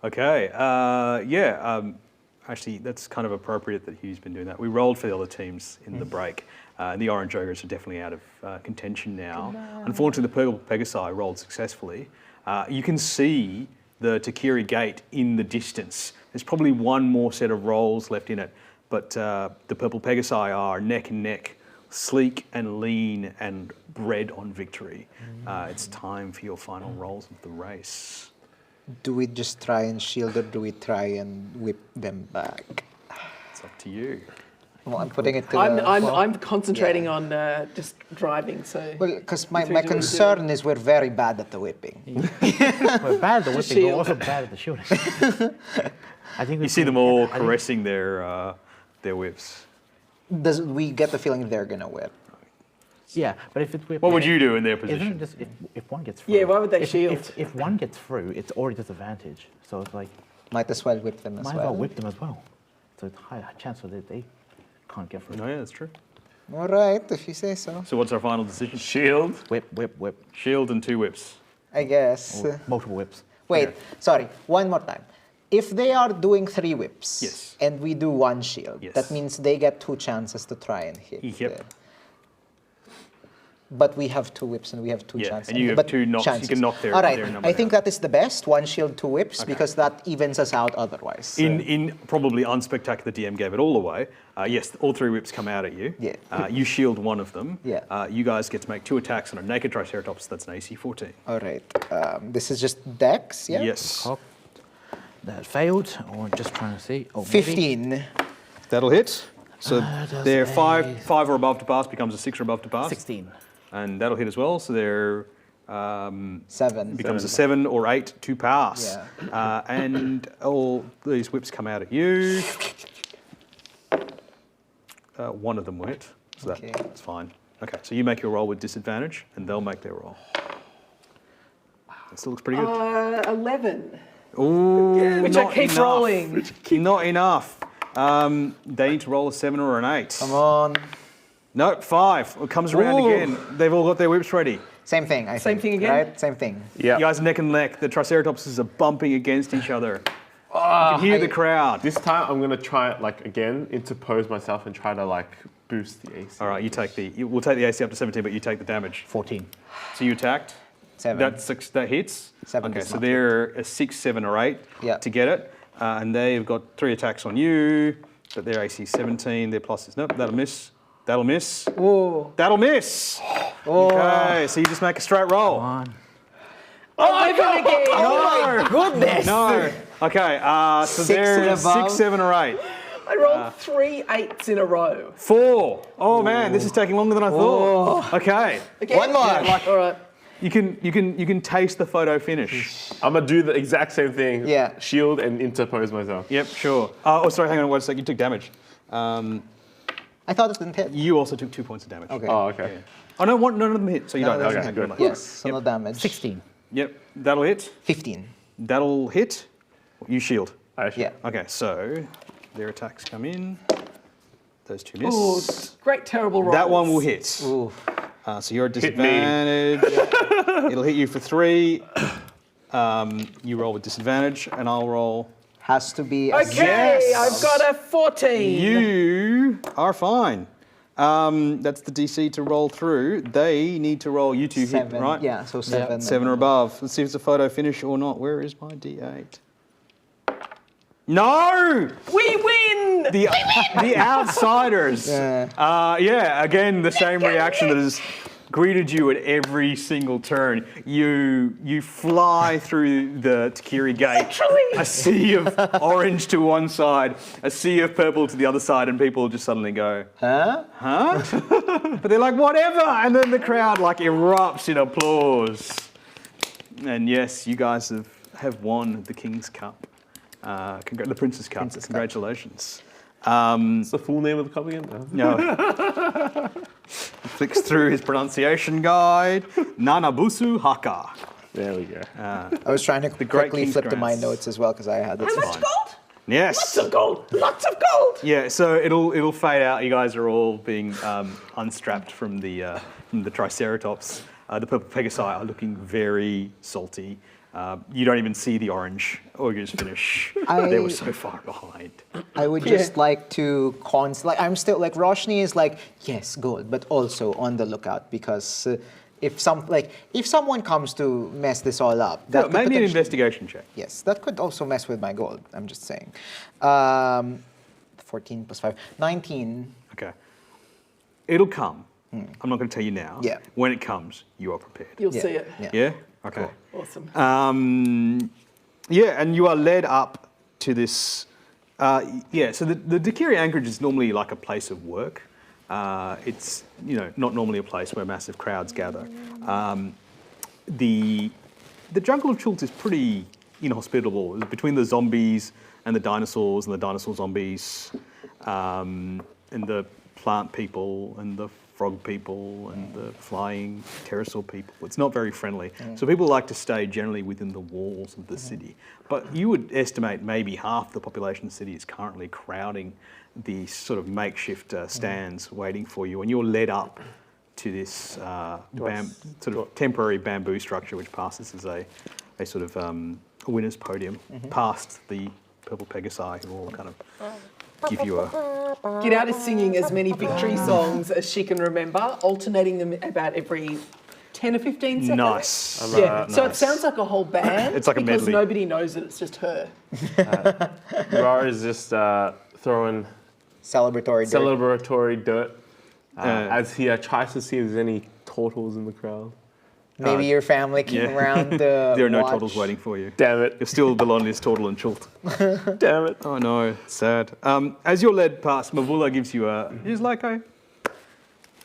Okay. Actually, that's kind of appropriate that Hugh's been doing that. We rolled for the other teams in the break. And the Orange Ogres are definitely out of contention now. Unfortunately, the Purple Pegasi rolled successfully. You can see the Takiri Gate in the distance. There's probably one more set of rolls left in it, but the Purple Pegasi are neck and neck, sleek and lean and bred on victory. It's time for your final rolls of the race. Do we just try and shield or do we try and whip them back? It's up to you. Well, I'm putting it to I'm concentrating on just driving. So Well, because my Three, two, concern is we're very bad at the whipping. We're bad at the whipping, but shield. also bad at the shooting. I think You see them all caressing their whips. Does we get the feeling they're gonna whip? Yeah, but if it's whipped, What would you do in their Isn't position? it just if one gets through? Yeah, why would they if, shield? If one gets through, it's already disadvantage. So it's like Might as well whip them as might as well. well whip them as well. So it's high chance that they can't get through. No, yeah, that's true. All right, if you say so. So what's our final decision? Shield. Whip, whip, whip. Shield and 2 whips. I guess. Or multiple whips. Wait, sorry. One more time. If they are doing 3 whips Yes. and we do 1 shield, Yes. that means they get 2 chances to try and hit. Yep. But we have 2 whips and we have 2 Yeah, chances. and you have but 2 knocks. chances. You can knock their All right, number I think down. that is the best. 1 shield, 2 whips, because that evens us out otherwise. In probably unspectacular, DM gave it all away. Yes, all 3 whips come out at you. Yeah. You shield one of them. Yeah. You guys get to make 2 attacks on a naked Triceratops. That's an AC 14. All right. This is just Dex, yeah? Yes. Cock. That failed, or just trying to see. Oh, maybe. 15. That'll hit. So does they're a- 5 or above to pass becomes a 6 or above to pass. 16. And that'll hit as well. So they're 7. becomes a 7 or 8 to pass. Yeah. And all these whips come out at you. One of them will hit, so Okay. that's fine. Okay, so you make your roll with disadvantage, and they'll make their roll. That still looks pretty good. 11, Ooh, which I not keep enough. rolling. Not enough. They need to roll a 7 or an 8. Come on. No, 5. It comes around Ooh. again. They've all got their whips ready. Same thing, I Same think. thing again? Right? Same thing. Yeah. You guys are neck and neck. The Triceratopses are bumping against each other. You can hear the crowd. This time I'm gonna try like again interpose myself and try to like boost the AC. All right, we'll take the AC up to 17, but you take the damage. 14. So you attacked. 7. That hits. 7 Okay, does so not they're a 6, 7, or 8 Yeah. to get it, and they've got 3 attacks on you. But their AC 17. Their plus is nope. That'll miss. That'll miss. Ooh. That'll miss. Okay, so you just make a straight roll. Come on. 11 again. Oh my goodness! No. Okay, so 6 they're and above. 6, 7, or 8. I rolled 3 8s in a row. 4. Oh man, this is taking longer than I thought. Okay. Again? One more. All right. You can taste the photo finish. I'm gonna do the exact same thing. Yeah. Shield and interpose myself. Yep, sure. Oh, sorry, hang on one sec. You took damage. I thought it didn't hit. You also took 2 points of damage. Okay. Oh, okay. Oh no, none of them hit, so you No, don't. that's Okay, not good. good. Yes, so no damage. 16. Yep, that'll hit. 15. That'll hit. You shield. Yeah. Okay, so their attacks come in. Those 2 miss. Oh, great, terrible rolls. That one will hit. Ooh. So you're at Hit me. disadvantage. It'll hit you for 3. You roll with disadvantage, and I'll roll. Has to be a Okay, Yes. I've got a 14. You are fine. That's the DC to roll through. They need to roll. You 2 hit, 7. right? Yeah, so 7. 7 or above. Let's see if it's a photo finish or not. Where is my D8? No! We win! The outsiders. Yeah. Again, the same reaction that has greeted you at every single turn. You fly through the Takiri Gate. Literally. A sea of orange to one side, a sea of purple to the other side, and people just suddenly go, Huh? but they're like, whatever! And then the crowd like erupts in applause. And yes, you guys have won the King's Cup. The Prince's Cup. Congratulations. What's the full name of the cup again? No. Flicks through his pronunciation guide. Nanabusu Haka. There we go. I was trying to great quickly King's flip to my Grants. notes as well because I had this. How much gold? Yes. Lots of gold. Lots of gold. Yeah, so it'll fade out. You guys are all being unstrapped from the Triceratops. The Purple Pegasi are looking very salty. You don't even see the orange ogres finish. They were so far behind. I would just like to I'm still like Roshni is like, yes, gold, but also on the lookout because if someone comes to mess this all up, that could Maybe an potentially- investigation check. Yes, that could also mess with my gold. I'm just saying. 14 plus 5, 19. Okay. It'll come. I'm not going to tell you now. Yeah. When it comes, you are prepared. You'll Yeah, see it. yeah. Yeah? Okay. Awesome. Yeah, and you are led up to this. So the Dakiri anchorage is normally like a place of work. It's not normally a place where massive crowds gather. The jungle of Chult is pretty inhospitable. Between the zombies and the dinosaurs zombies, and the plant people and the frog people and the flying pterosaur people. It's not very friendly. So people like to stay generally within the walls of the city. But you would estimate maybe half the population of the city is currently crowding the sort of makeshift stands waiting for you. And you're led up to this sort of temporary bamboo structure which passes as a sort of a winner's podium past the Purple Pegasi who all kind of give you a... Get Out is singing as many victory songs as she can remember, alternating them about every 10 or 15 seconds. Nice. Yeah, so it sounds like a whole band. It's like a because medley. nobody knows that it's just her. Rar is just throwing Celebratory dirt. celebratory dirt as he tries to see if there's any turtles in the crowd. Maybe your family came yeah. around the There are no watch. turtles waiting for you. Damn it. You're still the loneliest turtle in Chult. Damn it. Oh no, sad. As you're led past, Mavula gives you a... He's like, I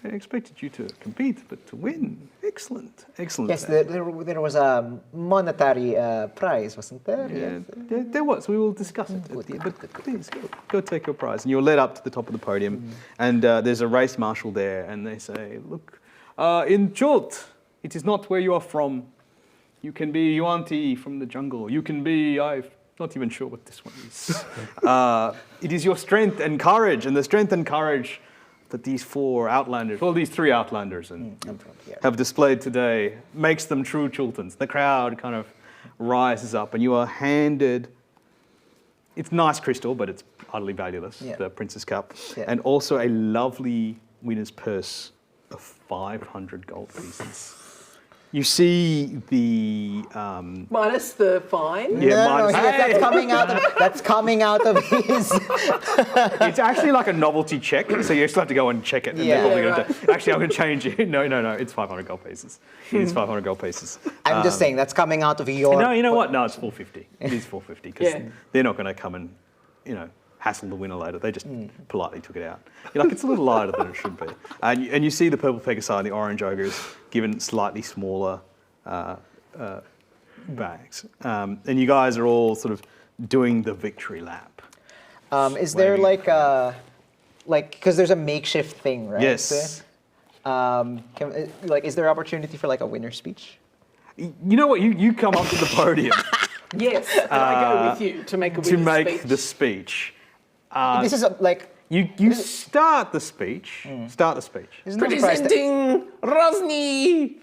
expected you to compete, but to win. Excellent, excellent. Yes, there was a monetary prize, wasn't there? Yeah, there was. We will discuss it. At the end, but please, go take your prize. And you're led up to the top of the podium, and there's a race marshal there, and they say, look, in Chult, it is not where you are from. You can be Yuan-Ti from the jungle. You can be, I'm not even sure what this one is. It is your strength and courage, and the strength and courage that these these three Outlanders have displayed today makes them true Chultans. The crowd kind of rises up, and you are handed, it's nice crystal, but it's utterly valueless, the Princess Cup, and also a lovely winner's purse of 500 gold pieces. You see the... Minus the fine. Yeah, that's coming out of his... It's actually like a novelty check, so you still have to go and check it. And Yeah. they're probably gonna actually, I'm going to change it. No, it's 500 gold pieces. It is 500 gold pieces. I'm just saying, that's coming out of your... No, you know what? No, it's 450. It is 450 because Yeah. they're not going to come and, hassle the winner later. They just politely took it out. You're like, it's a little lighter than it should be. And you see the Purple Pegasi and the Orange Ogres given slightly smaller bags. And you guys are all sort of doing the victory lap. Is there because there's a makeshift thing, right? Yes. Is there opportunity for like a winner speech? You know what? You come up to the podium Yes, and I go with you to make a to winner's make speech. the speech. This is You start the speech. Start the speech. there's no surprise that, Presenting Rosny.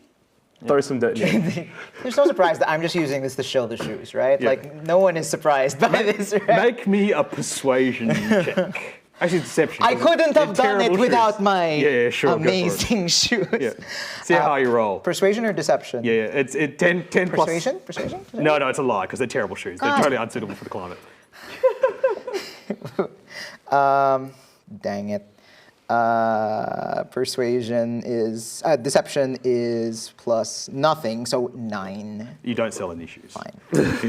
Throw some dirt in there. there's no surprise that I'm just using this to show the shoes, right? Yeah. Like no one is surprised by this, right? Make me a persuasion check. Actually, deception. I couldn't have They're done it terrible without shoes. my Yeah, sure, go for it. amazing shoes. Yeah. See how you roll. Persuasion or deception? Yeah, it's 10 plus. Persuasion? Persuasion? No, it's a lie because they're terrible shoes. They're totally unsuitable for the climate. Dang it. Persuasion is deception is plus nothing, so 9. You don't sell any shoes. Fine.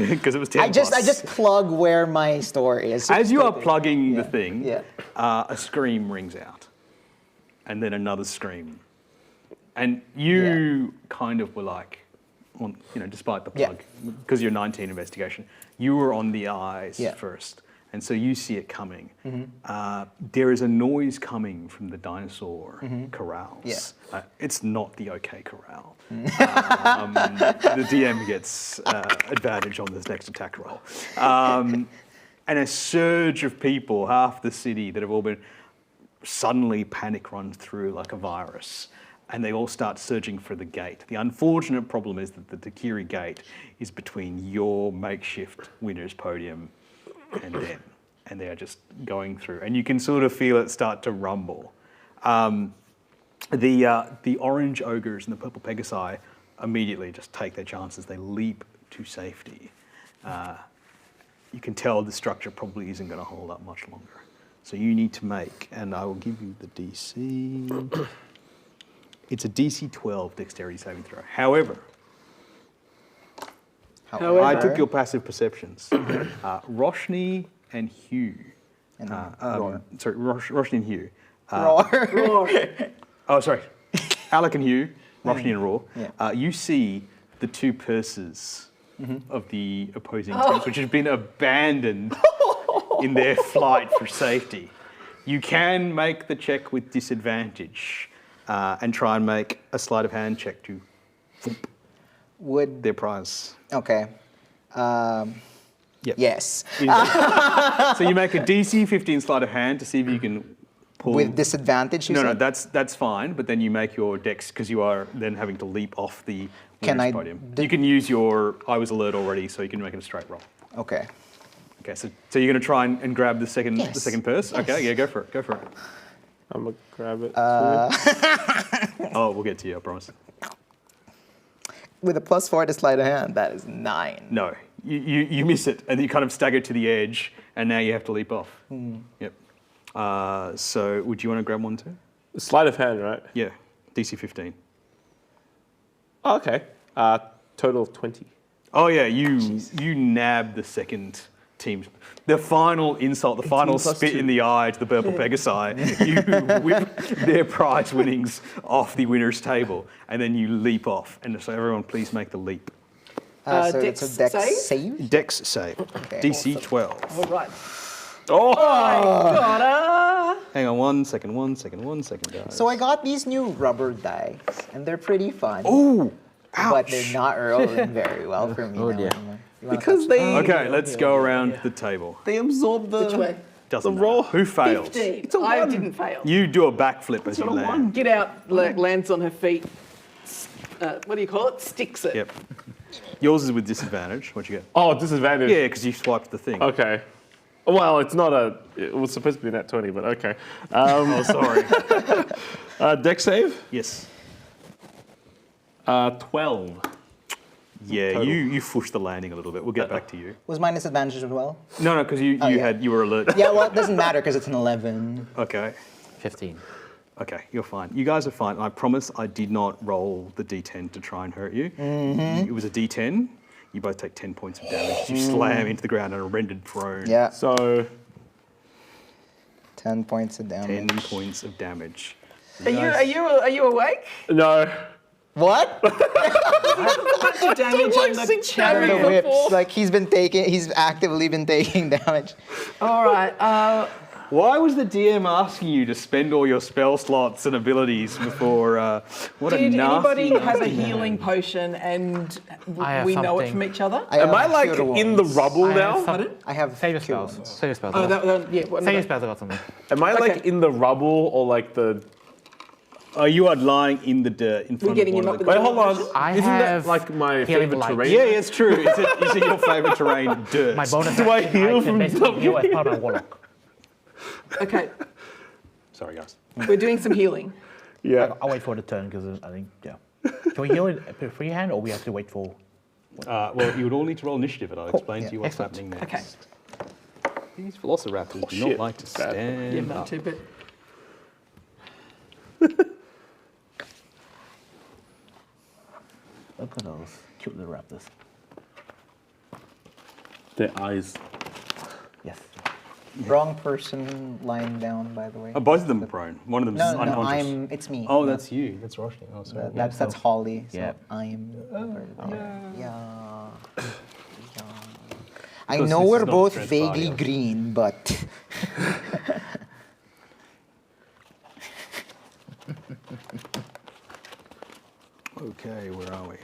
Because it was 10 I just plus. plug where my store is. As you are plugging the thing, Yeah. a scream rings out, and then another scream, and you kind of were like, despite the Yeah. plug, because you're 19 investigation, you were on the eyes Yeah. first, and so you see it coming. There is a noise coming from the dinosaur corrals. Yeah. It's not the OK corral. The DM gets advantage on this next attack roll. And a surge of people, half the city, that have all been suddenly panic run through like a virus. and they all start surging for the gate. The unfortunate problem is that the Takiri gate is between your makeshift winner's podium and them, and they are just going through, and you can sort of feel it start to rumble. The orange ogres and the purple pegasi immediately just take their chances. They leap to safety. You can tell the structure probably isn't going to hold up much longer. So you need to make, and I will give you the DC. It's a DC 12 dexterity saving throw. However, I took your passive perceptions. Roshni and Hugh. Sorry, Roshni and Hugh. Roar. Oh, sorry. Alec and Hugh, Roshni and Raw. You see the two purses of the opposing teams, which have been abandoned in their flight for safety. You can make the check with disadvantage and try and make a sleight of hand check to Would their prize. okay. Yep. Yes. So you make a DC 15 sleight of hand to see if you can pull. With disadvantage, you No, said? that's fine. But then you make your dex because you are then having to leap off the Can winner's I podium. d- You can use your I was alert already, so you can make it a straight roll. Okay. Okay, so you're going to try and grab the second Yes. purse. Yes. Okay, yeah, go for it. Go for it. I'm gonna grab it. Oh, we'll get to you. I promise. With a +4 to sleight of hand, that is 9. No, you miss it, and you kind of stagger to the edge, and now you have to leap off. Yep. So would you want to grab one too? Sleight of hand, right? Yeah, DC 15. Oh, okay. Total of 20. Oh yeah, you nab the second team's. The final insult, the final spit in the eye to the purple Pegasi. You whip their prize winnings off the winner's table, and then you leap off. And so everyone, please make the leap. So Dex it's a dex save? save? Dex save. Okay. DC 12. All right. Oh! Gotta. Hang on, one second, guys. So I got these new rubber dice, and they're pretty fun. Ooh! But they're not rolling very well for me. Oh, now. dear. You wanna Because touch they Okay, let's go around the table. they absorb the Which way? Doesn't The roll. matter. Who fails? 15. a I one. didn't fail. You do a backflip as you land. Get out, lands on her feet. What do you call it? Sticks it. Yep. Yours is with disadvantage. What'd you get? Oh, disadvantage. Yeah, because you swiped the thing. Okay. Well, it's not a. It was supposed to be nat 20, but okay. Oh, sorry. Dex save. Yes. 12. Yeah, Total. you pushed the landing a little bit. We'll get back to you. Was mine disadvantage as well? No, because you yeah. you were alert. Yeah, well, it doesn't matter because it's an 11. Okay. 15. Okay, you're fine. You guys are fine. I promise I did not roll the D10 to try and hurt you. It was a D10. You both take 10 points of damage. You slam into the ground and are rendered prone. Yeah, So 10 points of damage. 10 points of damage. Are you awake? no. What? Damage on the The cherry. whips, like he's actively been taking damage. All right. Why was the DM asking you to spend all your spell slots and abilities before? What a Did nasty. anybody have a healing potion and I have we know it something. from each other? Am I like Cure in the Wounds. rubble now? I have Save your cure spells. wounds. Save your spells. Oh, yeah. What, Save your spells. I got something. Am I like Okay. in the rubble or like the? You are lying in the dirt in front getting of him one up of with the. Wait, hold on. I Isn't have that like my healing favorite light. terrain? Yeah, it's true. Is it your favorite terrain? Dirt. My bonus Do I action, heal I can from basically heal as part of my warlock. Okay, Sorry, guys. we're doing some healing. Yeah. I'll wait for the turn because I think, yeah. Can we heal it freehand or we have to wait for... Well, you would all need to roll initiative, and I'll explain to you what's Excellent. happening next. Okay. These velociraptors do not shit. like to Bad. stand Yeah, not up. too, but Look at those cute little raptors. Their eyes. Yes. Wrong person lying down, by the way. Oh, both of them are prone. One of them's No, unconscious. it's me. Oh, that's you. That's Roshni. Oh, sorry. That's Holly. So Yeah. I'm over there. Yeah. I Because know this we're is not both transpiring. vaguely green, but Okay, where are we?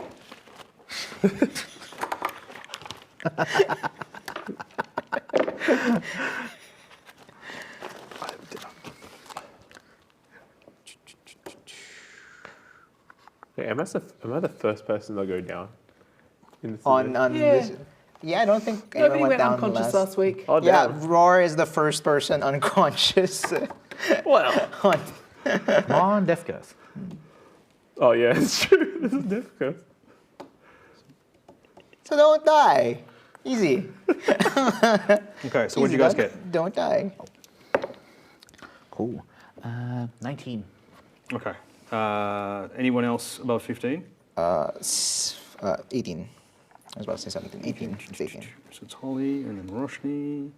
Wait, am I the first person to go down? In the On season? this. Yeah, I don't think anyone Nobody went went down unconscious last week. Oh, Yeah, damn. Roar is the first person unconscious. Well. on- Come on, Death Curse. Oh yeah, it's true. This is difficult. So don't die. Easy. Okay, so what did Easy, you guys bud. get? Don't die. Cool. 19. Okay. Anyone else above 15? 18. I was about to say 17. 18. It's 18. So it's Holly and then Roshni.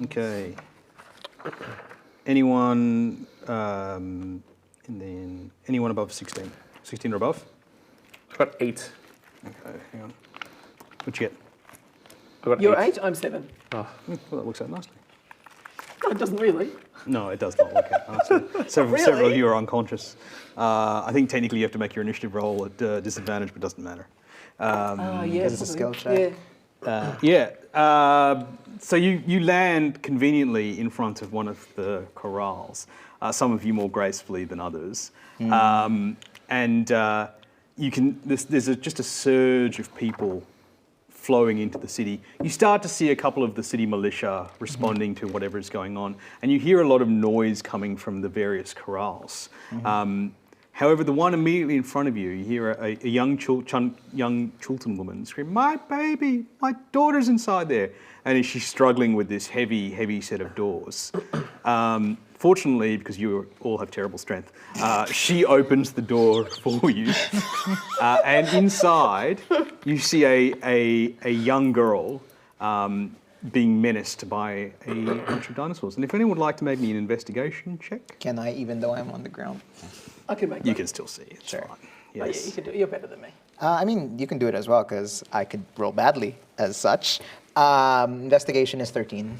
Okay. Anyone, and then anyone above 16? 16 or above? I got 8. Okay, hang on. What'd you get? I got You're 8. 8, I'm 7. Well, that works out nicely. No, it doesn't really. No, it does not work out nicely. Several of you are unconscious. I think technically you have to make your initiative roll at disadvantage, but it doesn't matter. Oh, yeah. This is a skill check. Yeah. So you land conveniently in front of one of the corrals. Some of you more gracefully than others, and you can. There's just a surge of people flowing into the city. You start to see a couple of the city militia responding to whatever is going on, and you hear a lot of noise coming from the various corrals. However, the one immediately in front of you, you hear a young Chultan woman scream, "My baby, my daughter's inside there." And she's struggling with this heavy set of doors. Fortunately, because you all have terrible strength, she opens the door for you. And inside, you see a young girl being menaced by a bunch of dinosaurs. And if anyone would like to make me an investigation check, Can I, even though I'm on the ground? I can make you that. can still see it. It's Sure. fine. Oh, yeah, Yes. you can do it. You're better than me. I mean, you can do it as well, because I could roll badly as such. Investigation is 13.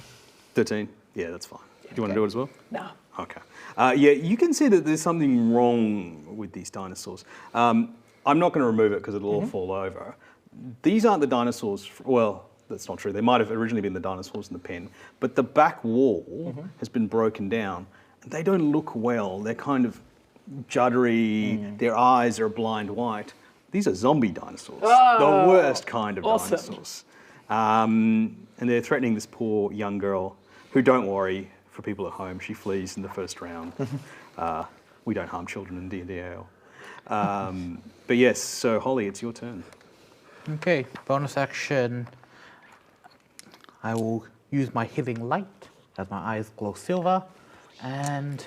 13? Yeah, that's fine. Do you want to do it as well? No. Okay. Yeah, you can see that there's something wrong with these dinosaurs. I'm not going to remove it because it'll all fall over. These aren't the dinosaurs. Well, that's not true. They might have originally been the dinosaurs in the pen, but the back wall has been broken down. And they don't look well. They're kind of juddery. Their eyes are blind white. These are zombie dinosaurs. The worst kind of awesome. dinosaurs. And they're threatening this poor young girl, who, don't worry, for people at home, she flees in the first round. We don't harm children in D&D-AL. But yes, so Holly, it's your turn. Okay, bonus action. I will use my healing light as my eyes glow silver, and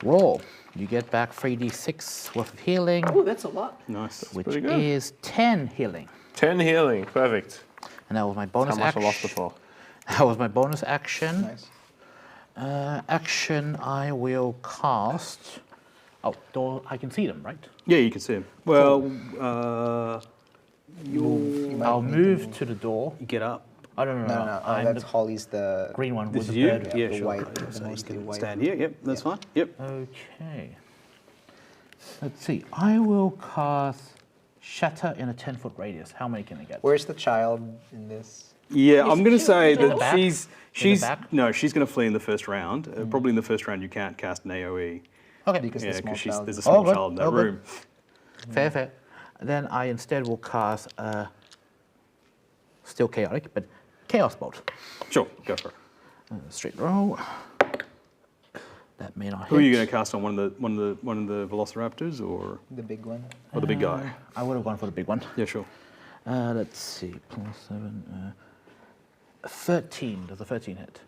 roll. You get back 3d6 worth of healing, Oh, that's a lot. Nice. which pretty good. is 10 healing. 10 healing. Perfect. And that was my bonus How much I action. lost before. That was my bonus action. Nice. Action, I will cast. Oh, I can see them, right? Yeah, you can see him. Well, I'll move to the door. you get up. Oh, no. No. I'm That's the Holly's the green one This with is the you? bird. Yeah, the sure. white, Okay, the so you mostly can white. stand here. Yep, that's fine. Yep. Okay. Let's see. I will cast Shatter in a 10-foot radius. How many can I get? Where's the child in this? Yeah, I'm going to say in the that back? she's In the back? no, she's going to flee in the first round. Probably in the first round you can't cast an AOE. Okay. Because Yeah, the small because child. there's a small good. child in that Oh, good. room. Fair. Then I instead will cast still chaotic, but Chaos Bolt. Sure, go for it. Straight roll. That may not hit. Who are you going to cast on? One of the Velociraptors or The big one. the big guy? I would have gone for the big one. Yeah, sure. Let's see. +7. 13. Does a 13 hit?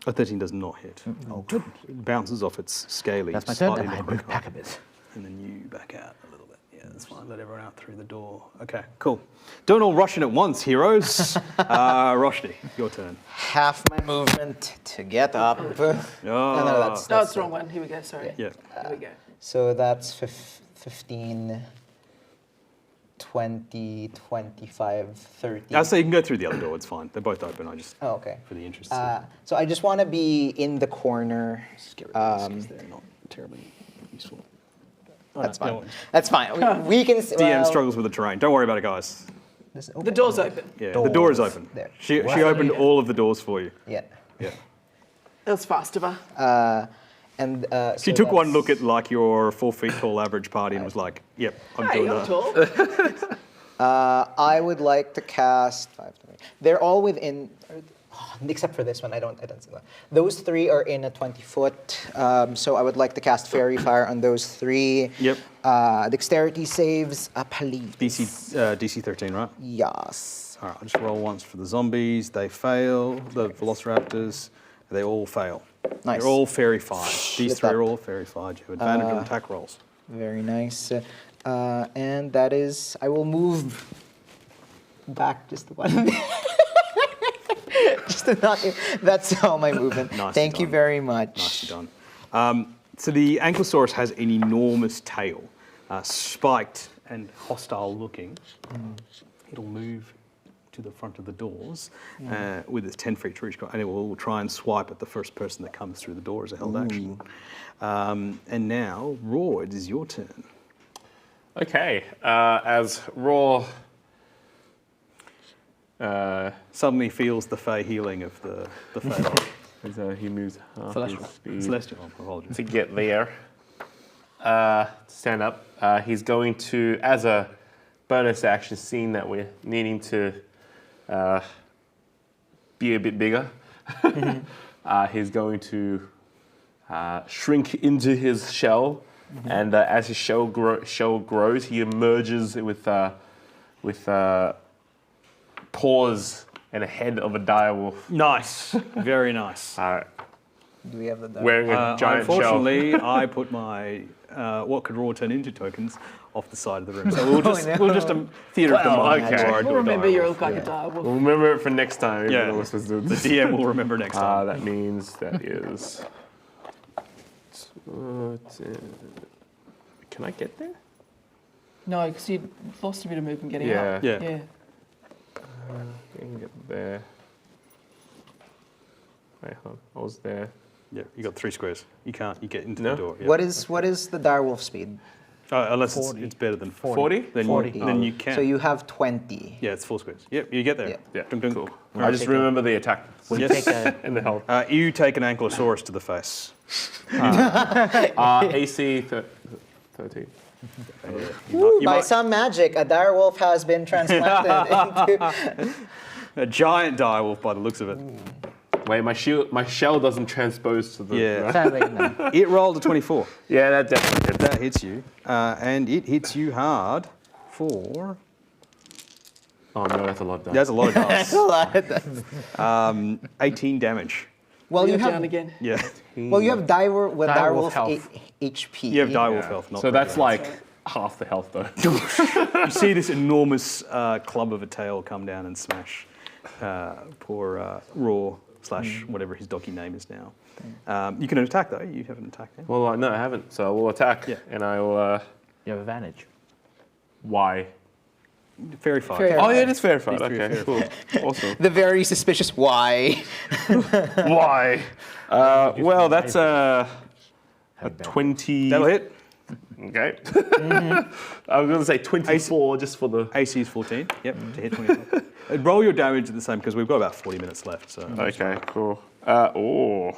A 13 does not hit. Oh, good. It bounces off its scaly. That's my turn. slightly And I more move profile. back a bit. And then you back out a little bit. Yeah, that's fine. Let everyone out through the door. Okay, cool. Don't all rush in at once, heroes. Roshni, your turn. Half my movement to get up. No, that's No, it's the wrong one. Here we go. Sorry. Yeah. Here we go. So that's 15, 20, 25, 30. So you can go through the other door. It's fine. They're both open. I just, Oh, okay. for the interest of So I just want to be in the corner. just get rid of these 'cause they're not terribly useful. That's no, fine. no. That's fine. We can. DM struggles with the terrain. Don't worry about it, guys. The door's open. Yeah, the door is Doors. open. There. She opened all of the doors for you. Yeah. Yeah. That was fast of her. And She so took one that's- look at like your 4 feet tall average party and was like, "Yep, I'm Hey, doing I'm that." tall. I would like to cast 5. They're all within, except for this one. I don't see that. Those 3 are in a 20-foot. So I would like to cast Fairy Fire on those 3. Yep. Dexterity saves, please. DC 13, right? Yes. All right, I'll just roll once for the zombies. They fail. The velociraptors, they all fail. Nice. They're all fairy fired. These Flip 3 up. are all fairy fired. You have advantage on attack rolls. Very nice. And that is, I will move back just one. Just to not, that's all my movement. Nicely Thank you done. very much. Nicely done. So the Ankylosaurus has an enormous tail, spiked and hostile looking. It'll move to the front of the doors with its 10 feet reach, and it will try and swipe at the first person that comes through the door as a held action. And now, Roar, it is your turn. Okay, as Raw. Suddenly feels the fey healing of the fey. As he moves half his Celestial. speed Celestial, apologies. to get there, stand up. He's going to, as a bonus action, seeing that we're needing to be a bit bigger, he's going to shrink into his shell, and as his shell grows, he emerges with paws and a head of a direwolf, Nice, very nice. Do we have the die? wearing a giant shell. Unfortunately, I put my what could Raw turn into tokens off the side of the room. So we'll just theatre of the Well, mind. okay. before I do We'll a remember direwolf. you look like a direwolf. We'll remember it for next time. Yeah. Even though we're supposed to do The this. DM will remember next time. That means that is. Can I get there? No, because you lost a bit of movement getting Yeah. up. Yeah. Yeah. I can get there. Wait, hold on. I was there. Yeah, you got 3 squares. You can't. You get into No? the door. Yeah. What is the direwolf speed? Unless 40. it's better than 40? Then 40. then you can. So you have 20. Yeah, it's 4 squares. Yep, you get there. Yeah. Yeah, Dun, dun. cool. I just take a- remember the attack Will you Yes. take a and the health. You take an Ankylosaurus to the face. AC 13. By some magic, a direwolf has been transplanted into. A giant direwolf by the looks of it. Wait, my shell doesn't transpose to the. Yeah. sadly, no. It rolled a 24. Yeah, that definitely did. That hits you. And it hits you hard for... Oh no, that's a lot done. That's a lot of dice. 18 damage. Well, you Go down have again. Yeah. direwolf health. HP. You have direwolf Yeah. health, not So that's regular. like half the health though. You see this enormous club of a tail come down and smash poor Raw / whatever his doggy name is now. You can attack though. You have an attack now. Well, no, I haven't. So I will attack, Yeah. and I will. You have advantage. Why? Fairy fire. Fairy Oh yeah, it is fair fight. These three are Okay, cool, awesome. The very suspicious why. Why? Well, that's a Have been. 20. That'll hit. Okay. I was going to say 24 just for the. AC is 14. Yep, to hit 24. Roll your damage at the same because we've got about 40 minutes left. So Okay, cool. A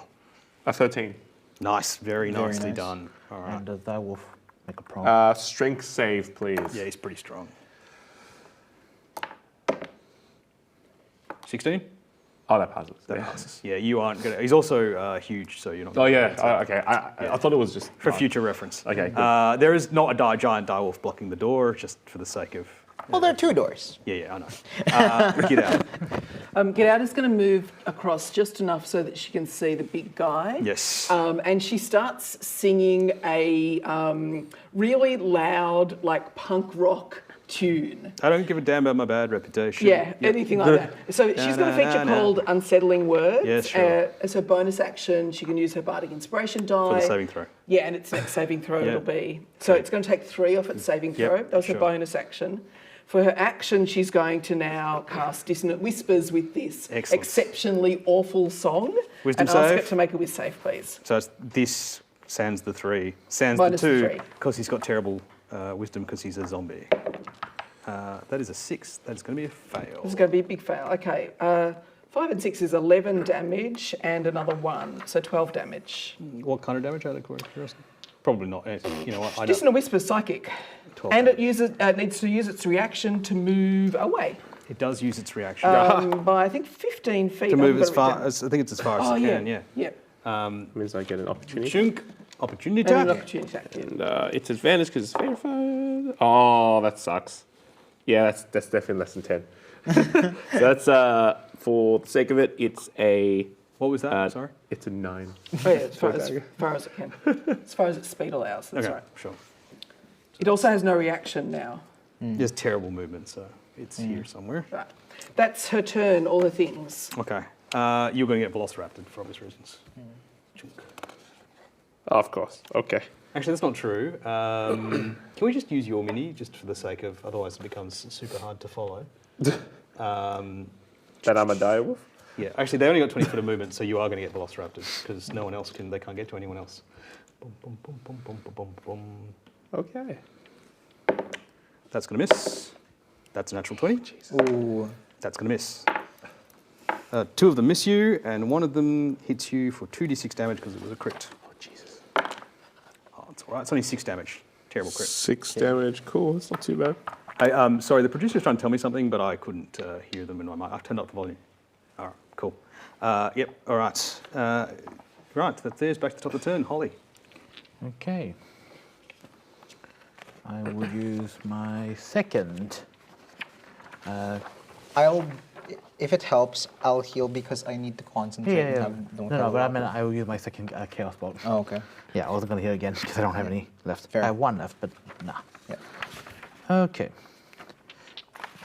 13. nice, very nicely nice. done. All right. And does that wolf make a prompt? Strength save, please. Yeah, he's pretty strong. 16? Oh, that passes. That Yeah. passes. Yeah, you aren't gonna. He's also huge, so you're not. Oh gonna yeah. get to- Okay. I thought it was just For oh, future reference. Okay, good. There is not a giant direwolf blocking the door, just for the sake of. Well, there are 2 doors. Yeah, I know. Get out. Get out is going to move across just enough so that she can see the big guy. Yes. And she starts singing a really loud, like punk rock tune. I don't give a damn about my bad reputation. Yeah, Yep. anything like that. So she's got a feature Da-na-na-na. called Unsettling Words. Yeah, sure. As her bonus action, she can use her Bardic Inspiration die. For the saving throw. Yeah, and its next saving throw Yeah. it'll be. So it's going to take 3 off its saving Yep, throw. That was her sure. bonus action. For her action, she's going to now cast Dissonant Whispers with this Excellent. exceptionally awful song. Wisdom and ask save? it to make a whiz save, please. So it's this sans the 3, sans Minus the the 2, 3. because he's got terrible wisdom because he's a zombie. That is a 6. That is going to be a fail. This is going to be a big fail. Okay. 5 and 6 is 11 damage and another 1, so 12 damage. What kind of damage out of curiosity? Probably not. You know what? I Distant Whisper Psychic. 12 And damage. it needs to use its reaction to move away It does use its reaction by, I think, 15 feet. to move I've as got it far written as I think it's as far as down. it Oh, can. yeah. Yeah. Means I get an opportunity. Chunk. Opportunity. And an opportunity attack, yeah. And it's advantage because it's verified. Oh, that sucks. Yeah, that's definitely less than 10. So that's, for the sake of it, it's a... What was that? Sorry. It's a 9. Oh, yeah, as far as it can. As far as its speed allows, that's Okay. right. Sure. It also has no reaction now. There's terrible movement, so it's here somewhere. Right. That's her turn, all the things. Okay. You're going to get Velocirapted for obvious reasons. Chunk. Oh, of course. Okay. Actually, that's not true. Can we just use your mini just for the sake of? Otherwise, it becomes super hard to follow. That I'm a direwolf? Yeah. Actually, they only got 20 foot of movement, so you are going to get Velocirapted because no one else can. They can't get to anyone else. Boom, boom, boom, boom, boom, boom, boom, boom. Okay. That's going to miss. That's a natural 20. Ooh. That's going to miss. 2 of them miss you, and 1 of them hits you for 2d6 damage because it was a crit. Oh, Jesus. Oh, it's all right. It's only 6 damage. Terrible crit. 6 damage. Cool. That's not too bad. Sorry, the producer's trying to tell me something, but I couldn't hear them in my mind. I've turned up the volume. All right, cool. Yep, all right. Right, that's theirs. Back to the top of the turn. Holly. Okay. I will use my second. If it helps, I'll heal because I need to concentrate. And have, don't No, have but a I lot mean, of- I will use my second Chaos Bolt. Oh, okay. Yeah, I wasn't going to heal again because I don't have any left. Fair. I have 1 left, but nah. Yeah. Okay.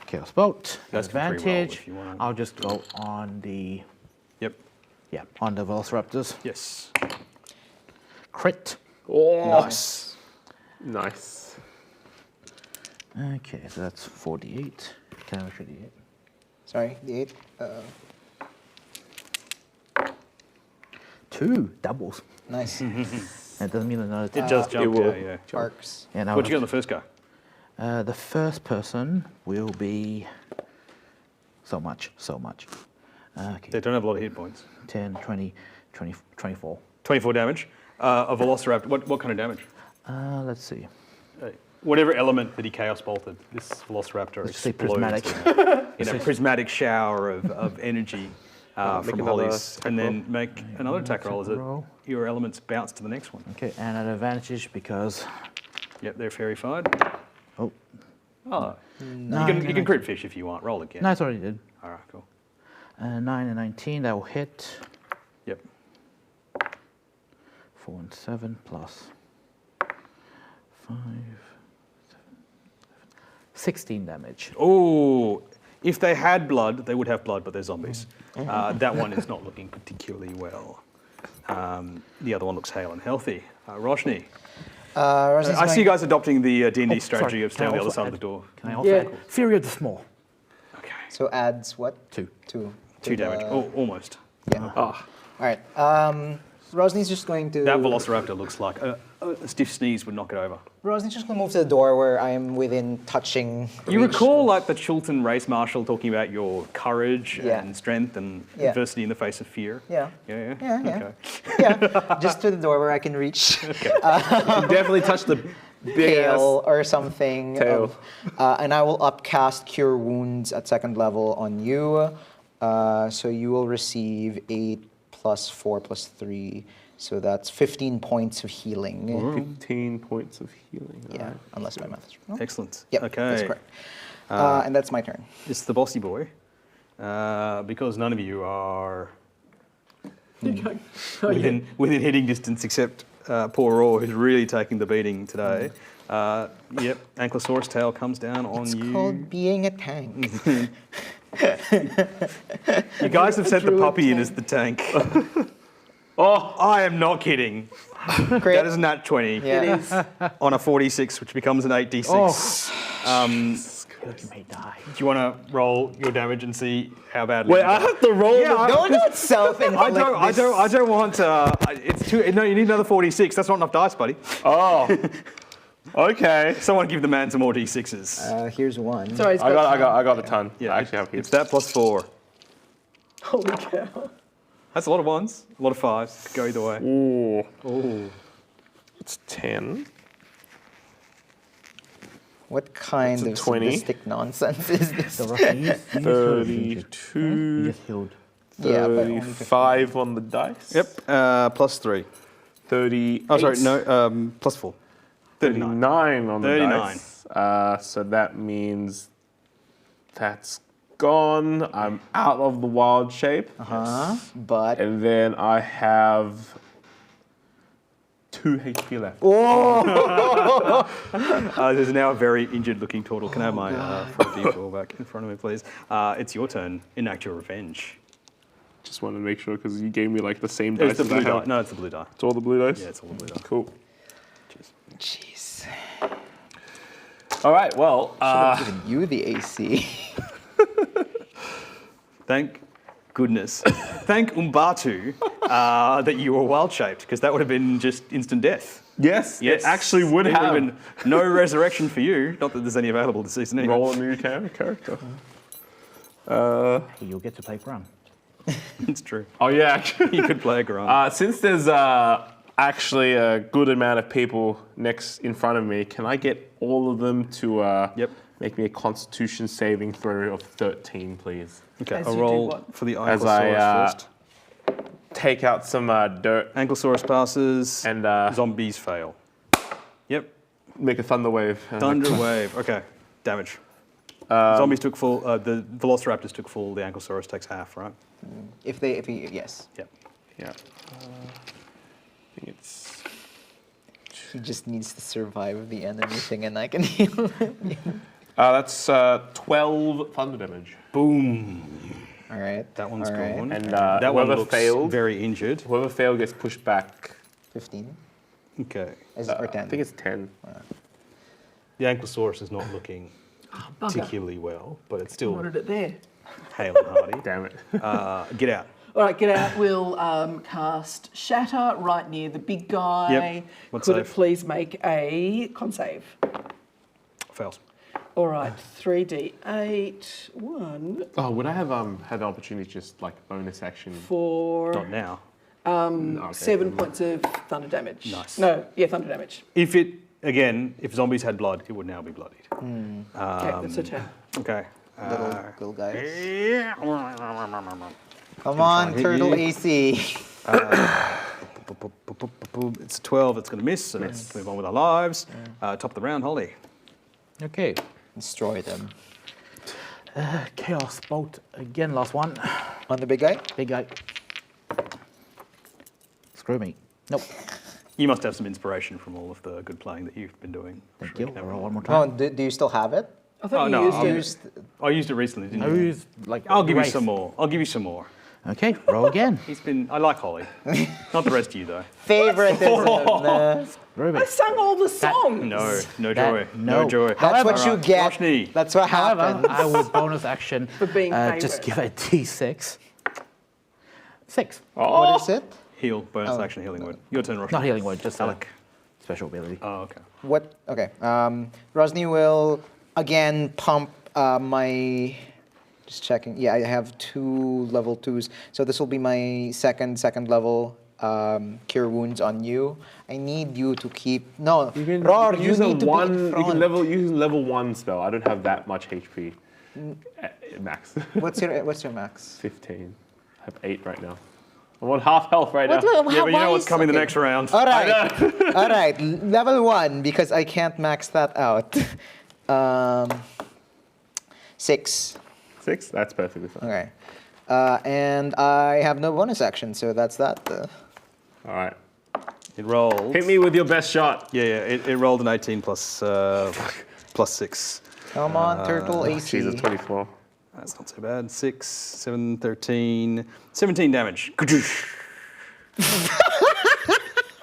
Chaos Bolt. You guys can free roll Advantage. if you want. I'll just go on the on the Velociraptors. Yes. Crit. Oh, Nice. nice. Okay, so that's 48. Can I make sure the 8? Sorry, the 8. 2 doubles. Nice. That doesn't mean another. It does jump, will. yeah. Arcs. Yeah, now What'd you get on the first go? the first person will be so much. Okay, They don't have a lot of hit points. 10, 20, 20, 24. 24 damage. A Velociraptor. What kind of damage? Let's see. Whatever element that he Chaos Bolted, this Velociraptor Let's say explodes prismatic. in a prismatic shower of energy Make from another Holly's. attack And then make another attack roll as it, roll. your elements bounce to the next one. Okay, and an advantage because Yep, they're fairy-fied. oh Oh, you can crit fish if you want. Roll again. no, it's already did. All right, cool. 9 and 19 that will hit. Yep. 4 and 7 plus 5, 7, 16 damage. Oh, if they had blood, they would have blood, but they're zombies. That one is not looking particularly well. The other one looks hale and healthy. Roshni. Rosny's I see you going- guys adopting the D&D strategy Sorry, of staying on can I the other also side of add- the door. Can I also Yeah. add Fury of the Small? Okay. So adds what? 2. 2. 2 damage. Oh, almost. Yeah. Oh, All right. Rosny's just going to. That Velociraptor looks like a stiff sneeze would knock it over. Rosny's just going to move to the door where I am within touching. You reach. recall like the Chilton race marshal talking about your courage Yeah. and strength and Yeah. adversity in the face of fear? Yeah. Yeah. Yeah. Okay. Yeah. Just to the door where I can reach. you definitely touched the big ass. Tail or something. Tail. And I will upcast Cure Wounds at 2nd level on you. So you will receive 8 plus 4 plus 3. So that's 15 points of healing. 15 points of healing. Yeah, alright. unless my math is wrong. Excellent. Yep, Okay. that's correct. And that's my turn. It's the bossy boy. Because none of you are within hitting distance except poor Raw, who's really taking the beating today. Yep, Ankylosaurus tail comes down on It's you. called being a tank. You guys have sent the puppy in as the tank. Oh, I am not kidding. Great. That is nat 20 Yeah. on a 46, which becomes an 8d6. You may die. Do you want to roll your damage and see how badly? Wait, you I die? have to roll the Don't self-inflict I don't want. It's too. No, you need another 46. That's not enough dice, buddy. Oh. Okay. Someone give the man some more d6s. Here's one. Sorry, it's I got a ton. Yeah, I actually have it's heaps. that plus 4. Holy cow. That's a lot of ones, a lot of fives. Could go either way. Ooh, Ooh. it's 10. What kind That's of a 20. sadistic nonsense is this? So Rosny, you just healed. You 32, just healed. Yeah, but only 35 on the dice. Yep. Plus 3. 38. Oh, sorry. No. Plus 4. 39. 39 on the 39. dice. So that means that's gone. I'm out of the wild shape. But And then I have 2 HP left. There's now a very injured-looking turtle. Can I have my front D4 back in front of me, please? It's your turn. Enact your revenge. Just wanted to make sure because you gave me like the same It's dice the as blue I die. have. No, it's the blue die. It's all the blue dice? Yeah, it's all the blue die. Cool. jeez, All right, well, given you the AC. Thank goodness. Thank Umbatu that you were wild-shaped, because that would have been just instant death. yes, Yes, it actually would There have. been no resurrection for you. Not that there's any available this season anyway. Roll a new character. You'll get to play Grun. It's true. Oh, yeah, actually. You could play a Garand. Since there's actually a good amount of people next in front of me, can I get all of them to Yep. make me a Constitution saving throw of 13, please? Okay, As I'll you do roll what? for the As Ankylosaurus I first. take out some dirt Ankylosaurus passes, and zombies fail. Yep, make a thunder wave. thunder wave. Okay, damage. Zombies took full, the Velociraptors took full, the Ankylosaurus takes half, right? If he, yes, Yep. Yeah. I think it's. he just needs to survive the enemy thing, and I can heal him. That's 12 thunder damage. Boom. All right, That one's all right. gone. And That one whoever looks failed, very injured. whoever failed gets pushed back. 15 Okay. or I 10. think it's 10. The Ankylosaurus is not looking Bugger. particularly well, but it's I still wanted it there. hale and hearty. Damn it. Get out. All right, get out. We'll cast Shatter right near the big guy. Yep. What Could save? it please make a con save? Fails. All right, 3d8. 1 Oh, would I have had the opportunity to just like bonus action? for Not now. Okay. 7 points of thunder damage. Nice. No, yeah, thunder damage. If it, again, if zombies had blood, it would now be bloodied. Okay, that's a turn. Okay. Little guys. Yeah. Come on, hit turtle you. AC. It's 12, it's going to miss, so let's move on with our lives. Top of the round, Holly. Okay. Destroy them. Chaos Bolt again, last one. On the big guy? Big guy. Screw me. Nope. You must have some inspiration from all of the good playing that you've been doing. Thank Sure you. can have Roll one. one more Oh, time. do you still have it? I thought you no, used I'll it. Used, I used it recently, didn't I you? used like. I'll give you erase. some more. I'll give you some more. Okay, roll again. I like Holly. Not the rest of you, though. favoritism. Nah. Screw me. I sung all the songs. No That- joy. No no. joy. That's what you get. Roshni. That's what However, happens. I will bonus action. For being just favourite. give it a D6. 6. What is it? Heal, bonus action healing word. Your turn, Roshni. Not healing word, just Alec. special ability. Oh, okay. What? Okay. Rosny will again pump my. Just checking. Yeah, I have 2 level 2s, so this will be my second level cure wounds on you. I need you to keep. No, Roar, you use a need to one. be in You front. can use level 1 spell. I don't have that much HP. Max. What's your max? 15. I have 8 right now. I'm on half health right now. Yeah, but you know what's coming the next round. All right, all right. Level 1 because I can't max that out. 6. 6? That's perfectly fine. Okay. And I have no bonus action, so that's that. All right. It rolled. Hit me with your best shot. Yeah, it rolled an 18 plus 6. Come on, turtle AC. Jesus, 24. That's not so bad. 6, 7, 13, 17 damage.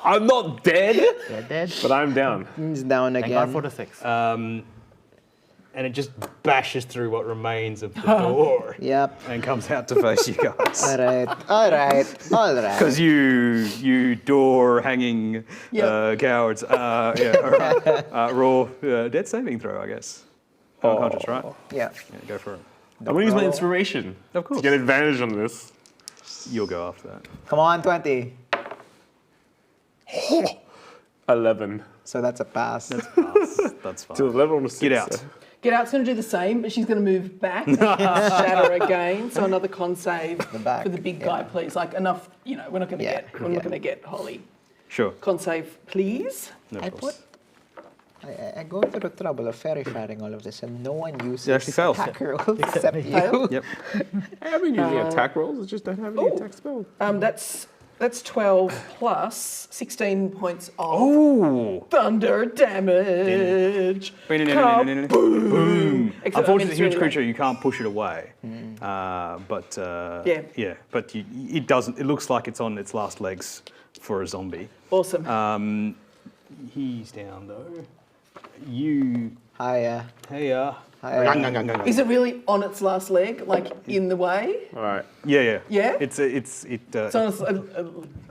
I'm not dead, They're dead. but I'm down. He's down Thank God again. for the 6. And it just bashes through what remains of the door Yep. and comes out to face you guys. All right. All right. All right. Because you door hanging cowards. Raw death saving throw, I guess. Unconscious, right? Yeah. Yeah, go for it. I'm gonna use my inspiration Of course. to get advantage on this. You'll go after that. Come on, 20. 11. So that's a pass. That's fine. To 11 on a 6. Get out. Get Out's going to do the same, but she's going to move back, shatter again. So another con save back, for the big guy, please. Like enough, we're not going to Yeah, we're not going to get Holly. Sure. Con save, please. No I problems. I go through the trouble of fairy fighting all of this, and no one uses actually fails. attack rolls except you. Yep. I've been using attack rolls, I just don't have any attack spells. That's 12 plus 16 points of Ooh. thunder damage. Boom. Except, Unfortunately, it's huge really creature, you can't push it away. But but it doesn't. It looks like it's on its last legs for a zombie. Awesome. He's down though. You. Hiya. Hey. Is it really on its last leg, like in the way? All right. Yeah. Yeah? It's. So it's,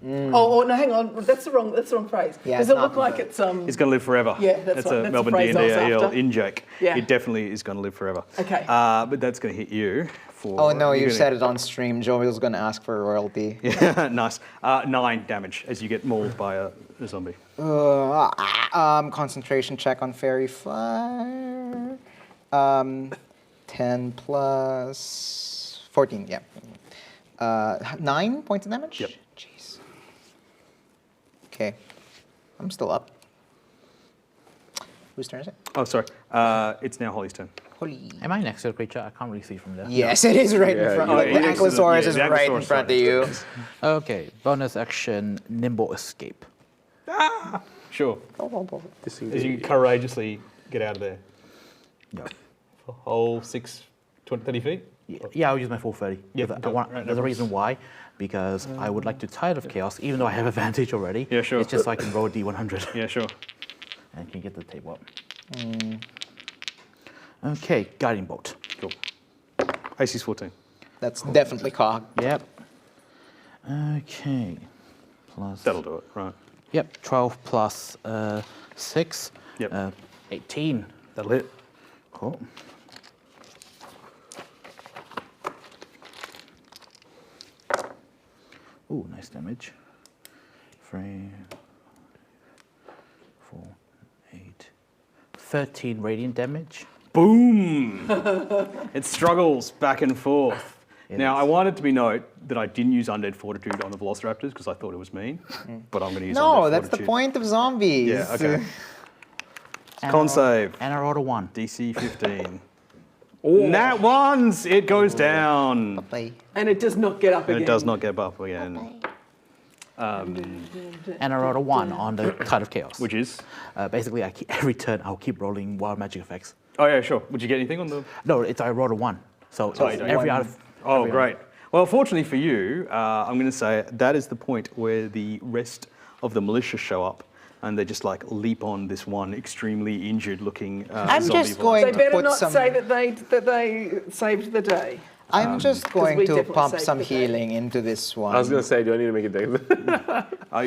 oh no, hang on. That's the wrong phrase. Yeah, Does it's it look not like good. it's It's going to live forever. Yeah, that's a right. That's the Melbourne phrase I was D&D after. in-jack. Yeah. It definitely is going to live forever. Okay. But that's going to hit you for. Oh no, you you're said it on stream. Joel's gonna ask for royalty. gonna- Nice. 9 damage as you get mauled by a zombie. Concentration check on fairy fire. 10 plus 14. Yeah. 9 points of damage. Yep. Jeez. Okay. I'm still up. Whose turn is it? Oh, sorry. It's now Holly's turn. Holy. Am I next to the creature? I can't really see from there. Yes, it is right in front. you're Like, the next to the- Ankylosaurus yeah, is the right in Ankylosaurus front of right you. next Okay, bonus action, nimble escape. Sure. As you courageously get out of there. No. For a whole 6, 20, 30 feet? Yeah, I'll use my full 30. Yeah, There's go. a- Right, no there's a reason why, because I would like to Tide of Chaos, even though I have advantage already. Yeah, sure. It's just so I can roll a D100 Yeah, sure. and can get the table up. Okay, Guiding Bolt. Cool. AC's 14. That's definitely cog. Yep. Okay. Plus. That'll do it, right. Yep, 12 plus 6. Yep. 18. That'll hit. Cool. Ooh, nice damage. 3, 4, 8, 13 radiant damage. Boom! It struggles back and forth. It Now, is. I wanted to be note that I didn't use Undead Fortitude on the Velociraptors because I thought it was mean, but I'm going to use No, Undead that's the Fortitude. point of zombies. Yeah, okay. And Con I roll- save. And I rolled a 1. DC 15. Nat ones! It goes down. Play. And it does not get up And again. it does not get buff again. And I rolled a 1 on the Tide of Chaos. Which is? Basically, every turn I'll keep rolling wild magic effects. Oh, yeah, sure. Would you get anything on the. No, I rolled a 1. So Oh, you don't. every out of. Oh, every great. Well, fortunately for you, I'm going to say that is the point where the rest of the militia show up and they just like leap on this one extremely injured looking I'm zombie just boy. going They to better put not some. say that they saved the day. I'm just going we to definitely pump saved some the day. healing into this one. I was going to say, do I need to make a deck? If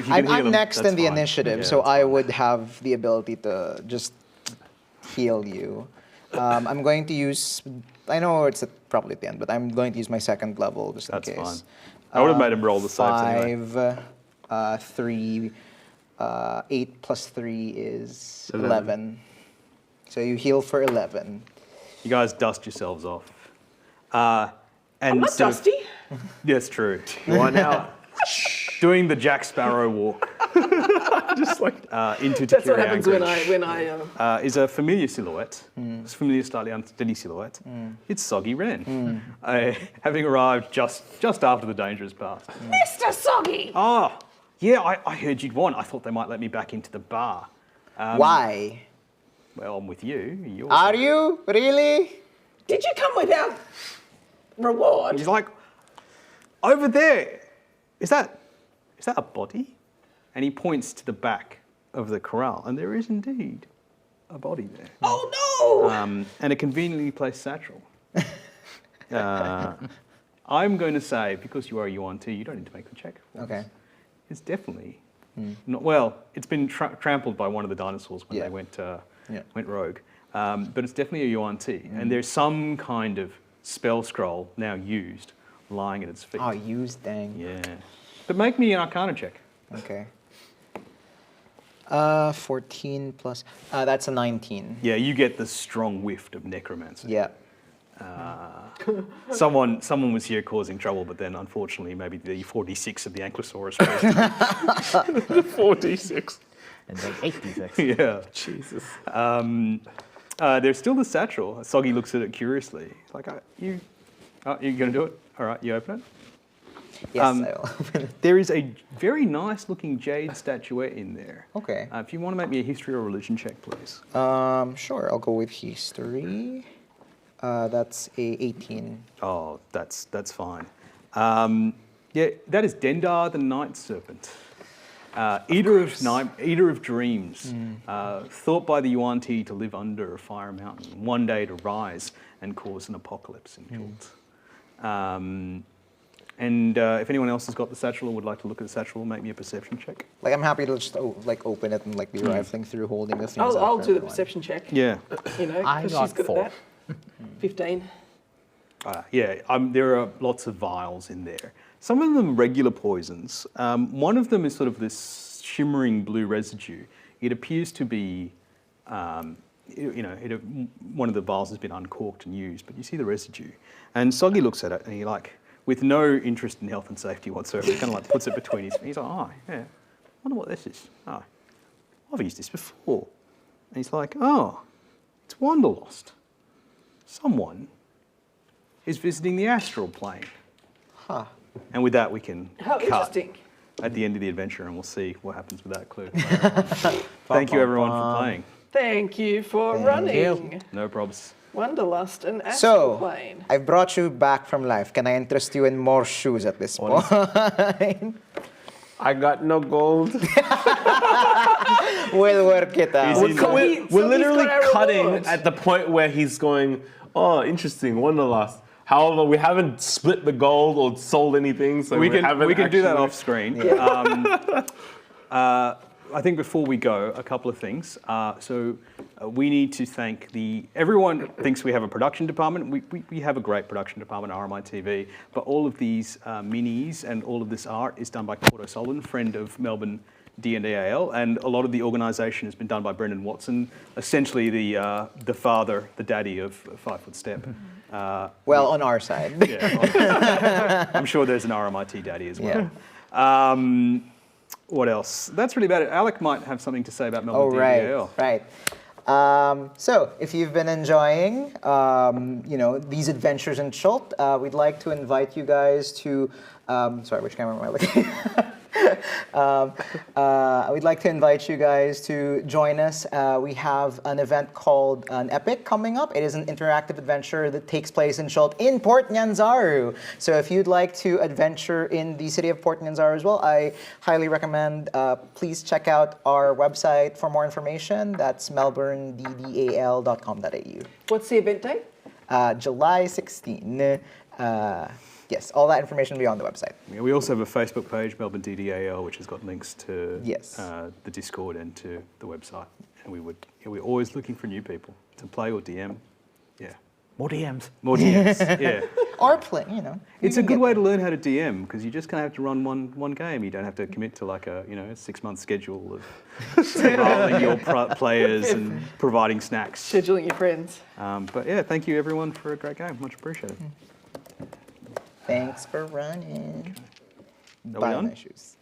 you can heal I'm them, next that's in the fine. initiative, Yeah, so that's I fine. would have the ability to just heal you. I'm going to use. I know it's probably at the end, but I'm going to use my second level just That's in case. fine. I would have made him roll the saves anyway. 5, 3, 8 plus 3 is 11. So you heal for 11. You guys dust yourselves off. And I'm not sort of- dusty. Yes, true. You are now. Doing the Jack Sparrow walk. Just like into That's what Takiri happens Anchorage. when I Is a familiar silhouette. It's a familiar, slightly unsteady silhouette. It's Soggy Wren, having arrived just after the danger has passed. Mr. Soggy! Oh, yeah, I heard you'd won. I thought they might let me back into the bar. Why? Well, I'm with you. You're Are you? Really? Did you come without reward? He's like, over there. Is that a body? And he points to the back of the corral, and there is indeed a body there. Oh no! And a conveniently placed satchel. I'm going to say, because you are a Yuan T, you don't need to make the check. for Okay. us. It's definitely not. Well, it's been trampled by one of the dinosaurs when Yeah. they went Yeah. rogue. But it's definitely a Yuan T, and there's some kind of spell scroll now used lying at its feet. Oh, used, dang. Yeah. But make me an Arcana check. Okay. 14 plus. That's a 19. Yeah, you get the strong whiff of necromancy. Yeah. Someone was here causing trouble, but then unfortunately, maybe the 46 of the Ankylosaurus. 46. And then 86. Yeah. Jesus. There's still the satchel. Soggy looks at it curiously. It's like, you going to do it? All right, you open it. Yes, I will. There is a very nice looking jade statuette in there. Okay. If you want to make me a history or religion check, please. Sure, I'll go with history. That's a 18. Oh, that's fine. Yeah, that is Dendar the Night Serpent. Eater of dreams, thought by the Yuan Ti to live under a fire mountain, one day to rise and cause an apocalypse in Jult. If anyone else has got the satchel or would like to look at the satchel, make me a perception check. Like, I'm happy to just open it and be rifling through, holding the things. I'll up for do the everyone. perception check. Yeah. You know, I 'cause got she's good 4. at that. 15. There are lots of vials in there. Some of them regular poisons. One of them is sort of this shimmering blue residue. It appears to be, one of the vials has been uncorked and used, but you see the residue. And Soggy looks at it and he with no interest in health and safety whatsoever, he kind of puts it between his feet. He's like, oh, yeah, I wonder what this is. Oh, I've used this before. And he's like, oh, it's Wanderlost. Someone is visiting the astral plane. Huh. And with that, we can How cut interesting. at the end of the adventure, and we'll see what happens with that clue. Thank you, everyone, for playing. Thank you for running. No probs. Wanderlust and Astral So, Plane. I brought you back from life. Can I interest you in more shoes at this point? I got no gold. We'll work it out. We're literally got our cutting rewards. at the point where he's going, oh, interesting, Wanderlust. However, we haven't split the gold or sold anything, so We can do that actually- off screen. I think before we go, a couple of things. We need to thank everyone thinks we have a production department. We have a great production department at RMI TV, but all of these minis and all of this art is done by Cord O'Sullivan, friend of Melbourne D&DAL, and a lot of the organisation has been done by Brendan Watson, essentially the father, the daddy of 5 Foot Step. Well, on our side. Yeah, I'm sure there's an RMIT daddy as well. Yeah. What else? That's really about it. Alec might have something to say about Melbourne DDAL. Right. So, if you've been enjoying, these adventures in Chult, we'd like to invite you guys to. Sorry, which camera am I looking at? We'd like to invite you guys to join us. We have an event called an Epic coming up. It is an interactive adventure that takes place in Chult in Port Nyanzaru. So if you'd like to adventure in the city of Port Nyanzaru as well, I highly recommend please check out our website for more information. That's melbourneddal.com.au. What's the event date? July 16. Yes, all that information will be on the website. Yeah, we also have a Facebook page, Melbourne DDAL, which has got links to Yes. the Discord and to the website. And we're always looking for new people to play or DM. Yeah, More DMs. more DMs. Yeah, Or play, it's a good way to learn how to DM because you just kind of have to run one game. You don't have to commit to like a 6-month schedule of rolling your players and providing snacks. Scheduling your friends. But yeah, thank you everyone for a great game. Much appreciated. Thanks for running. Are we Buy done? my shoes.